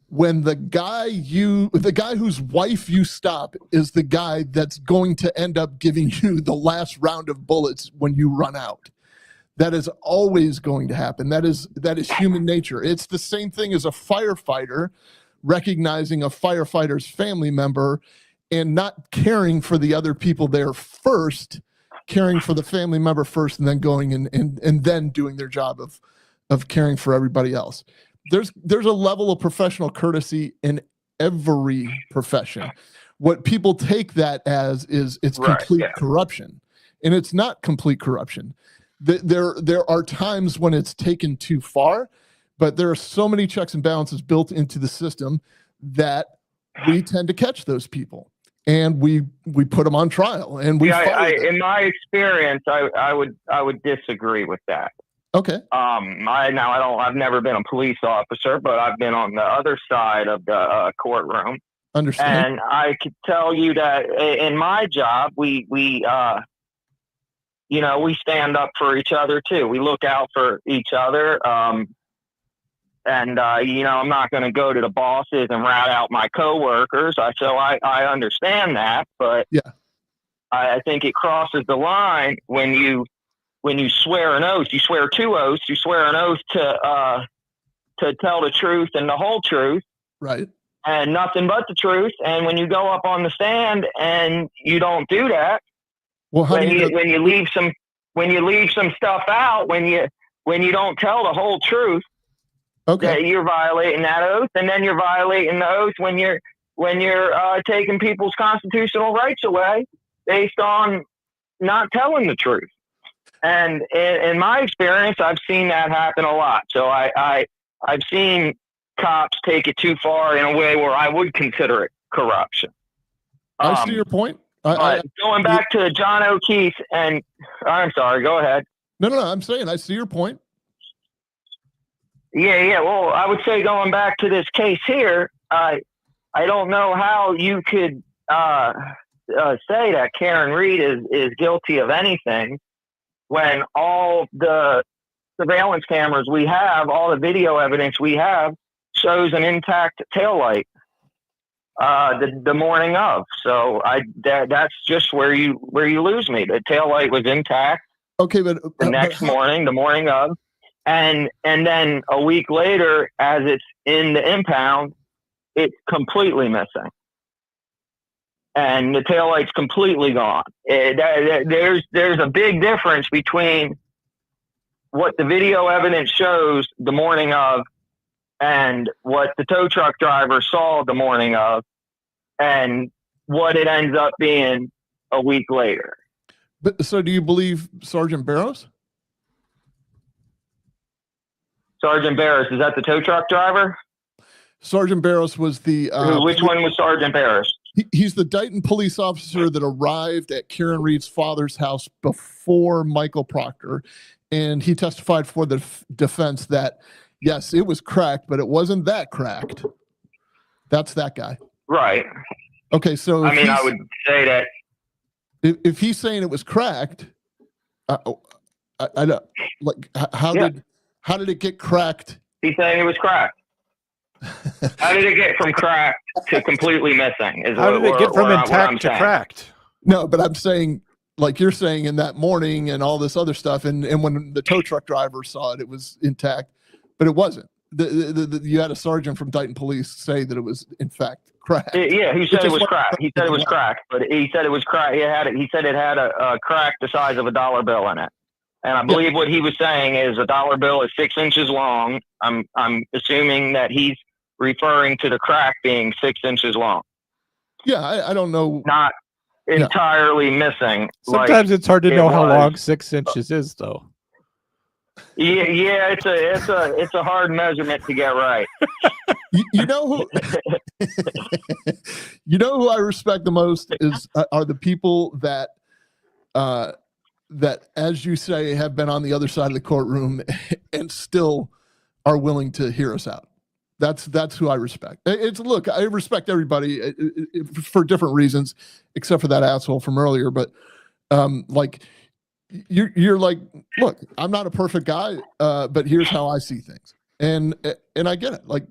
when the guy whose wife you stop is the guy that's going to end up giving you the last round of bullets when you run out. That is always going to happen. That is human nature. It's the same thing as a firefighter recognizing a firefighter's family member and not caring for the other people there first, caring for the family member first, and then going and then doing their job of caring for everybody else. There's a level of professional courtesy in every profession. What people take that as is it's complete corruption, and it's not complete corruption. There are times when it's taken too far, but there are so many checks and balances built into the system that we tend to catch those people. And we put them on trial, and we. In my experience, I would disagree with that. Okay. I've never been a police officer, but I've been on the other side of the courtroom. Understand. And I could tell you that in my job, we stand up for each other too. We look out for each other. I'm not going to go to the bosses and rat out my coworkers. So I understand that, but yeah, I think it crosses the line when you swear an oath. You swear 2 oaths. You swear an oath to tell the truth and the whole truth, right, and nothing but the truth. And when you go up on the stand and you don't do that, well, when you leave some when you leave some stuff out, when you don't tell the whole truth, that you're violating that oath, and then you're violating the oath when you're taking people's constitutional rights away based on not telling the truth. And in my experience, I've seen that happen a lot. So I've seen cops take it too far in a way where I would consider it corruption. I see your point. But going back to John O'Keefe, and I'm sorry, go ahead. No, I'm saying I see your point. Yeah. Well, I would say going back to this case here, I don't know how you could say that Karen Reed is guilty of anything when all the surveillance cameras we have, all the video evidence we have, shows an intact taillight the morning of. So that's just where you lose me. The taillight was intact. Okay, but the next morning, the morning of. And then a week later, as it's in the impound, it's completely missing. And the taillight's completely gone. There's a big difference between what the video evidence shows the morning of and what the tow truck driver saw the morning of and what it ends up being a week later. But so do you believe Sergeant Barrows? Sergeant Barrows, is that the tow truck driver? Sergeant Barrows was the... which one was Sergeant Barrows? He's the Dighton police officer that arrived at Karen Reed's father's house before Michael Proctor. And he testified for the defense that, yes, it was cracked, but it wasn't that cracked. That's that guy. Right. Okay, so... I mean, I would say that... If he's saying it was cracked, I don't... Like, how did it get cracked? He's saying it was cracked. How did it get from cracked to completely missing? How did it get from intact to cracked? No, but I'm saying, like you're saying, in that morning and all this other stuff, and when the tow truck driver saw it, it was intact, but it wasn't. You had a sergeant from Dighton Police say that it was in fact cracked. Yeah, he said it was cracked. He said it was cracked, but he said it was cracked. He said it had a crack the size of a dollar bill in it. And I believe what he was saying is a dollar bill is 6 inches long. I'm assuming that he's referring to the crack being 6 inches long. Yeah, I don't know. Not entirely missing. Sometimes it's hard to know how long 6 inches is, though. Yeah, it's a hard measurement to get right. You know who I respect the most are the people that as you say have been on the other side of the courtroom and still are willing to hear us out. That's who I respect. Look, I respect everybody for different reasons, except for that asshole from earlier. But like you're like, look, I'm not a perfect guy, but here's how I see things, and I get it. Like,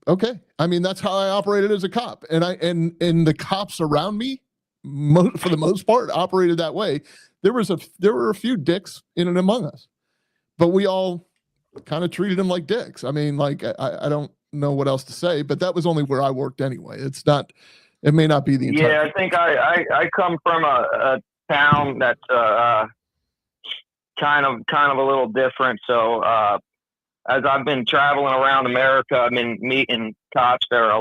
okay, I mean that's how I operated as a cop, and the cops around me, for the most part, operated that way. There were a few dicks in and among us, but we all kind of treated them like dicks. I mean, like I don't know what else to say, but that was only where I worked anyway. It may not be the entire. Yeah, I think I come from a town that's kind of a little different. So as I've been traveling around America, I've been meeting cops that are a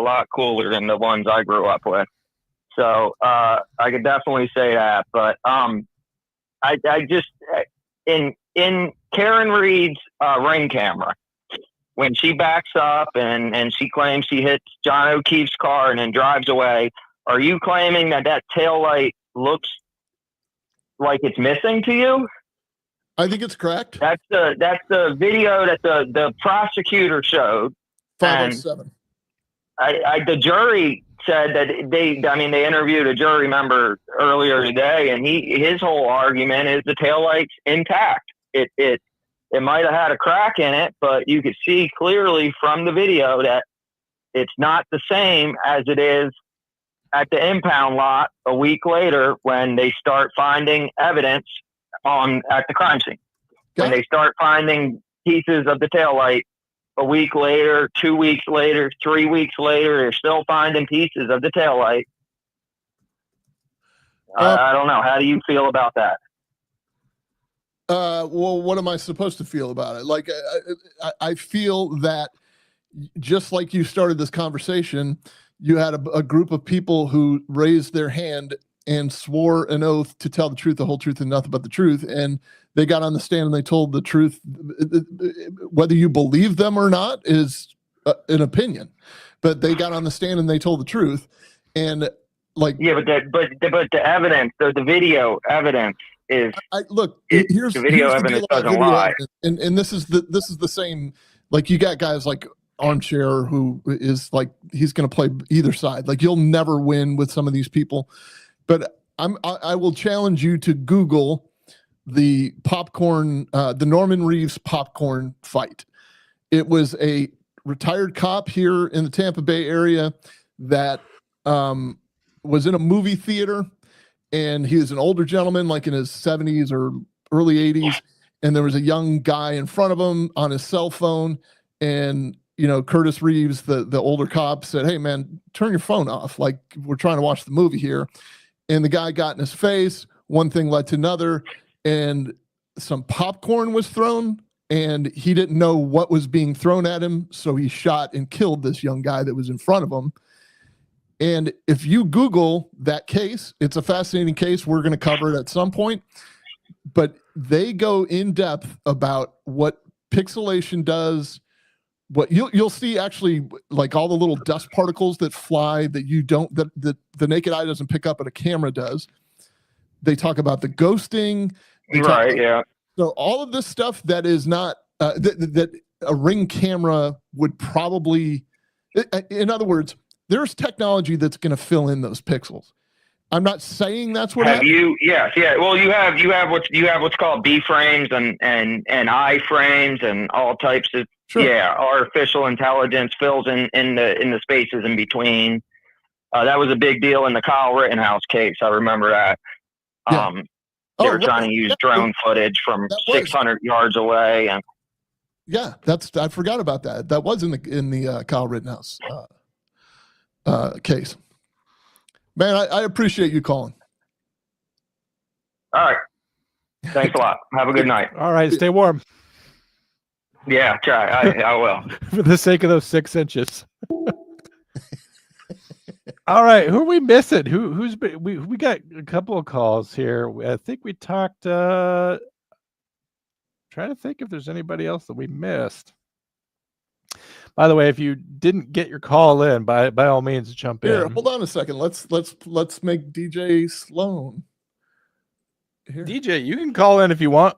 lot cooler than the ones I grew up with. So I could definitely say that. But I just in Karen Reed's ring camera, when she backs up and she claims she hits John O'Keefe's car and then drives away, are you claiming that taillight looks like it's missing to you? I think it's cracked. That's the video that the prosecutor showed. 507. The jury said that they interviewed a jury member earlier today, and his whole argument is the taillight's intact. It might have had a crack in it, but you could see clearly from the video that it's not the same as it is at the impound lot a week later when they start finding evidence at the crime scene. When they start finding pieces of the taillight a week later, 2 weeks later, 3 weeks later, they're still finding pieces of the taillight. I don't know. How do you feel about that? Well, what am I supposed to feel about it? Like, I feel that just like you started this conversation, you had a group of people who raised their hand and swore an oath to tell the truth, the whole truth, and nothing but the truth. And they got on the stand and they told the truth. Whether you believe them or not is an opinion, but they got on the stand and they told the truth. And like, yeah, but the evidence, the video evidence is. Here's the video the evidence deal about doesn't video lie. evidence. And this is the same. Like, you got guys like Armchair who is like, he's going to play either side. Like, you'll never win with some of these people. But I will challenge you to Google the popcorn, the Norman Reeves popcorn fight. It was a retired cop here in the Tampa Bay area that was in a movie theater, and he was an older gentleman, like in his 70s or early 80s. And there was a young guy in front of him on his cell phone. And, you know, Curtis Reeves, the older cop, said, "Hey man, turn your phone off. Like, we're trying to watch the movie here." And the guy got in his face. One thing led to another, and some popcorn was thrown, and he didn't know what was being thrown at him. So he shot and killed this young guy that was in front of him. And if you Google that case, it's a fascinating case. We're going to cover it at some point, but they go in depth about what pixelation does. What you'll see, actually, like all the little dust particles that fly that you don't, that the naked eye doesn't pick up, but a camera does. They talk about the ghosting. Right. Yeah. So all of this stuff that is not that a Ring camera would probably, in other words, there's technology that's going to fill in those pixels. I'm not saying that's what happened. Yes. Well, you have what's called B frames and I frames and all types of artificial intelligence fills in the spaces in between. That was a big deal in the Kyle Rittenhouse case. I remember that. They were trying to use drone footage from 600 yards away, and I forgot about that. That was in the Kyle Rittenhouse case. Man, I appreciate you calling. All right. Thanks a lot. Have a good night. All right. Stay warm. Yeah, try. I will. For the sake of those 6 inches. All right. Who are we missing? Who's been, we got a couple of calls here. I think we talked, trying to think if there's anybody else that we missed. By the way, if you didn't get your call in, by all means, jump in. Hold on a second. Let's make DJ Sloan. Here. DJ, you can call in if you want.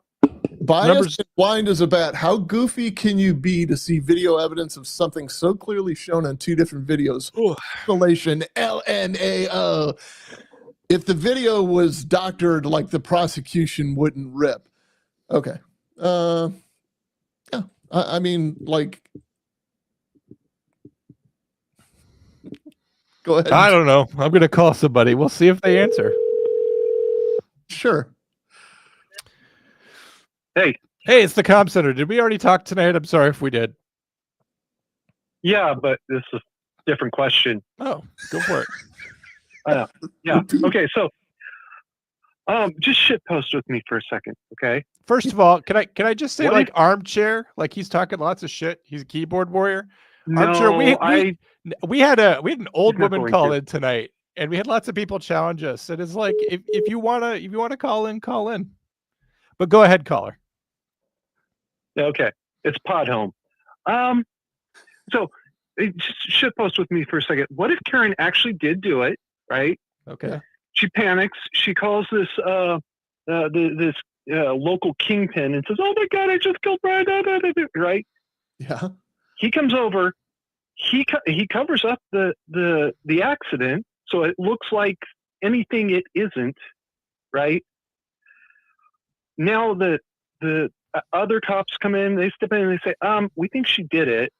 Biased and blind as a bat. How goofy can you be to see video evidence of something so clearly shown on 2 different videos? Installation LMAO. If the video was doctored, like, the prosecution wouldn't rip. Okay. Yeah. I mean, like. Go ahead. I don't know. I'm going to call somebody. We'll see if they answer. Sure. Hey, it's the Comm Center. Did we already talk tonight? I'm sorry if we did. Yeah, but this is a different question. Oh, go for it. Yeah. Okay. So, just shitpost with me for a second, okay? First of all, can I just say, like, Armchair? Like, he's talking lots of shit. He's a keyboard warrior. No, Armchair. We had an old woman call in tonight, and we had lots of people challenge us. And it's like, if you wanna call in. But go ahead, caller. Okay, it's Pod Home. So just shitpost with me for a second. What if Karen actually did do it? Right? Okay. She panics. She calls this local kingpin and says, "Oh my God, I just killed Brian!" Right? Yeah. He comes over. He covers up the accident, so it looks like anything it isn't. Right? Now the other cops come in, they step in and they say, we think she did it.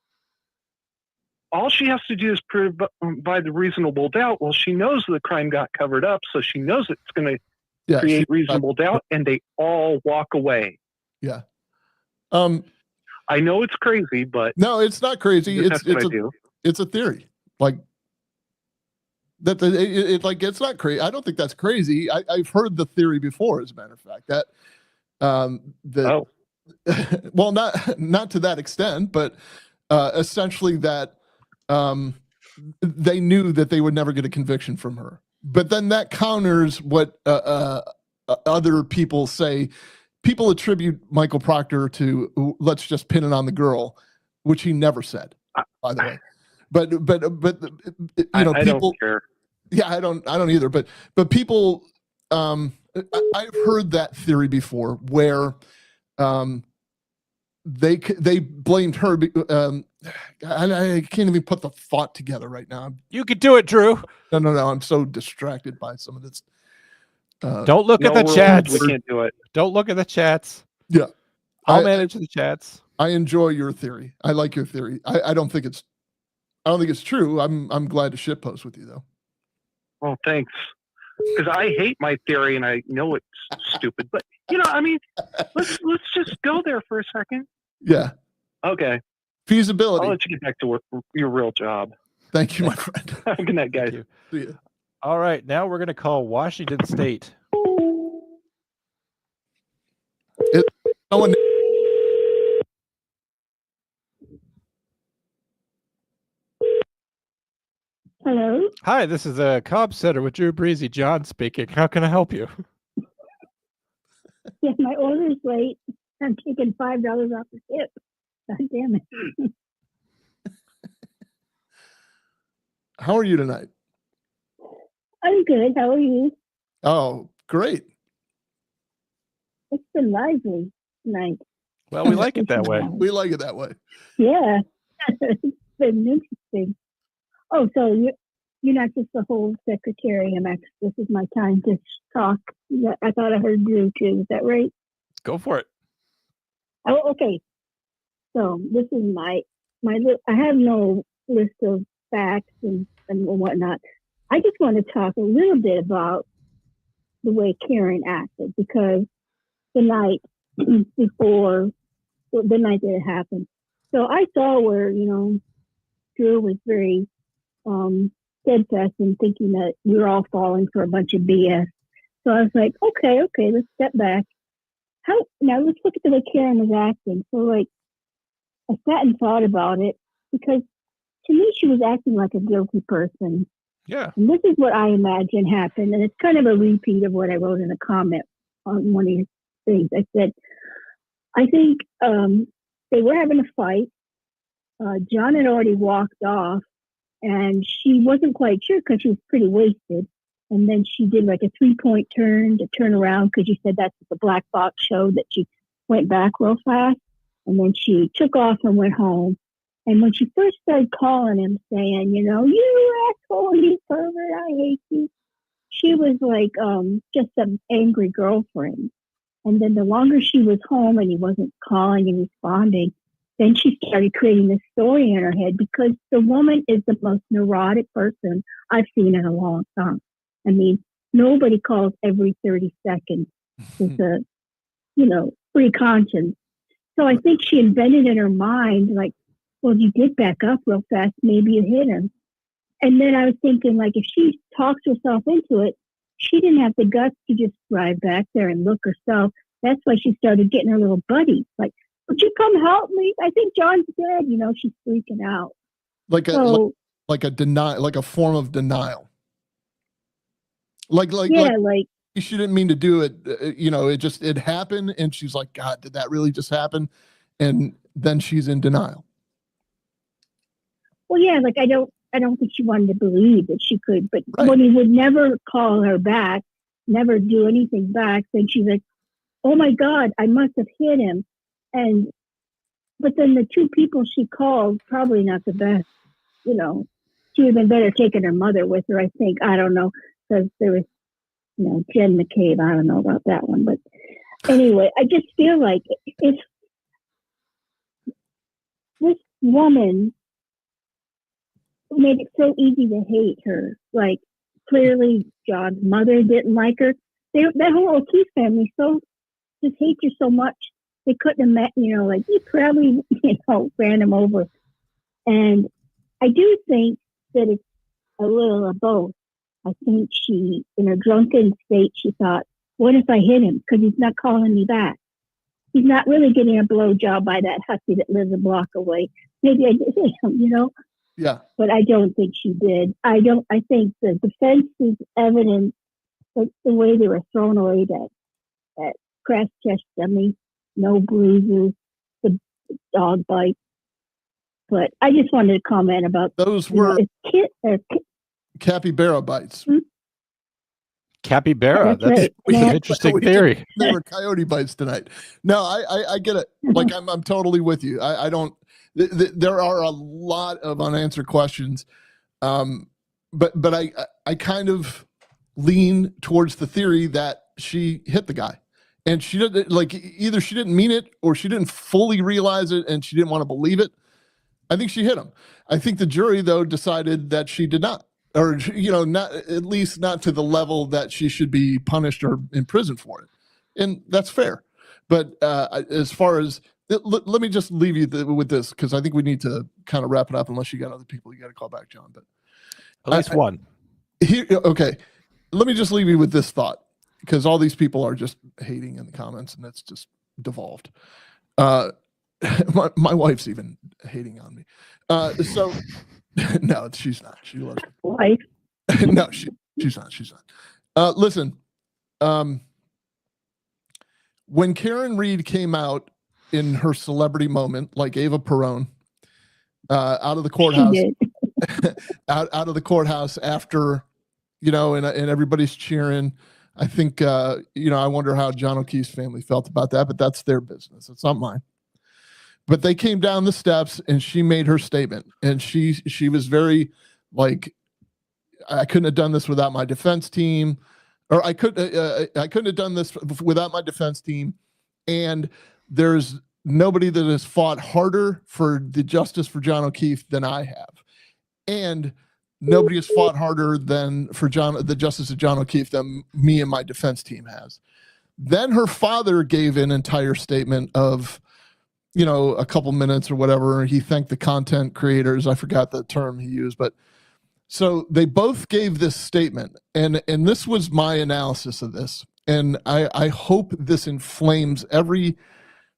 All she has to do is provide the reasonable doubt. Well, she knows the crime got covered up, so she knows it's going to create reasonable doubt, and they all walk away. Yeah. I know it's crazy, but no, it's not crazy. It's a theory. Like that. It's not crazy. I don't think that's crazy. I've heard the theory before, as a matter of fact, that Well, not to that extent, but essentially that they knew that they would never get a conviction from her. But then that counters what other people say. People attribute Michael Proctor to let's just pin it on the girl, which he never said, by the way. But you know, I people don't care. Yeah, I don't either. But people, I've heard that theory before, where they blamed her. I can't even put the thought together right now. You could do it, Drew. No. I'm so distracted by some of this. Don't look at the chats. We can't do it. Don't look at the chats. Yeah, I'll manage the chats. I enjoy your theory. I like your theory. I don't think it's true. I'm glad to shitpost with you though. Oh, thanks. Because I hate my theory and I know it's stupid, but you know, I mean, let's just go there for a second. Yeah. Okay. Feasibility. I'll let you get back to your real job. Thank you, my friend. Good night, guys. See you. All right, now we're going to call Washington State. Hello. Hi, this is a Cobb Center with Drew Breezy. John speaking. How can I help you? Yeah, my order's late. I'm taking $5 off the tip. God damn it. How are you tonight? I'm good. How are you? Oh, great. It's been lively tonight. Well, we like it that way. We like it that way. Yeah. It's been interesting. Oh, so you're not just the whole secretary, MX. This is my time to talk. I thought I heard Drew too. Is that right? Go for it. Oh, okay. So this is my I have no list of facts and whatnot. I just want to talk a little bit about the way Karen acted, because the night before, the night that it happened. So I saw where, Drew was very steadfast in thinking that we were all falling for a bunch of BS. So I was like, okay, let's step back. Now let's look at the way Karen was acting. So like, I sat and thought about it, because to me, she was acting like a guilty person. Yeah. And this is what I imagine happened. And it's kind of a repeat of what I wrote in a comment on one of your things. I said, I think they were having a fight. John had already walked off, and she wasn't quite sure because she was pretty wasted. And then she did like a 3-point turn to turn around, because you said that's what the black box showed, that she went back real fast. And then she took off and went home. And when she first started calling him, saying, you asshole, you pervert, I hate you, she was like just an angry girlfriend. And then the longer she was home and he wasn't calling and responding, then she started creating this story in her head, because the woman is the most neurotic person I've seen in a long time. I mean, nobody calls every 30 seconds with a, free conscience. So I think she invented in her mind, like, well, you did back up real fast, maybe you hit him. And then I was thinking, like, if she talks herself into it, she didn't have the guts to just drive back there and look herself. That's why she started getting her little buddy. Like, would you come help me? I think John's dead. She's freaking out. Like a denial, like a form of denial. Like she didn't mean to do it. It happened, and she's like, God, did that really just happen? And then she's in denial. Well, yeah, like I don't think she wanted to believe that she could, but when he would never call her back, never do anything back, then she's like, oh my God, I must have hit him. But then the two people she called, probably not the best, she would have been better taking her mother with her, I think. I don't know, because there was, Jen McCabe. I don't know about that one. But anyway, I just feel like it's this woman made it so easy to hate her. Like, clearly John's mother didn't like her. That whole O'Keefe family just hates her so much. They couldn't have met, like, you probably, ran him over. And I do think that it's a little of both. I think she, in her drunken state, she thought, what if I hit him? Because he's not calling me back. she's not really getting a blowjob by that hussy that lives a block away. Maybe I did, you know. Yeah. But I don't think she did. I think the defense's evidence, like the way they were thrown away, that crash test dummy, no bruises, the dog bite. But I just wanted to comment about those were capybara bites. Hmm? Capybara. That's right. That's an interesting theory. They were coyote bites tonight. No, I get it. Like I'm totally with you. I don't. There are a lot of unanswered questions, but I kind of lean towards the theory that she hit the guy, and she didn't, like, either she didn't mean it or she didn't fully realize it and she didn't want to believe it. I think she hit him. I think the jury, though, decided that she did not, or, you know, not, at least not to the level that she should be punished or in prison for it. And that's fair. But as far as, let me just leave you with this, because I think we need to kind of wrap it up, unless you got other people you got to call back, John. But at least one. Okay. Let me just leave you with this thought, because all these people are just hating in the comments, and it's just devolved. My wife's even hating on me. So no, she's not. She loves me. Wife? No, she's not. She's not. Listen, when Karen Reed came out in her celebrity moment, like Ava Perón, out of the courthouse, out of the courthouse after, you know, and everybody's cheering. I think, you know, I wonder how John O'Keefe's family felt about that, but that's their business. It's not mine. But they came down the steps and she made her statement, and she was very like, I couldn't have done this without my defense team, or I couldn't have done this without my defense team. And there's nobody that has fought harder for the justice for John O'Keefe than I have. And nobody has fought harder than for the justice of John O'Keefe than me and my defense team has. Then her father gave an entire statement of, you know, a couple minutes or whatever. He thanked the content creators. I forgot the term he used, but so they both gave this statement, and this was my analysis of this. And I hope this inflames every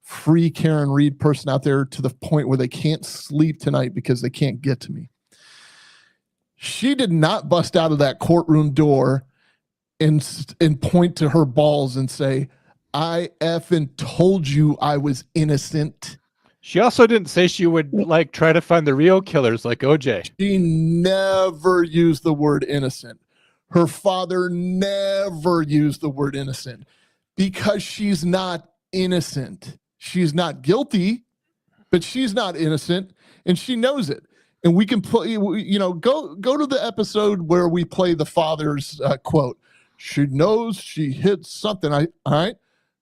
free Karen Reed person out there to the point where they can't sleep tonight because they can't get to me. She did not bust out of that courtroom door and point to her balls and say, I effing told you I was innocent. She also didn't say she would like try to find the real killers like OJ. She never used the word innocent. Her father never used the word innocent, because she's not innocent. She's not guilty, but she's not innocent, and she knows it. And we can play, you know, go to the episode where we play the father's quote. She knows she hit something. All right.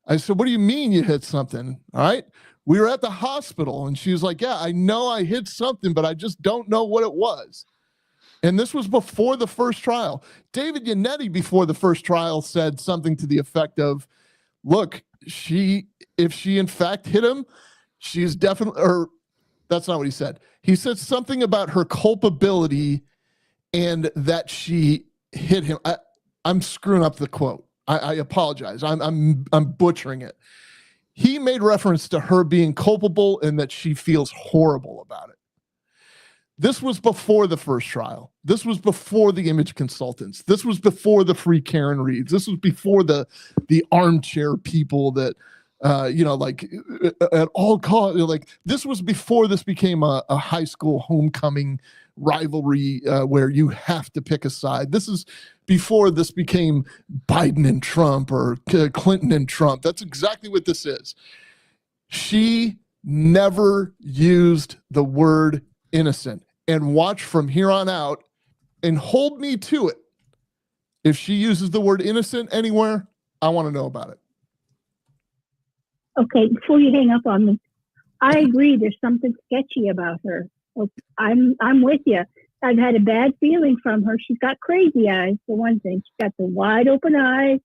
I said, what do you mean you hit something? All right. We were at the hospital, and she was like, yeah, I know I hit something, but I just don't know what it was. And this was before the first trial. David Yianetti, before the first trial, said something to the effect of, look, if she in fact hit him, she's definitely, or that's not what he said. He said something about her culpability and that she hit him. I'm screwing up the quote. I apologize. I'm butchering it. He made reference to her being culpable and that she feels horrible about it. This was before the first trial. This was before the image consultants. This was before the free Karen Reeds. This was before the armchair people that, you know, like at all costs, like this was before this became a high school homecoming rivalry where you have to pick a side. This is before this became Biden and Trump or Clinton and Trump. That's exactly what this is. She never used the word innocent. And watch from here on out and hold me to it. If she uses the word innocent anywhere, I want to know about it. Okay, before you hang up on me, I agree there's something sketchy about her. I'm with you. I've had a bad feeling from her. She's got crazy eyes, for one thing. She's got the wide open eyes.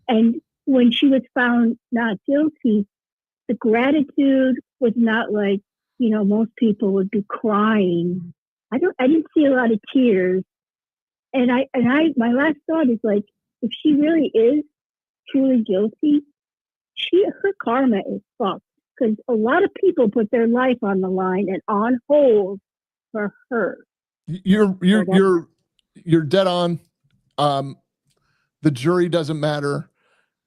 And when she was found not guilty, the gratitude was not like, you know, most people would be crying. I didn't see a lot of tears. And my last thought is like, if she really is truly guilty, her karma is fucked because a lot of people put their life on the line and on hold for her. You're dead on. The jury doesn't matter.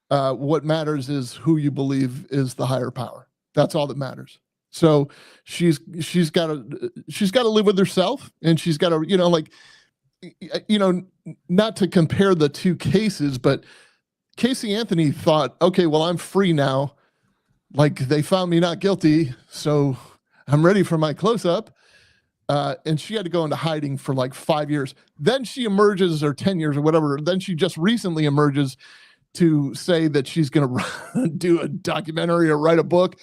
What matters is who you believe is the higher power. That's all that matters. So she's got to live with herself, and she's got to, not to compare the two cases, but Casey Anthony thought, okay, well, I'm free now. Like, they found me not guilty, so I'm ready for my close-up. And she had to go into hiding for like 5 years. Then she emerges, or 10 years or whatever. Then she just recently emerges to say that she's going to do a documentary or write a book.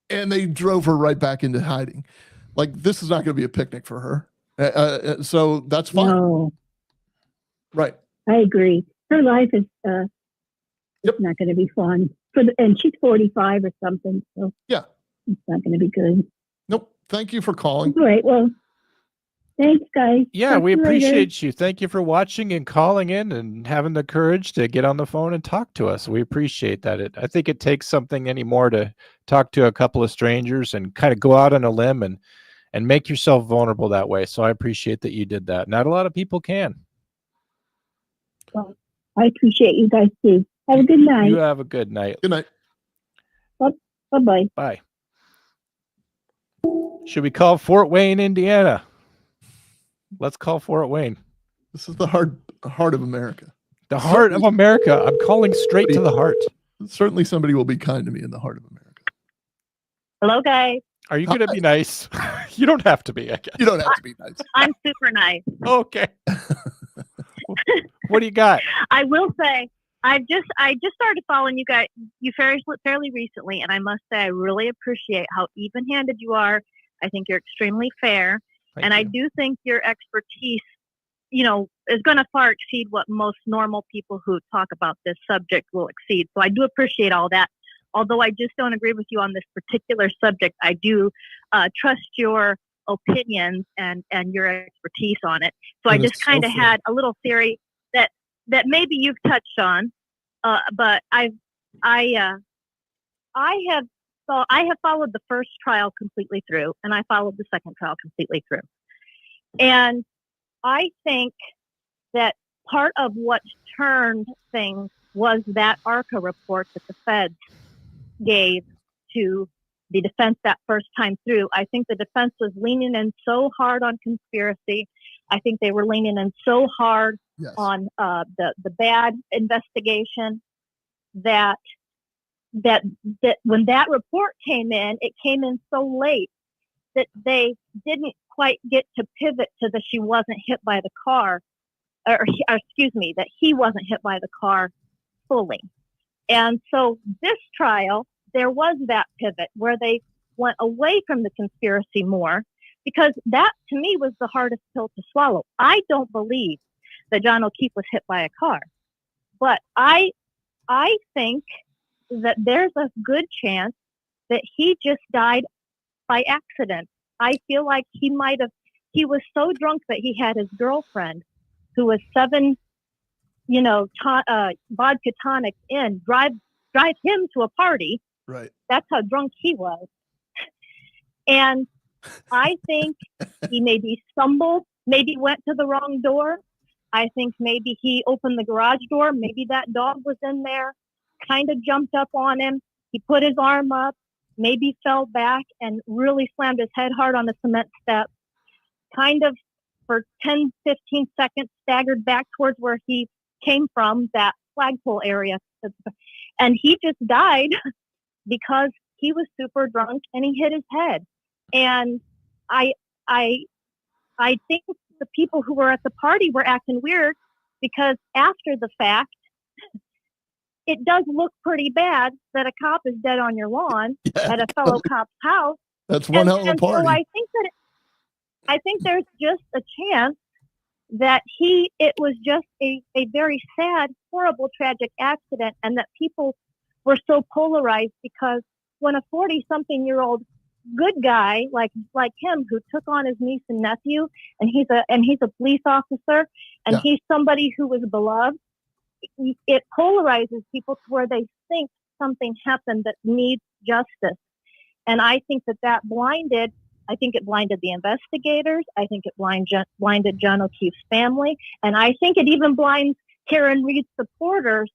And they drove her right back into hiding. Like, this is not going to be a picnic for her. So that's fine. No. Right. I agree. Her life is not going to be fun. And she's 45 or something. So yeah, it's not going to be good. Nope. Thank you for calling. All right. Well, thanks, guys. Yeah, Talk we to you later. appreciate you. Thank you for watching and calling in and having the courage to get on the phone and talk to us. We appreciate that. I think it takes something anymore to talk to a couple of strangers and kind of go out on a limb and make yourself vulnerable that way. So I appreciate that you did that. Not a lot of people can. Well, I appreciate you guys too. Have a good night. You have a good night. Good night. Bye-bye. Bye. Should we call Fort Wayne, Indiana? Let's call Fort Wayne. This is the heart of America. The heart of America. I'm calling straight to the heart. Certainly somebody will be kind to me in the heart of America. Hello, guys. Are you going to be nice? You don't have to be, I guess. You don't have to be nice. I'm super nice. Okay. What do you got? I will say, I just started following you fairly recently, and I must say I really appreciate how even-handed you are. I think you're extremely fair, and I do think your expertise, is going to far exceed what most normal people who talk about this subject will exceed. So I do appreciate all that. Although I just don't agree with you on this particular subject, I do trust your opinions and your expertise on it. So I just kind of had a little theory that maybe you've touched on, but I have followed the first trial completely through, and I followed the second trial completely through. And I think that part of what turned things was that ARCA report that the feds gave to the defense that first time through. I think the defense was leaning in so hard on conspiracy. I think they were leaning in so hard on the bad investigation that when that report came in, it came in so late that they didn't quite get to pivot to the she wasn't hit by the car, that he wasn't hit by the car fully. And so this trial, there was that pivot where they went away from the conspiracy more, because that to me was the hardest pill to swallow. I don't believe that John O'Keefe was hit by a car, but I think that there's a good chance that he just died by accident. I feel like he was so drunk that he had his girlfriend, who was 7, vodka tonics in, drive him to a party. Right. That's how drunk he was. And I think he maybe stumbled, maybe went to the wrong door. I think maybe he opened the garage door. Maybe that dog was in there, kind of jumped up on him. He put his arm up, maybe fell back and really slammed his head hard on the cement step, kind of for 10, 15 seconds, staggered back towards where he came from, that flagpole area. And he just died because he was super drunk and he hit his head. And I think the people who were at the party were acting weird, because after the fact, it does look pretty bad that a cop is dead on your lawn at a fellow cop's house. That's one hell of a party. So I think there's just a chance that it was just a very sad, horrible, tragic accident, and that people were so polarized, because when a 40-something-year-old good guy like him, who took on his niece and nephew, and he's a police officer, and he's somebody who was beloved, it polarizes people to where they think something happened that needs justice. And I think that blinded, I think it blinded the investigators. I think it blinded John O'Keefe's family. And I think it even blinds Karen Reed's supporters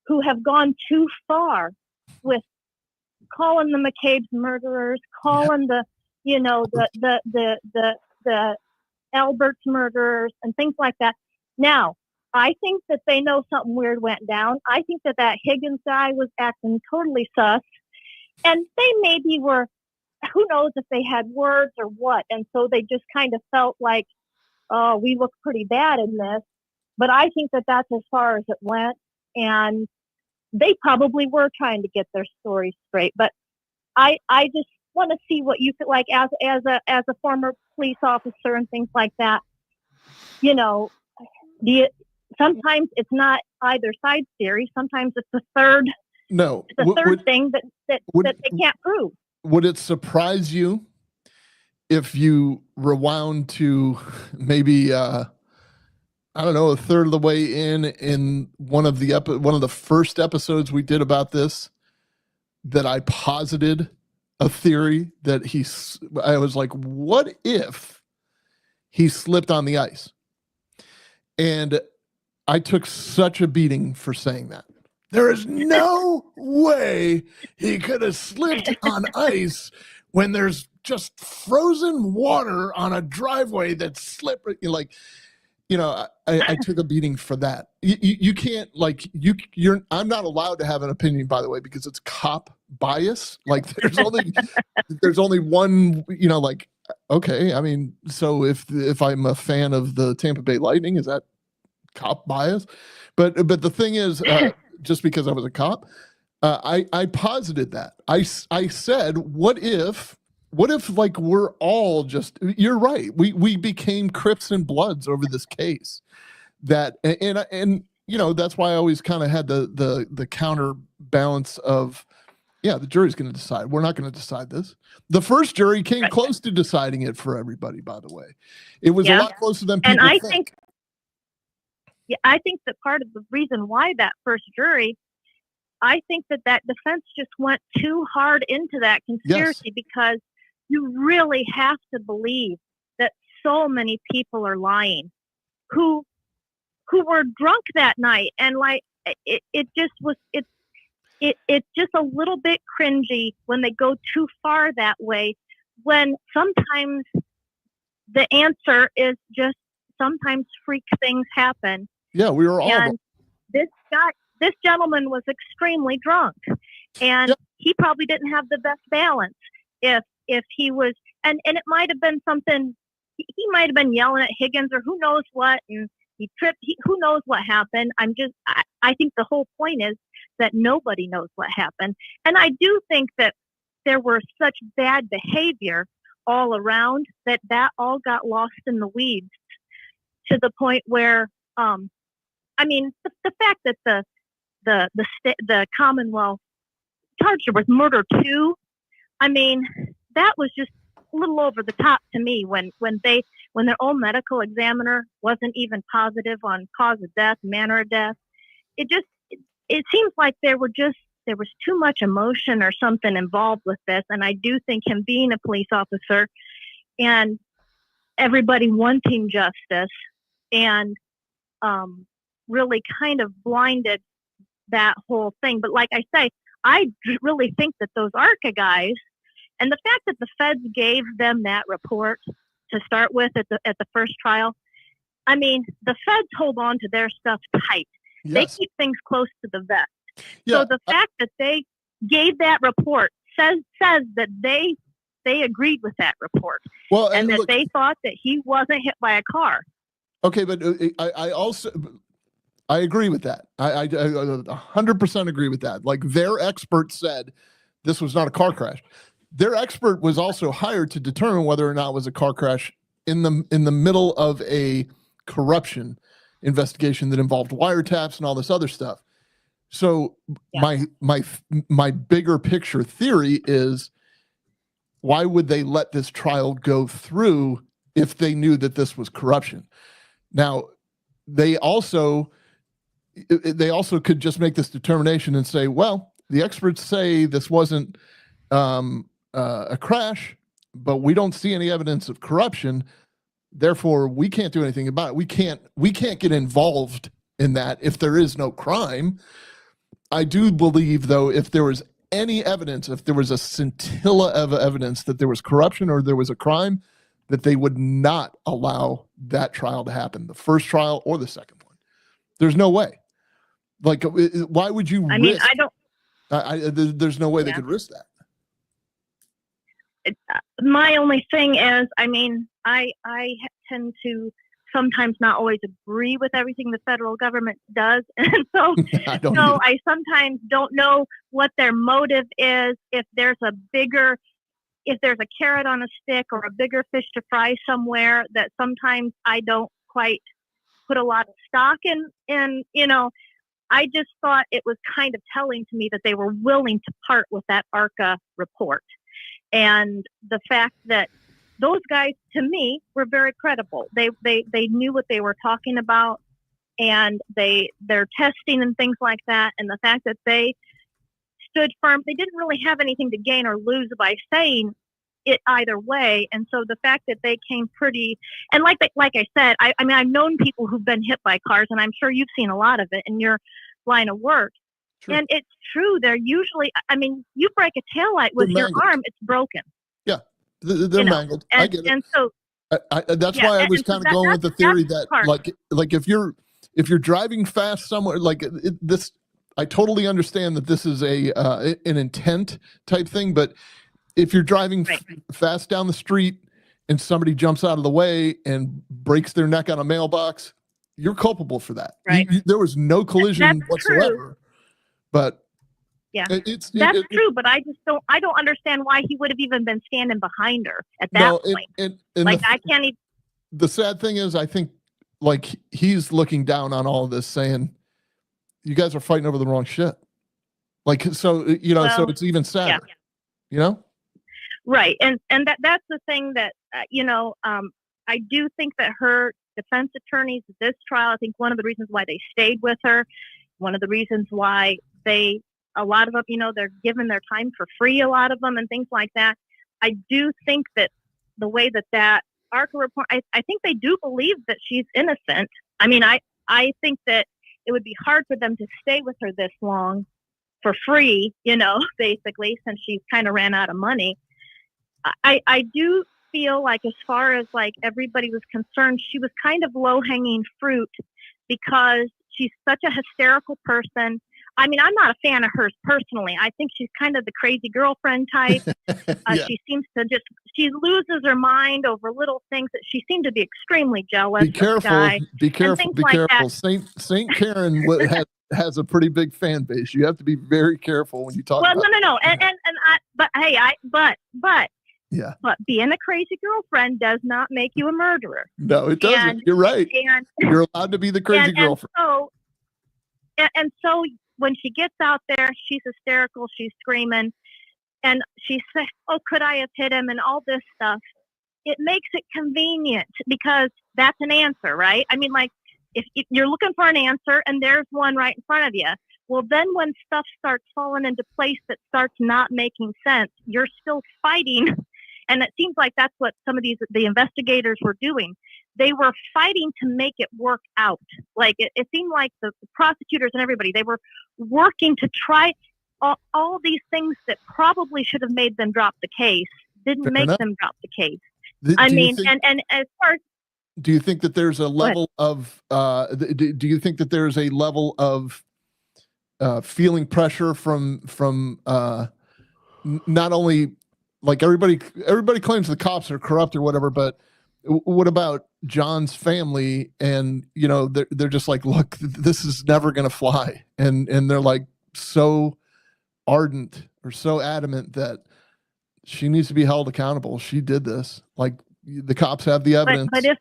who have gone too far with calling the McCabe's murderers, calling the Albert's murderers and things like that. Now, I think that they know something weird went down. I think that Higgins guy was acting totally sus. And they maybe were, who knows if they had words or what. And so they just kind of felt like, oh, we look pretty bad in this. But I think that that's as far as it went. And they probably were trying to get their story straight. But I just want to see what you feel like as a former police officer and things like that. Sometimes it's not either side's theory. Sometimes it's the third. No, it's the third thing that they can't prove. Would it surprise you if you rewound to maybe I don't know, a third of the way in one of the first episodes we did about this, that I posited a theory that I was like, what if he slipped on the ice? And I took such a beating for saying that. There is no way he could have slipped on ice when there's just frozen water on a driveway that's slippery. I took a beating for that. You can't I'm not allowed to have an opinion, by the way, because it's cop bias. Like there's only one, okay. I mean, so if I'm a fan of the Tampa Bay Lightning, is that cop bias? But the thing is, just because I was a cop, I posited that. I said, what if we're all just, you're right. We became Crips and Bloods over this case. That's why I always kind of had the counterbalance of, yeah, the jury's going to decide. We're not going to decide this. The first jury came close to deciding it for everybody, by the way. It was a lot closer than people think. I think that part of the reason why that first jury, I think that defense just went too hard into that conspiracy because you really have to believe that so many people are lying who were drunk that night. And it's just a little bit cringy when they go too far that way, when sometimes the answer is just sometimes freak things happen. Yeah, we were all. And this gentleman was extremely drunk, and he probably didn't have the best balance. If he was, and it might have been something, he might have been yelling at Higgins or who knows what, and he tripped. Who knows what happened? I think the whole point is that nobody knows what happened, and I do think that there were such bad behavior all around that all got lost in the weeds to the point where. The fact that the Commonwealth charged her with murder too, that was just a little over the top to me when their own medical examiner wasn't even positive on cause of death, manner of death. It seems like there was too much emotion or something involved with this, and I do think him being a police officer and everybody wanting justice and really kind of blinded that whole thing. But like I say, I really think that those ARCA guys, and the fact that the feds gave them that report to start with at the first trial, the feds hold on to their stuff tight. Yes. They keep things close to the vest. Yeah. So the fact that they gave that report says that they agreed with that report, and that they thought that he wasn't hit by a car. Okay, but I agree with that. I 100% agree with that. Like, their expert said this was not a car crash. Their expert was also hired to determine whether or not it was a car crash in the middle of a corruption investigation that involved wiretaps and all this other stuff. So my bigger picture theory is, why would they let this trial go through if they knew that this was corruption? Now, they also could just make this determination and say, well, the experts say this wasn't a crash, but we don't see any evidence of corruption. Therefore, we can't do anything about it. We can't get involved in that if there is no crime. I do believe, though, if there was any evidence, if there was a scintilla of evidence that there was corruption or there was a crime, that they would not allow that trial to happen, the first trial or the second one. There's no way. Like, why would you I risk? mean, I don't. There's no way they could risk that. My only thing is, I mean, I tend to sometimes not always agree with everything the federal government does, and so I sometimes don't know what their motive is. If there's a carrot on a stick or a bigger fish to fry somewhere, that sometimes I don't quite put a lot of stock in. And I just thought it was kind of telling to me that they were willing to part with that ARCA report. And the fact that those guys, to me, were very credible. They knew what they were talking about, and their testing and things like that. And the fact that they stood firm, they didn't really have anything to gain or lose by saying it either way. And so the fact that they came pretty, and like I said, I mean, I've known people who've been hit by cars, and I'm sure you've seen a lot of it in your line of work. Sure. And it's true. They're usually, I mean, you break a taillight with your arm, it's broken. Yeah, they're mangled. I get it. And so that's why I was kind of going with the theory that like if you're driving fast somewhere, like this, I totally understand that this is an intent type thing, but if you're driving fast down the street and somebody jumps out of the way and breaks their neck on a mailbox, you're culpable for that. Right. There was no collision That's whatsoever. True. But yeah, that's true. But I don't understand why he would have even been standing behind her at that point. And I can't even. The sad thing is, I think like he's looking down on all of this, saying, "You guys are fighting over the wrong shit." Like, so so it's even sadder. Yeah. Right, and that's the thing that I do think that her defense attorneys at this trial, I think one of the reasons why they stayed with her, one of the reasons why a lot of them, they're given their time for free, a lot of them, and things like that. I do think that the way that ARCA report, I think they do believe that she's innocent. I mean, I think that it would be hard for them to stay with her this long for free, basically, since she's kind of ran out of money. I do feel like, as far as like everybody was concerned, she was kind of low-hanging fruit because she's such a hysterical person. I mean, I'm not a fan of hers personally. I think she's kind of the crazy girlfriend type. She seems to she loses her mind over little things that she seemed to be extremely jealous. Be careful. Be careful. Be careful. Saint Karen has a pretty big fan base. You have to be very careful when you talk about no. But being a crazy girlfriend does not make you a murderer. No, it doesn't. You're right. You're allowed to be the crazy girlfriend. And so when she gets out there, she's hysterical, she's screaming, and she says, "Oh, could I have hit him?" and all this stuff. It makes it convenient because that's an answer, right? I mean, like, if you're looking for an answer and there's one right in front of you, well, then when stuff starts falling into place that starts not making sense, you're still fighting. And it seems like that's what some of the investigators were doing. They were fighting to make it work out. Like it seemed like the prosecutors and everybody, they were working to try all these things that probably should have made them drop the case, didn't make them drop the case. And as far as, do you think that there's a level of do you think that there's a level of feeling pressure from not only, like, everybody claims the cops are corrupt or whatever, but what about John's family? And they're just like, look, this is never going to fly, and they're like so ardent or so adamant that she needs to be held accountable. She did this. Like, the cops have the evidence. But if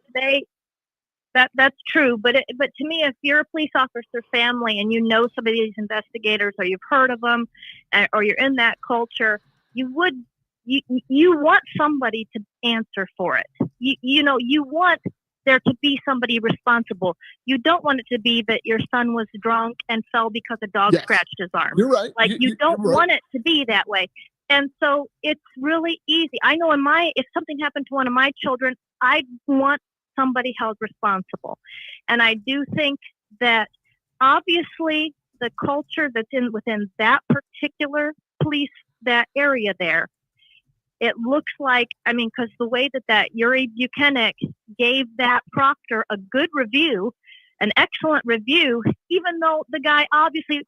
that's true. But to me, if you're a police officer family and you know some of these investigators, or you've heard of them, or you're in that culture, you want somebody to answer for it. You want there to be somebody responsible. You don't want it to be that your son was drunk and fell because a dog scratched his arm. You're right. Like you don't want it to be that way. And so it's really easy. I know if something happened to one of my children, I'd want somebody held responsible. And I do think that obviously the culture that's within that particular police, that area there, it looks like, because the way that Yuri Buchanan gave that Proctor a good review, an excellent review, even though the guy obviously,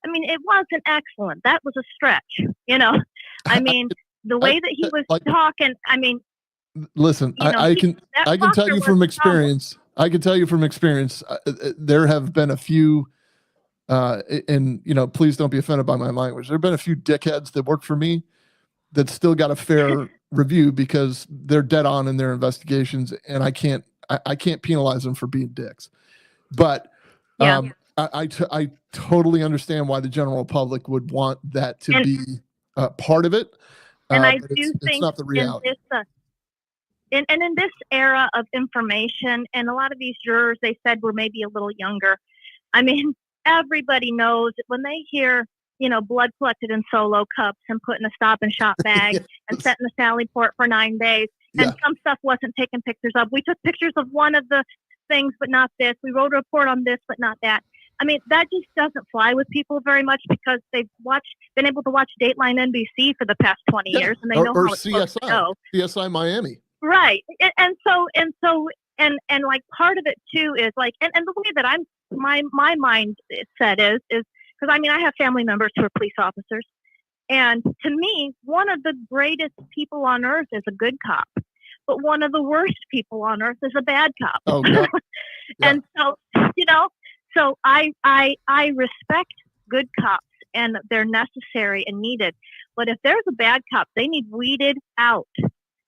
it wasn't excellent. That was a stretch, the way that he was talking, listen, I can tell you from experience. I can tell you from experience, there have been a few, and please don't be offended by my language. There have been a few dickheads that work for me that still got a fair review because they're dead on in their investigations, and I can't penalize them for being dicks. But I totally understand why the general public would want that to be part of it. And I do think it's not the reality. In this era of information, and a lot of these jurors, they said, were maybe a little younger. Everybody knows that when they hear, blood collected in solo cups and put in a Stop and Shop bag and set in the Sally Port for 9 days, and some stuff wasn't taken pictures of. We took pictures of one of the things, but not this. We wrote a report on this, but not that. That just doesn't fly with people very much because they've been able to watch Dateline NBC for the past 20 years, and they know how it's supposed to go. CSI Miami. Right. And so like part of it too is like, and the way that my mind set is because I have family members who are police officers, and to me, one of the greatest people on earth is a good cop, but one of the worst people on earth is a bad cop. Oh, God. And so, so I respect good cops, and they're necessary and needed. But if there's a bad cop, they need weeded out.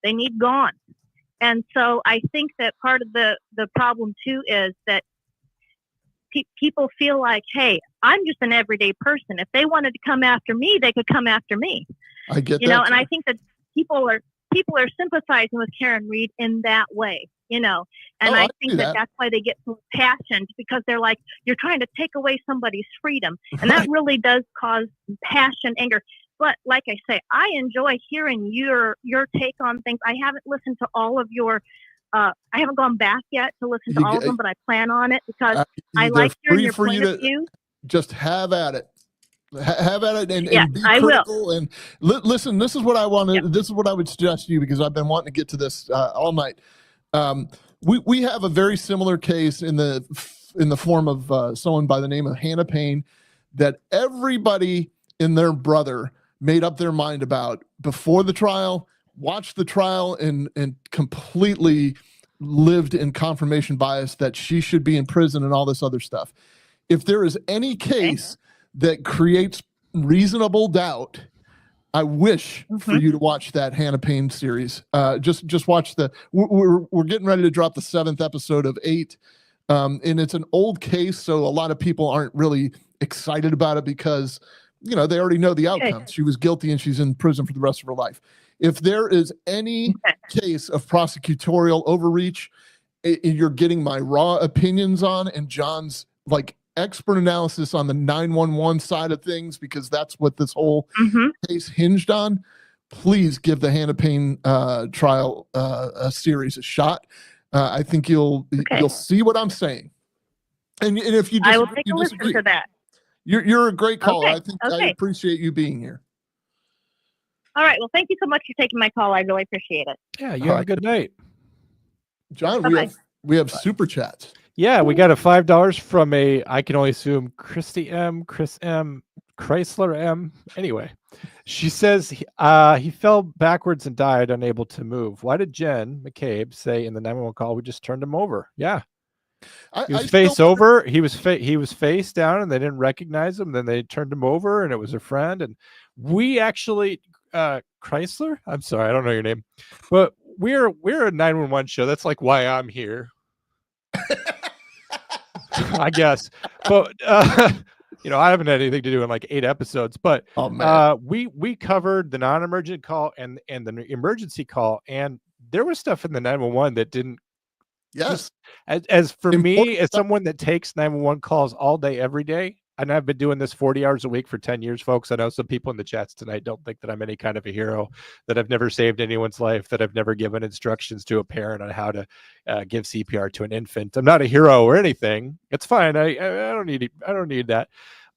They need gone. And so I think that part of the problem too is that people feel like, hey, I'm just an everyday person. If they wanted to come after me, they could come after me. I get that. And I think that people are sympathizing with Karen Reed in that way, And I think that's why they get so passionate, because they're like, you're trying to take away somebody's freedom. And that really does cause passion, anger. But like I say, I enjoy hearing your take on things. I haven't listened to all of your I haven't gone back yet to listen to all of them, but I plan on it because I like hearing your point of view. Just have at it. Have at it and be critical. And listen, this is what I wanted. This is what I would suggest to you, because I've been wanting to get to this all night. We have a very similar case in the form of someone by the name of Hannah Payne that everybody and their brother made up their mind about before the trial, watched the trial, and completely lived in confirmation bias that she should be in prison and all this other stuff. If there is any case that creates reasonable doubt, I wish for you to watch that Hannah Payne series. Just watch we're getting ready to drop the 7th episode of 8. And it's an old case, so a lot of people aren't really excited about it because they already know the outcome. She was guilty and she's in prison for the rest of her life. If there is any case of prosecutorial overreach, you're getting my raw opinions on and John's expert analysis on the 911 side of things, because that's what this whole case hinged on. Please give the Hannah Payne trial series a shot. I think you'll see what I'm saying. And if you I will take a listen to that. You're a great caller. I think I appreciate you being here. All right. Well, thank you so much for taking my call. I really appreciate it. Yeah, you have a good night. John, we have super chats. Yeah, we got a $5 from I can only assume Christy M, Chris M, Chrysler M. Anyway, she says he fell backwards and died unable to move. Why did Jen McCabe say in the 911 call, we just turned him over? Yeah. He was face over. He was face down, and they didn't recognize him. Then they turned him over, and it was a friend. And we actually, Chrysler. I'm sorry, I don't know your name, but we're a 911 show. That's like why I'm here, I guess. But I haven't had anything to do in like 8 episodes. But we covered the non-emergent call and the emergency call, and there was stuff in the 911 that didn't Yes. As for me, Important as stuff. someone that takes 911 calls all day, every day, and I've been doing this 40 hours a week for 10 years, folks. I know some people in the chats tonight don't think that I'm any kind of a hero, that I've never saved anyone's life, that I've never given instructions to a parent on how to give CPR to an infant. I'm not a hero or anything. It's fine. I don't need that.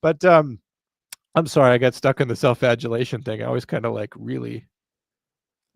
But I'm sorry, I got stuck in the self-adulation thing. I always kind of like really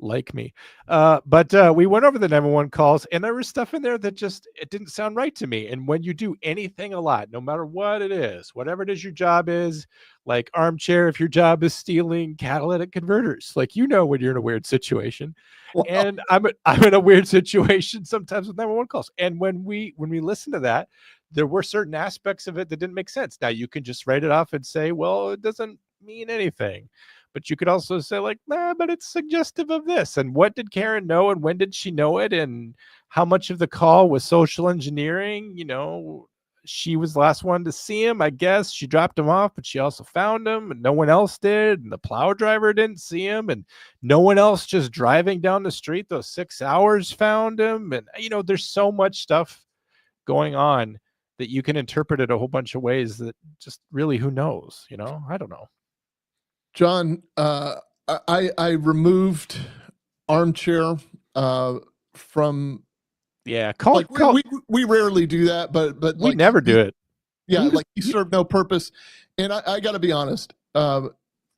like me. But we went over the 911 calls, and there was stuff in there that just, it didn't sound right to me. And when you do anything a lot, no matter what it is, whatever it is your job is, like Armchair, if your job is stealing catalytic converters, like, you know, when you're in a weird situation. Wow. And I'm in a weird situation sometimes with 911 calls. And when we listen to that, there were certain aspects of it that didn't make sense. Now you can just write it off and say, well, it doesn't mean anything. But you could also say, like, nah, but it's suggestive of this. And what did Karen know? And when did she know it? And how much of the call was social engineering? You know, she was the last one to see him, I guess. She dropped him off, but she also found him, and no one else did. And the plow driver didn't see him. And no one else just driving down the street those 6 hours found him. And, you know, there's so much stuff going on that you can interpret it a whole bunch of ways that just really, who knows? You know, I don't know. John, I removed Armchair from. Yeah, we rarely do that, but we like, never do it. Yeah, like he served no purpose, and I got to be honest.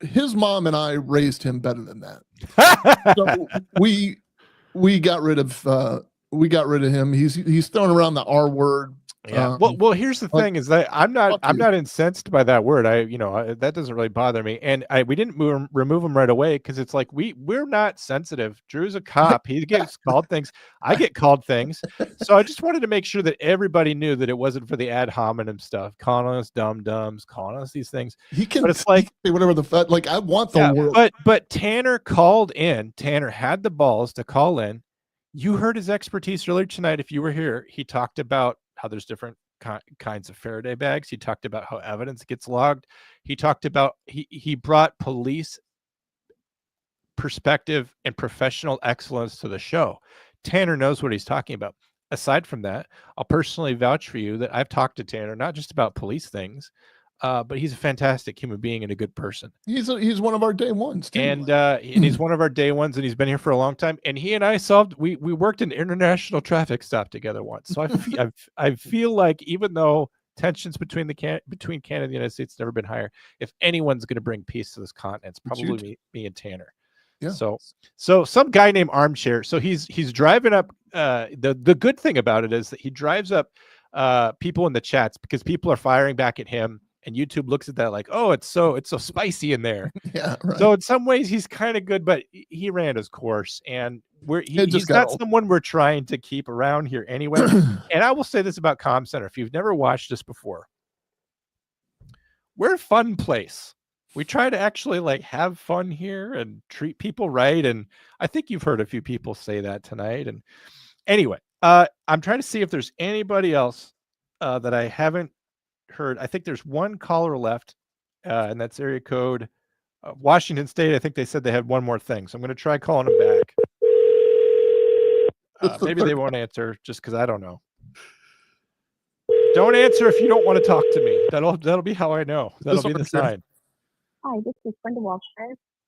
His mom and I raised him better than that. So we got rid of him. He's throwing around the R word. Yeah. Well, here's the thing: is that I'm not incensed by that word. That doesn't really bother me. And we didn't remove him right away because it's like we're not sensitive. Drew's a cop. He gets called things. I get called things. So I just wanted to make sure that everybody knew that it wasn't for the ad hominem stuff, calling us dum-dums, calling us these things. He can, but it's like whatever like I want the world. But Tanner called in. Tanner had the balls to call in. You heard his expertise earlier tonight. If you were here, he talked about how there's different kinds of Faraday bags. He talked about how evidence gets logged. He talked about he brought police perspective and professional excellence to the show. Tanner knows what he's talking about. Aside from that, I'll personally vouch for you that I've talked to Tanner not just about police things, but he's a fantastic human being and a good person. He's one of our day ones too. And he's one of our day ones, and he's been here for a long time. And he and I we worked an international traffic stop together once. So I feel like even though tensions between Canada and the United States never been higher, if anyone's going to bring peace to this continent, it's probably me and Tanner. Yeah. So some guy named Armchair. So he's driving up. The good thing about it is that he drives up people in the chats because people are firing back at him. And YouTube looks at that like, oh, it's so spicy in there. Yeah. Right. So in some ways he's kind of good, but he ran his course, and he's not someone we're trying to keep around here anyway. And I will say this about Com Center: if you've never watched this before, we're a fun place. We try to actually like have fun here and treat people right. And I think you've heard a few people say that tonight. And anyway, I'm trying to see if there's anybody else that I haven't heard. I think there's one caller left, and that's area code Washington State. I think they said they had one more thing, so I'm going to try calling them back. Maybe they won't answer just because I don't know. Don't answer if you don't want to talk to me. That'll be how I know. That'll be the sign. Hi, this is Brenda Walsh.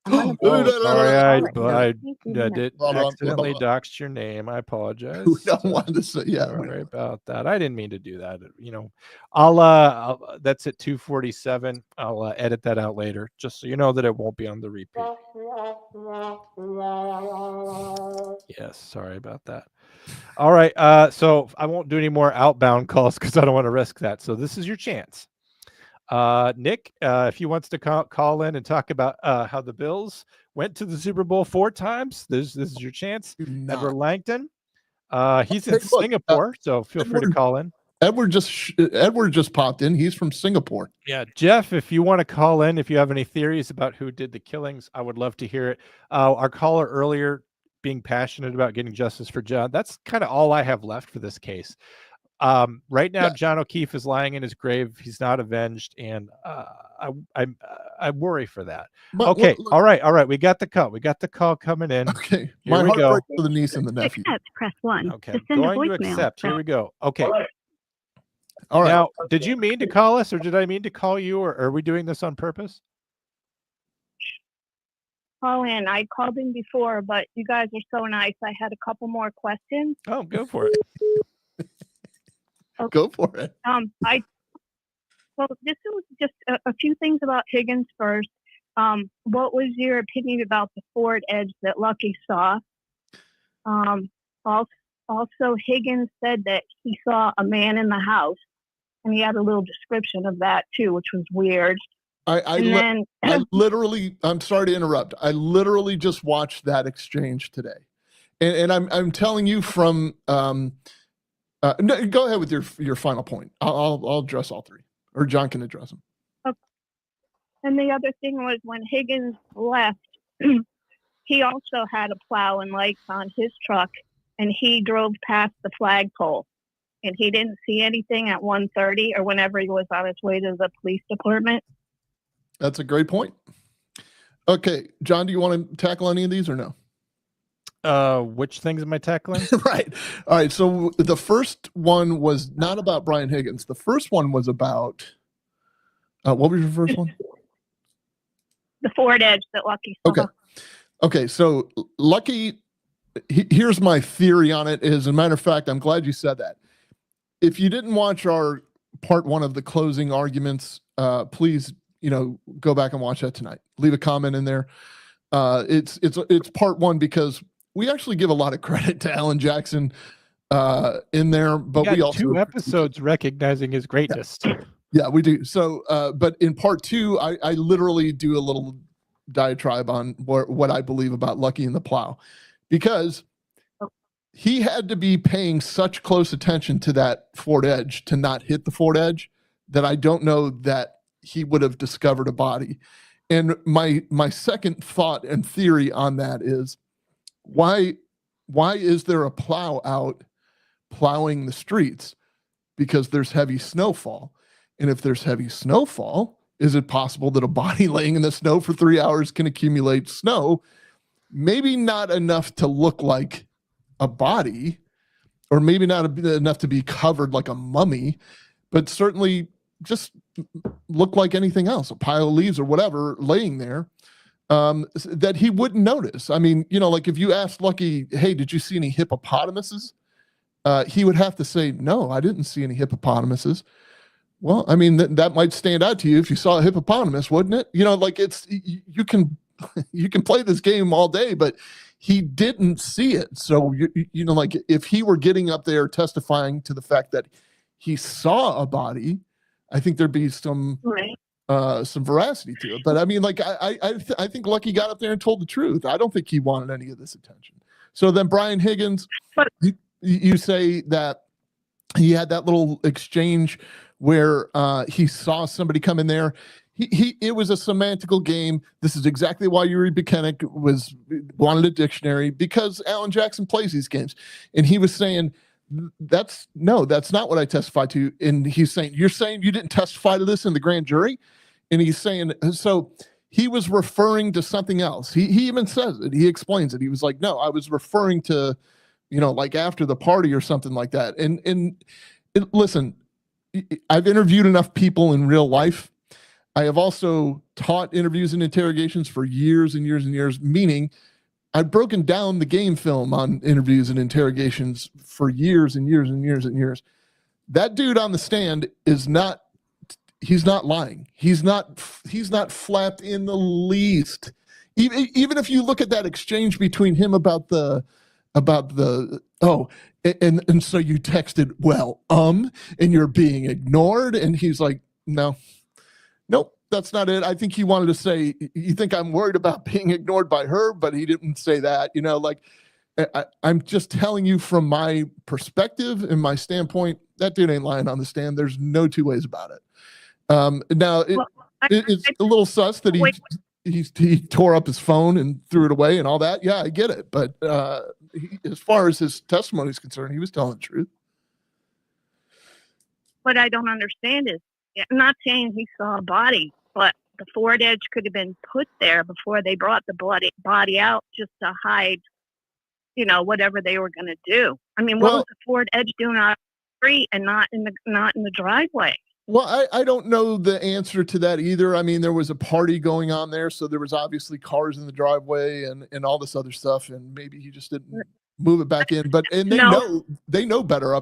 Sorry, I did accidentally doxed your name. I apologize. We don't want to say, yeah, sorry about that. I didn't mean to do that. You know, I'll that's at 2:47. I'll edit that out later, just so you know that it won't be on the repeat. Yes, sorry about that. All right, so I won't do any more outbound calls because I don't want to risk that. So this is your chance. Nick, if he wants to call in and talk about how the Bills went to the Super Bowl 4 times, this is your chance. Edward Langton, he's in Singapore, so feel free to call in. Edward just popped in. He's from Singapore. Yeah, Jeff, if you want to call in, if you have any theories about who did the killings, I would love to hear it. Our caller earlier being passionate about getting justice for John, that's kind of all I have left for this case. Right now, Yeah. John O'Keefe is lying in his grave. He's not avenged, and I worry for that. But Okay, look, all right. We got the call. We got the call coming in. okay, Here my we heart go. breaks for the niece and the nephew. Accept, press 1. Okay, To I'm send a going to voicemail, accept. Here press we go. Okay. All right. Now, did you mean to call us, or did I mean to call you, or are we doing this on purpose? Call in. I called in before, but you guys are so nice. I had a couple more questions. Oh, go for it. Go for it. Well, this was just a few things about Higgins first. What was your opinion about the Ford Edge that Lucky saw? Also, Higgins said that he saw a man in the house, and he had a little description of that too, which was weird. I literally, I'm sorry to interrupt. I literally just watched that exchange today, and I'm telling you from. No, go ahead with your final point. I'll address all three, or John can address them. Okay. And the other thing was when Higgins left, he also had a plow and lights on his truck, and he drove past the flagpole, and he didn't see anything at 1:30 or whenever he was on his way to the police department. That's a great point. Okay, John, do you want to tackle any of these or no? Which things am I tackling? Right. All right. So the first one was not about Brian Higgins. The first one was about what was your first one? The Ford Edge that Lucky saw. Okay. Okay. So Lucky, here's my theory on it. As a matter of fact, I'm glad you said that. If you didn't watch our part 1 of the closing arguments, please, go back and watch that tonight. Leave a comment in there. It's part 1 because we actually give a lot of credit to Alan Jackson in there, but we also 2 episodes recognizing his greatness. Yeah, we do. So, but in part 2, I literally do a little diatribe on what I believe about Lucky and the plow, because he had to be paying such close attention to that Ford Edge to not hit the Ford Edge that I don't know that he would have discovered a body. And my second thought and theory on that is why is there a plow out plowing the streets? Because there's heavy snowfall. And if there's heavy snowfall, is it possible that a body laying in the snow for 3 hours can accumulate snow? Maybe not enough to look like a body, or maybe not enough to be covered like a mummy, but certainly just look like anything else, a pile of leaves or whatever laying there, that he wouldn't notice. I mean, like if you asked Lucky, hey, did you see any hippopotamuses? He would have to say, no, I didn't see any hippopotamuses. Well, I mean, that might stand out to you if you saw a hippopotamus, wouldn't it? Like you can play this game all day, but he didn't see it. So, like if he were getting up there testifying to the fact that he saw a body, I think there'd be some veracity to it. But I mean, like I think Lucky got up there and told the truth. I don't think he wanted any of this attention. So then Brian Higgins, you say that he had that little exchange where he saw somebody come in there. It was a semantical game. This is exactly why Yuri Buchanan wanted a dictionary, because Alan Jackson plays these games. And he was saying, that's not what I testified to. And he's saying, you're saying you didn't testify to this in the grand jury? And he's saying, so he was referring to something else. He even says it. He explains it. He was like, no, I was referring to, like after the party or something like that. And listen, I've interviewed enough people in real life. I have also taught interviews and interrogations for years and years and years, meaning I've broken down the game film on interviews and interrogations for years and years and years and years. That dude on the stand he's not lying. He's not flapped in the least. Even if you look at that exchange between him about the and so you texted, and you're being ignored. And he's like, nope, that's not it. I think he wanted to say, you think I'm worried about being ignored by her, but he didn't say that. I'm just telling you from my perspective and my standpoint, that dude ain't lying on the stand. There's no two ways about it. Now it's a little sus that he tore up his phone and threw it away and all that. Yeah, I get it. But as far as his testimony is concerned, he was telling the truth. what I don't understand is, I'm not saying he saw a body, but the forward edge could have been put there before they brought the body out just to hide, whatever they were going to do. I mean, what was the forward edge doing on the street and not in the driveway? Well, I don't know the answer to that either. I mean, there was a party going on there, so there was obviously cars in the driveway and all this other stuff, and maybe he just didn't move it back in. But they know better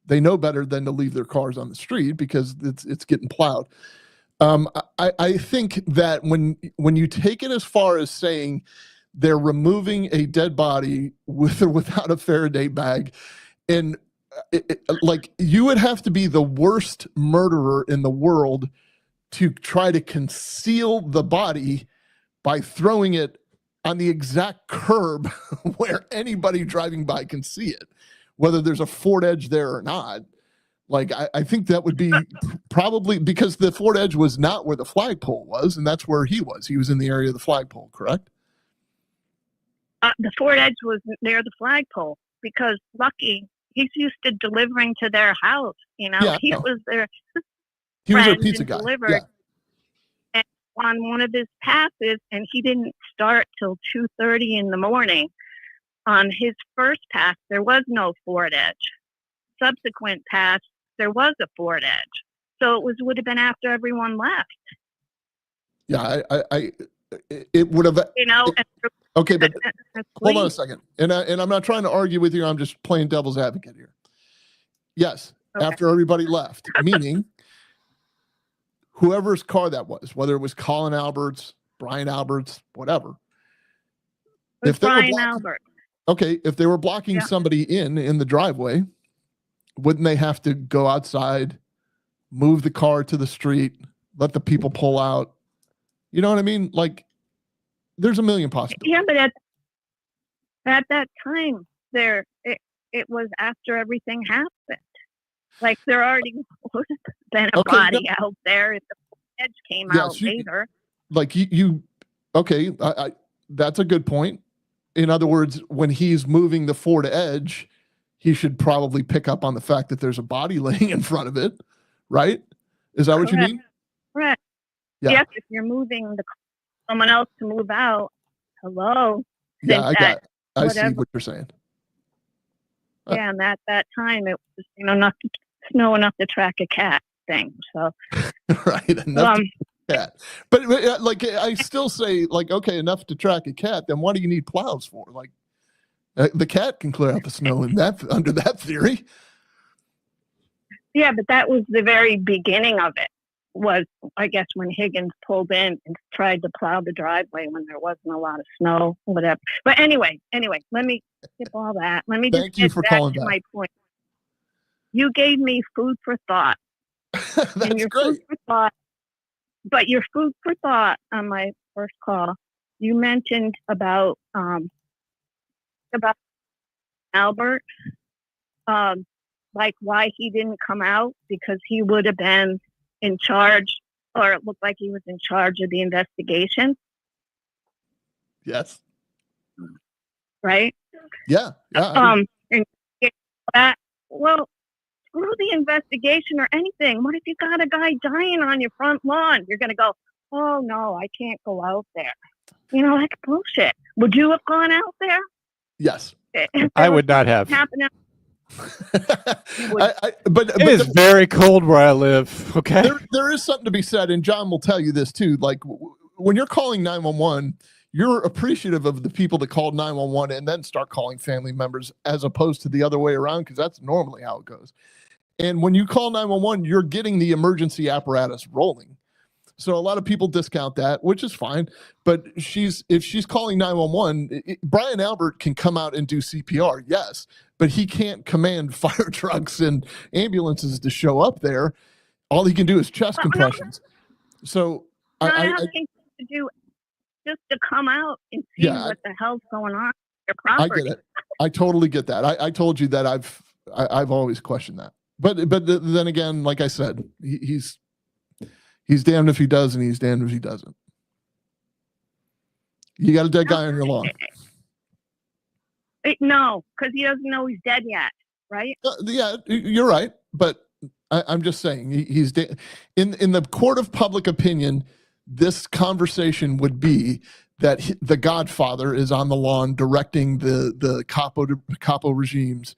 they know better than to leave their cars on the street because it's getting plowed. I think that when you take it as far as saying they're removing a dead body with or without a Faraday bag, and you would have to be the worst murderer in the world to try to conceal the body by throwing it on the exact curb where anybody driving by can see it, whether there's a forward edge there or not. I think that would be probably because the forward edge was not where the flagpole was, and that's where he was. He was in the area of the flagpole, correct? The forward edge was near the flagpole because Lucky, he's used to delivering to their house. He was their He was their pizza guy. Delivered and on one of his passes, and he didn't start till 2:30 in the morning. On his first pass, there was no forward edge. Subsequent pass, there was a forward edge. So it would have been after everyone left. Yeah, it would have. Okay, but hold on a second. And I'm not trying to argue with you. I'm just playing devil's advocate here. Yes, after everybody left, meaning whoever's car that was, whether it was Colin Alberts, Brian Alberts, whatever. If Brian Alberts. Okay, if they were blocking somebody in the driveway, wouldn't they have to go outside, move the car to the street, let the people pull out? You know what I mean? There's a million possibilities. Yeah, but at that time, it was after everything happened. There already would have been a body out there if the edge came out later. That's a good point. In other words, when he's moving the forward edge, he should probably pick up on the fact that there's a body laying in front of it, right? Is that what you mean? Correct. Yeah. Yes, if you're moving someone else to move out, hello. Yeah, I see what you're saying. Yeah, and at that time, it was not snow enough to track a cat thing. So right, enough to cat. But I still say okay, enough to track a cat. Then what do you need plows for? The cat can clear out the snow under that theory. Yeah, but that was the very beginning of it. Was I guess when Higgins pulled in and tried to plow the driveway when there wasn't a lot of snow, whatever. But anyway, let me skip all that. Let me just get back to my point. You gave me food for thought. That's great. Food for thought, but your food for thought on my first call, you mentioned about Albert, why he didn't come out because he would have been in charge, or it looked like he was in charge of the investigation. Yes. Right? Yeah. And that, well, screw the investigation or anything. What if you got a guy dying on your front lawn? You're going to go, oh, no, I can't go out there. That's bullshit. Would you have gone out there? Yes. I would not have. But it is very cold where I live. Okay. There is something to be said, and John will tell you this too. When you're calling 911, you're appreciative of the people that called 911 and then start calling family members as opposed to the other way around, because that's normally how it goes. And when you call 911, you're getting the emergency apparatus rolling. So a lot of people discount that, which is fine. But if she's calling 911, Brian Albert can come out and do CPR, yes, but he can't command fire trucks and ambulances to show up there. All he can do is chest compressions. So I think to do just to come out and see what the hell's going on with your property. I get it. I totally get that. I told you that I've always questioned that. But then again, like I said, he's damned if he does, and he's damned if he doesn't. You got a dead guy on your lawn. No, because he doesn't know he's dead yet, right? Yeah, you're right. But I'm just saying he's in the court of public opinion. This conversation would be that the Godfather is on the lawn directing the capo regimes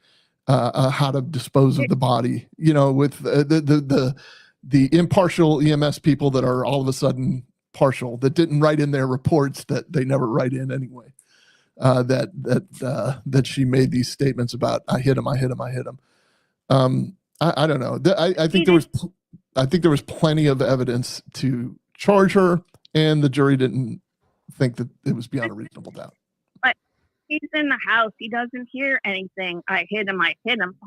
how to dispose of the body. With the impartial EMS people that are all of a sudden partial, that didn't write in their reports that they never write in anyway. That she made these statements about I hit him. I don't know. I think there was plenty of evidence to charge her, and the jury didn't think that it was beyond a reasonable doubt. But he's in the house. He doesn't hear anything. I hit him.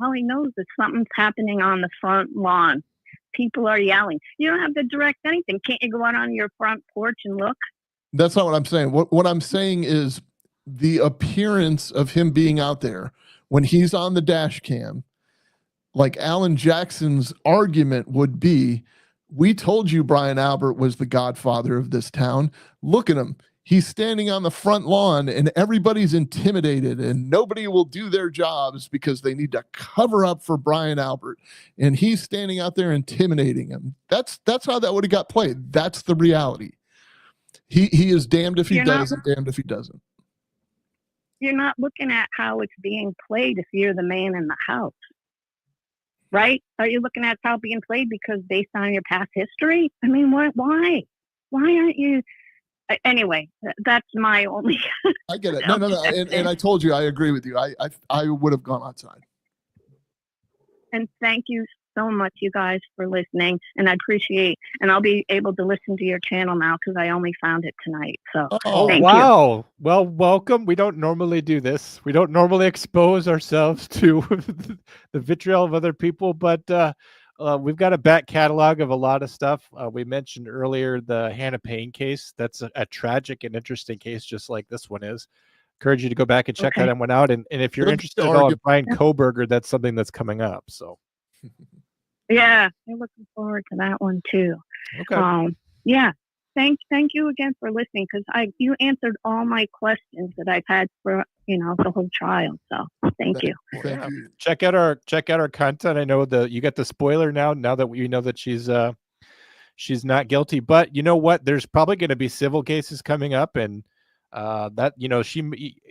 All he knows is something's happening on the front lawn. People are yelling. You don't have to direct anything. Can't you go out on your front porch and look? That's not what I'm saying. What I'm saying is the appearance of him being out there when he's on the dash cam. Like Alan Jackson's argument would be, we told you Brian Albert was the godfather of this town. Look at him. He's standing on the front lawn and everybody's intimidated and nobody will do their jobs because they need to cover up for Brian Albert. And he's standing out there intimidating him. That's how that would have got played. That's the reality. He is damned if he does and damned if he doesn't. You're not looking at how it's being played if you're the man in the house. Right? Are you looking at how it's being played because based on your past history? I mean, why? Why aren't you? Anyway, that's my only. I get it. No. And I told you, I agree with you. I would have gone outside. And thank you so much, you guys, for listening. And I appreciate, and I'll be able to listen to your channel now because I only found it tonight. So, thank wow. You. Well, welcome. We don't normally do this. We don't normally expose ourselves to the vitriol of other people, but we've got a back catalog of a lot of stuff. We mentioned earlier the Hannah Payne case. That's a tragic and interesting case, just like this one is. Encourage you to go back and check that one out. And if you're interested at all in Brian Koberger, that's something that's coming up. So. Yeah, I'm looking forward to that one too. Okay. Yeah. Thank you again for listening because you answered all my questions that I've had for the whole trial. So thank you. Thank you. Check out our content. I know you got the spoiler now that we know that she's not guilty. But you know what? There's probably going to be civil cases coming up, and that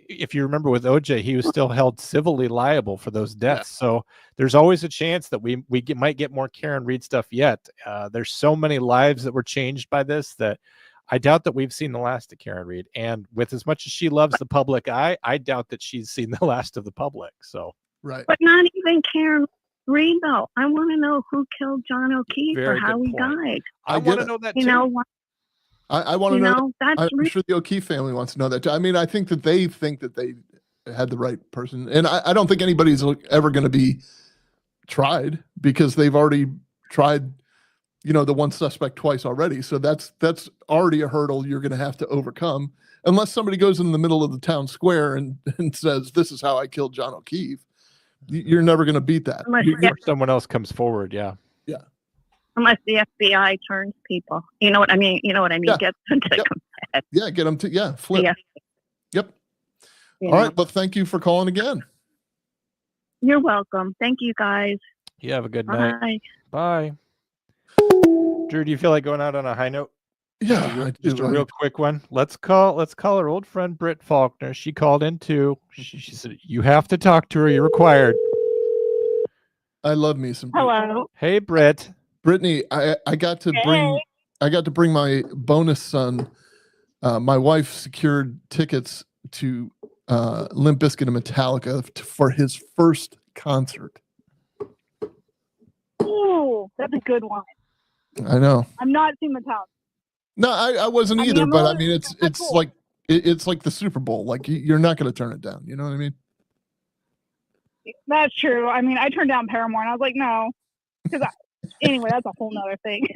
if you remember with OJ, he was still held civilly liable for those deaths. Yeah. So there's always a chance that we might get more Karen Read stuff yet. There's so many lives that were changed by this that I doubt that we've seen the last of Karen Read. And with as much as she loves the public eye, I doubt that she's seen the last of the public. So right, but not even Karen Read though. I want to know who killed John O'Keefe or how he died. I want to know that too. I want to know. I'm sure the O'Keefe family wants to know that too. I mean, I think that they had the right person, and I don't think anybody's ever going to be tried because they've already tried, the one suspect twice already. So that's already a hurdle you're going to have to overcome, unless somebody goes in the middle of the town square and says, "This is how I killed John O'Keefe." You're never going to beat that. Or someone else comes forward. Yeah. Yeah. Unless the FBI turns people. You know what I mean? Yeah. Get them to confess. Yeah, get them to, flip. Yeah. Yep. All right, but thank you for calling again. You're welcome. Thank you, guys. You have a good night. Bye. Drew, do you feel like going out on a high note? Yeah. Just a real quick one. Let's call our old friend Britt Faulkner. She called in too. She said, you have to talk to her. You're required. I love me some. Hello. Hey, Britt. Brittany, I got to bring my bonus son. My wife secured tickets to Limp Bizkit and Metallica for his first concert. Ooh, that's a good one. I know. I'm not seeing Metallica. No, I wasn't either. But I mean, it's cool. Like it's like the Super Bowl. Like you're not going to turn it down. You know what I mean? That's true. I mean, I turned down Paramore, and I was like, no, because anyway, that's a whole nother thing.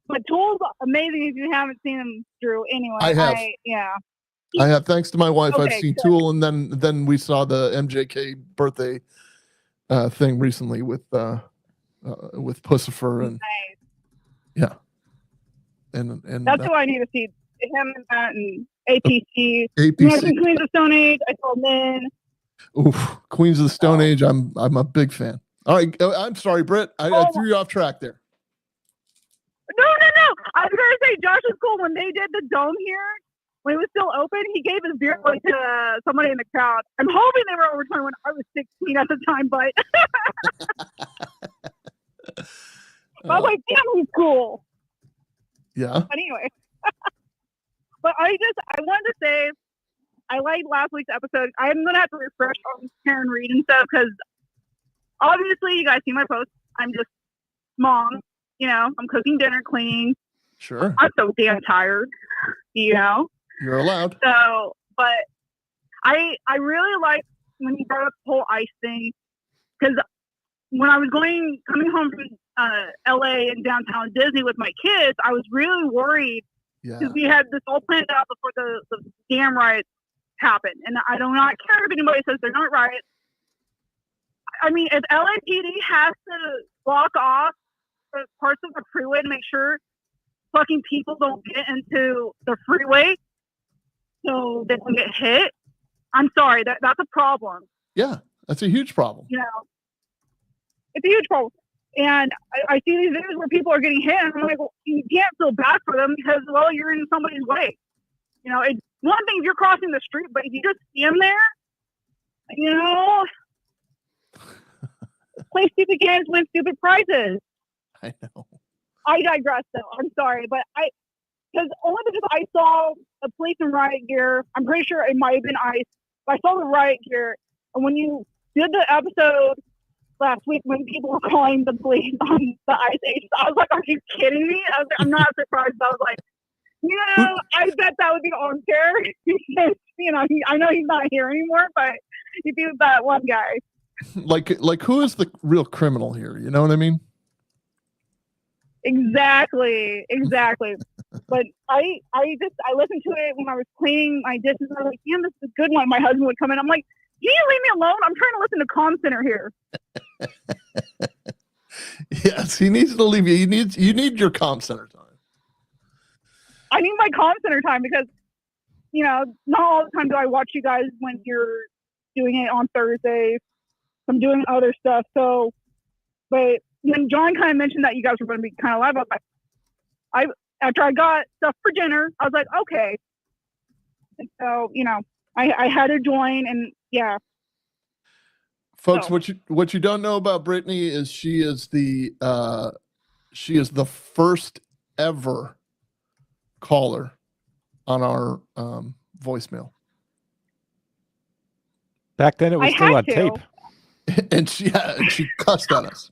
But Tool's amazing if you haven't seen him, Drew. Anyway, I have. I have. Thanks to my wife, Okay, I've seen good. Tool, and then we saw the MJK birthday thing recently with Pussifer and nice. and That's who I need to see. Him and that and APC. APC. Queens of Stone Age. I told Lynn. Oof, Queens of the Stone Age. I'm a big fan. All right, I'm sorry, Britt. I threw you off track there. No. I was gonna say Josh was cool when they did the dome here. When it was still open, he gave his beer to somebody in the crowd. I'm hoping they were over 21. I was 16 at the time, but I was like, damn, he's cool. Yeah. But anyway, but I wanted to say, I liked last week's episode. I'm gonna have to refresh on Karen Reed and stuff because obviously you guys see my post. I'm just mom. I'm cooking dinner, cleaning. Sure. I'm so damn tired. You're allowed. So, but I really like when you brought up the whole ice thing because when I was coming home from LA and downtown Disney with my kids, I was really worried because we had this all planned out before the damn riots happened. And I do not care if anybody says they're not riots. I mean, if LAPD has to block off the parts of the freeway to make sure fucking people don't get into the freeway so they don't get hit, I'm sorry, that's a problem. Yeah, that's a huge problem. It's a huge problem. And I see these videos where people are getting hit, and I'm like, well, you can't feel bad for them because, well, you're in somebody's way. It's one thing if you're crossing the street, but if you just see them there, play stupid games, win stupid prizes. I know. I digress, though. I'm sorry, but because I saw a police in riot gear. I'm pretty sure it might have been ICE. But I saw the riot gear, and when you did the episode last week when people were calling the police on the ICE agents, I was like, "Are you kidding me?" I'm not surprised. I was like, I bet that would be unfair. I know he's not here anymore, but if he was that one guy, like who is the real criminal here? You know what I mean? Exactly. But I listened to it when I was cleaning my dishes. I was like, damn, this is a good one. My husband would come in. I'm like, can you leave me alone? I'm trying to listen to Comm Center here. Yes, he needs to leave you. You need your Comm Center time. I need my Comm Center time because, not all the time do I watch you guys when you're doing it on Thursdays. I'm doing other stuff. So, but when John kind of mentioned that you guys were going to be kind of live, after I got stuff for dinner, I was like, okay. And so, I had to join, and yeah. Folks, what you don't know about Brittany is she is the first ever caller on our voicemail. Back then, it was still on tape, and she cussed at us.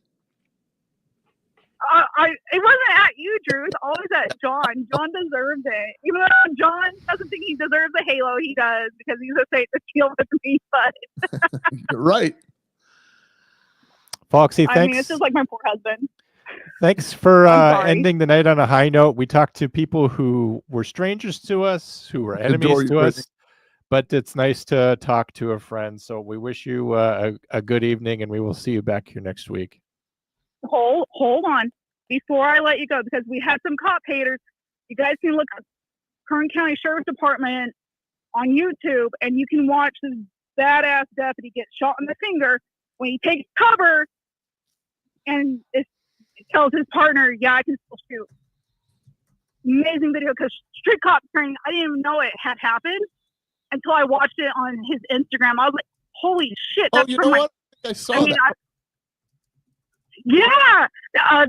It wasn't at you, Drew. It's always at John. John deserved it. Even though John doesn't think he deserves a halo, he does because he's a Satan to deal with me. But you're right, Foxy. Thanks. I mean, it's just like my poor husband. Thanks for ending the night on a high note. We talked to people who were strangers to us, who were enemies to us, but it's nice to talk to a friend. So we wish you a good evening, and we will see you back here next week. Hold on before I let you go, because we had some cop haters. You guys can look up Kern County Sheriff's Department on YouTube, and you can watch this badass deputy get shot in the finger when he takes cover and it tells his partner, "Yeah, I can still shoot." Amazing video, because street cop training, I didn't even know it had happened until I watched it on his Instagram. I was like, "Holy shit!" That's you know what? I saw that. Yeah,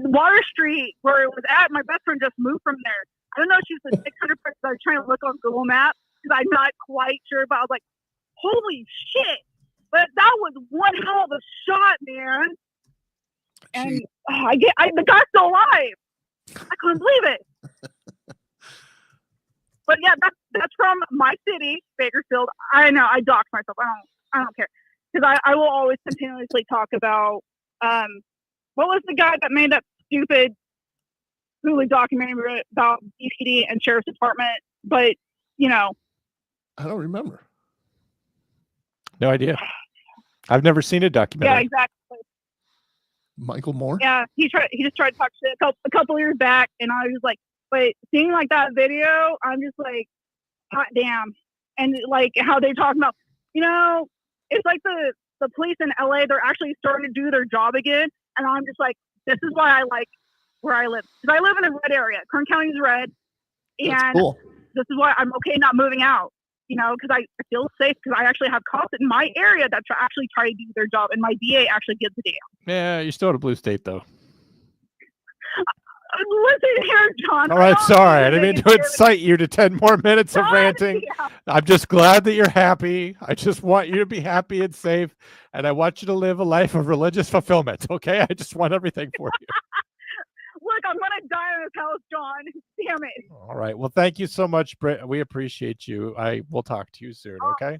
Water Street, where it was at. My best friend just moved from there. I don't know if she's the 600 person. I was trying to look on Google Maps because I'm not quite sure, but I was like, "Holy shit!" But that was one hell of a shot, man. And the guy's still alive. I couldn't believe it. But yeah, that's from my city, Bakersfield. I know I doxed myself. I don't care, because I will always continuously talk about what was the guy that made that stupid Hulu documentary about BPD and Sheriff's Department? But I don't remember. No idea. I've never seen a documentary. Yeah, exactly. Michael Moore? Yeah, he just tried to talk shit a couple years back, and I was like, but seeing like that video, I'm just like, hot damn. And like how they're talking about, it's like the police in LA, they're actually starting to do their job again. And I'm just like, this is why I like where I live. Because I live in a red area. Kern County's red. And That's cool. this is why I'm okay not moving out. You know, because I feel safe because I actually have cops in my area that actually try to do their job. And my DA actually gives a damn. Yeah, you're still in a blue state, though. Listen here, John. All right, sorry. I didn't mean to incite you to 10 more minutes of ranting. Yeah. I'm just glad that you're happy. I just want you to be happy and safe, and I want you to live a life of religious fulfillment, okay? I just want everything for you. Look, I'm going to die in this house, John. Damn it. All right. Well, thank you so much, Britt. We appreciate you. I will talk to you soon, okay?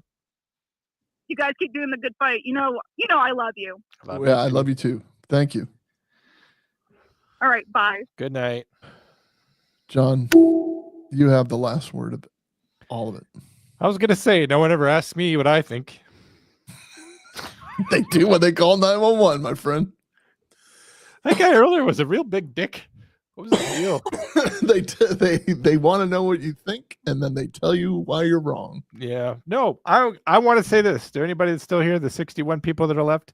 You guys keep doing the good fight. You know I love you. I love you too. Thank you. All right, bye. Good night. John, you have the last word of all of it. I was going to say, no one ever asked me what I think. They do when they call 911, my friend. That guy earlier was a real big dick. What was the deal? They want to know what you think, and then they tell you why you're wrong. Yeah. No, I want to say this to anybody that's still here, the 61 people that are left.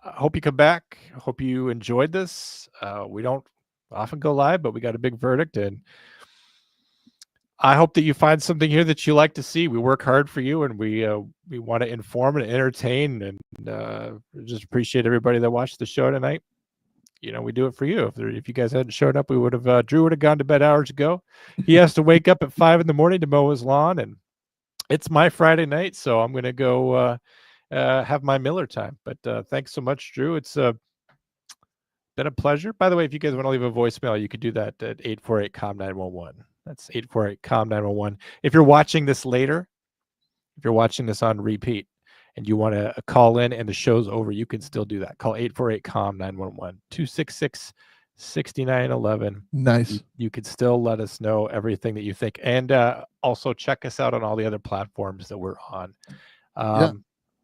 I hope you come back. I hope you enjoyed this. We don't often go live, but we got a big verdict, and I hope that you find something here that you like to see. We work hard for you, and we want to inform and entertain, and just appreciate everybody that watched the show tonight. You know, we do it for you. If you guys hadn't showed up, we would have. Drew would have gone to bed hours ago. He has to wake up at 5 in the morning to mow his lawn, and it's my Friday night, so I'm going to go have my Miller time. But thanks so much, Drew. It's been a pleasure. By the way, if you guys want to leave a voicemail, you could do that at 848-COM-911. That's 848-COM-911. If you're watching this later, if you're watching this on repeat, and you want to call in and the show's over, you can still do that. Call 848-COM-911, 266-6911. Nice. You can still let us know everything that you think. And also check us out on all the other platforms that we're on.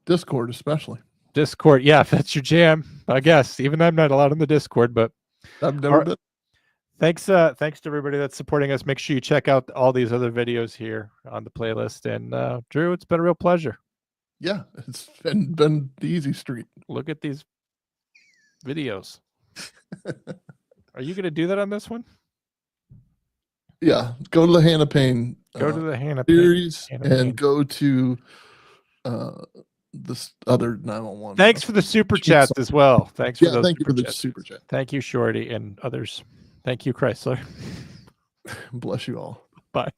Discord especially. Discord, yeah, if that's your jam, I guess. Even I'm not allowed in the Discord, but I've never been. Thanks to everybody that's supporting us. Make sure you check out all these other videos here on the playlist. And Drew, it's been a real pleasure. Yeah, it's been the easy street. Look at these videos. Are you going to do that on this one? Yeah, go to the Hannah Payne. Go to the Hannah series Payne. and go to this other 911. Thanks for the super chats as well. Thanks for those. Thank you for the super chat. Thank you, Shorty, and others. Thank you, Chrysler. Bless you all. Bye.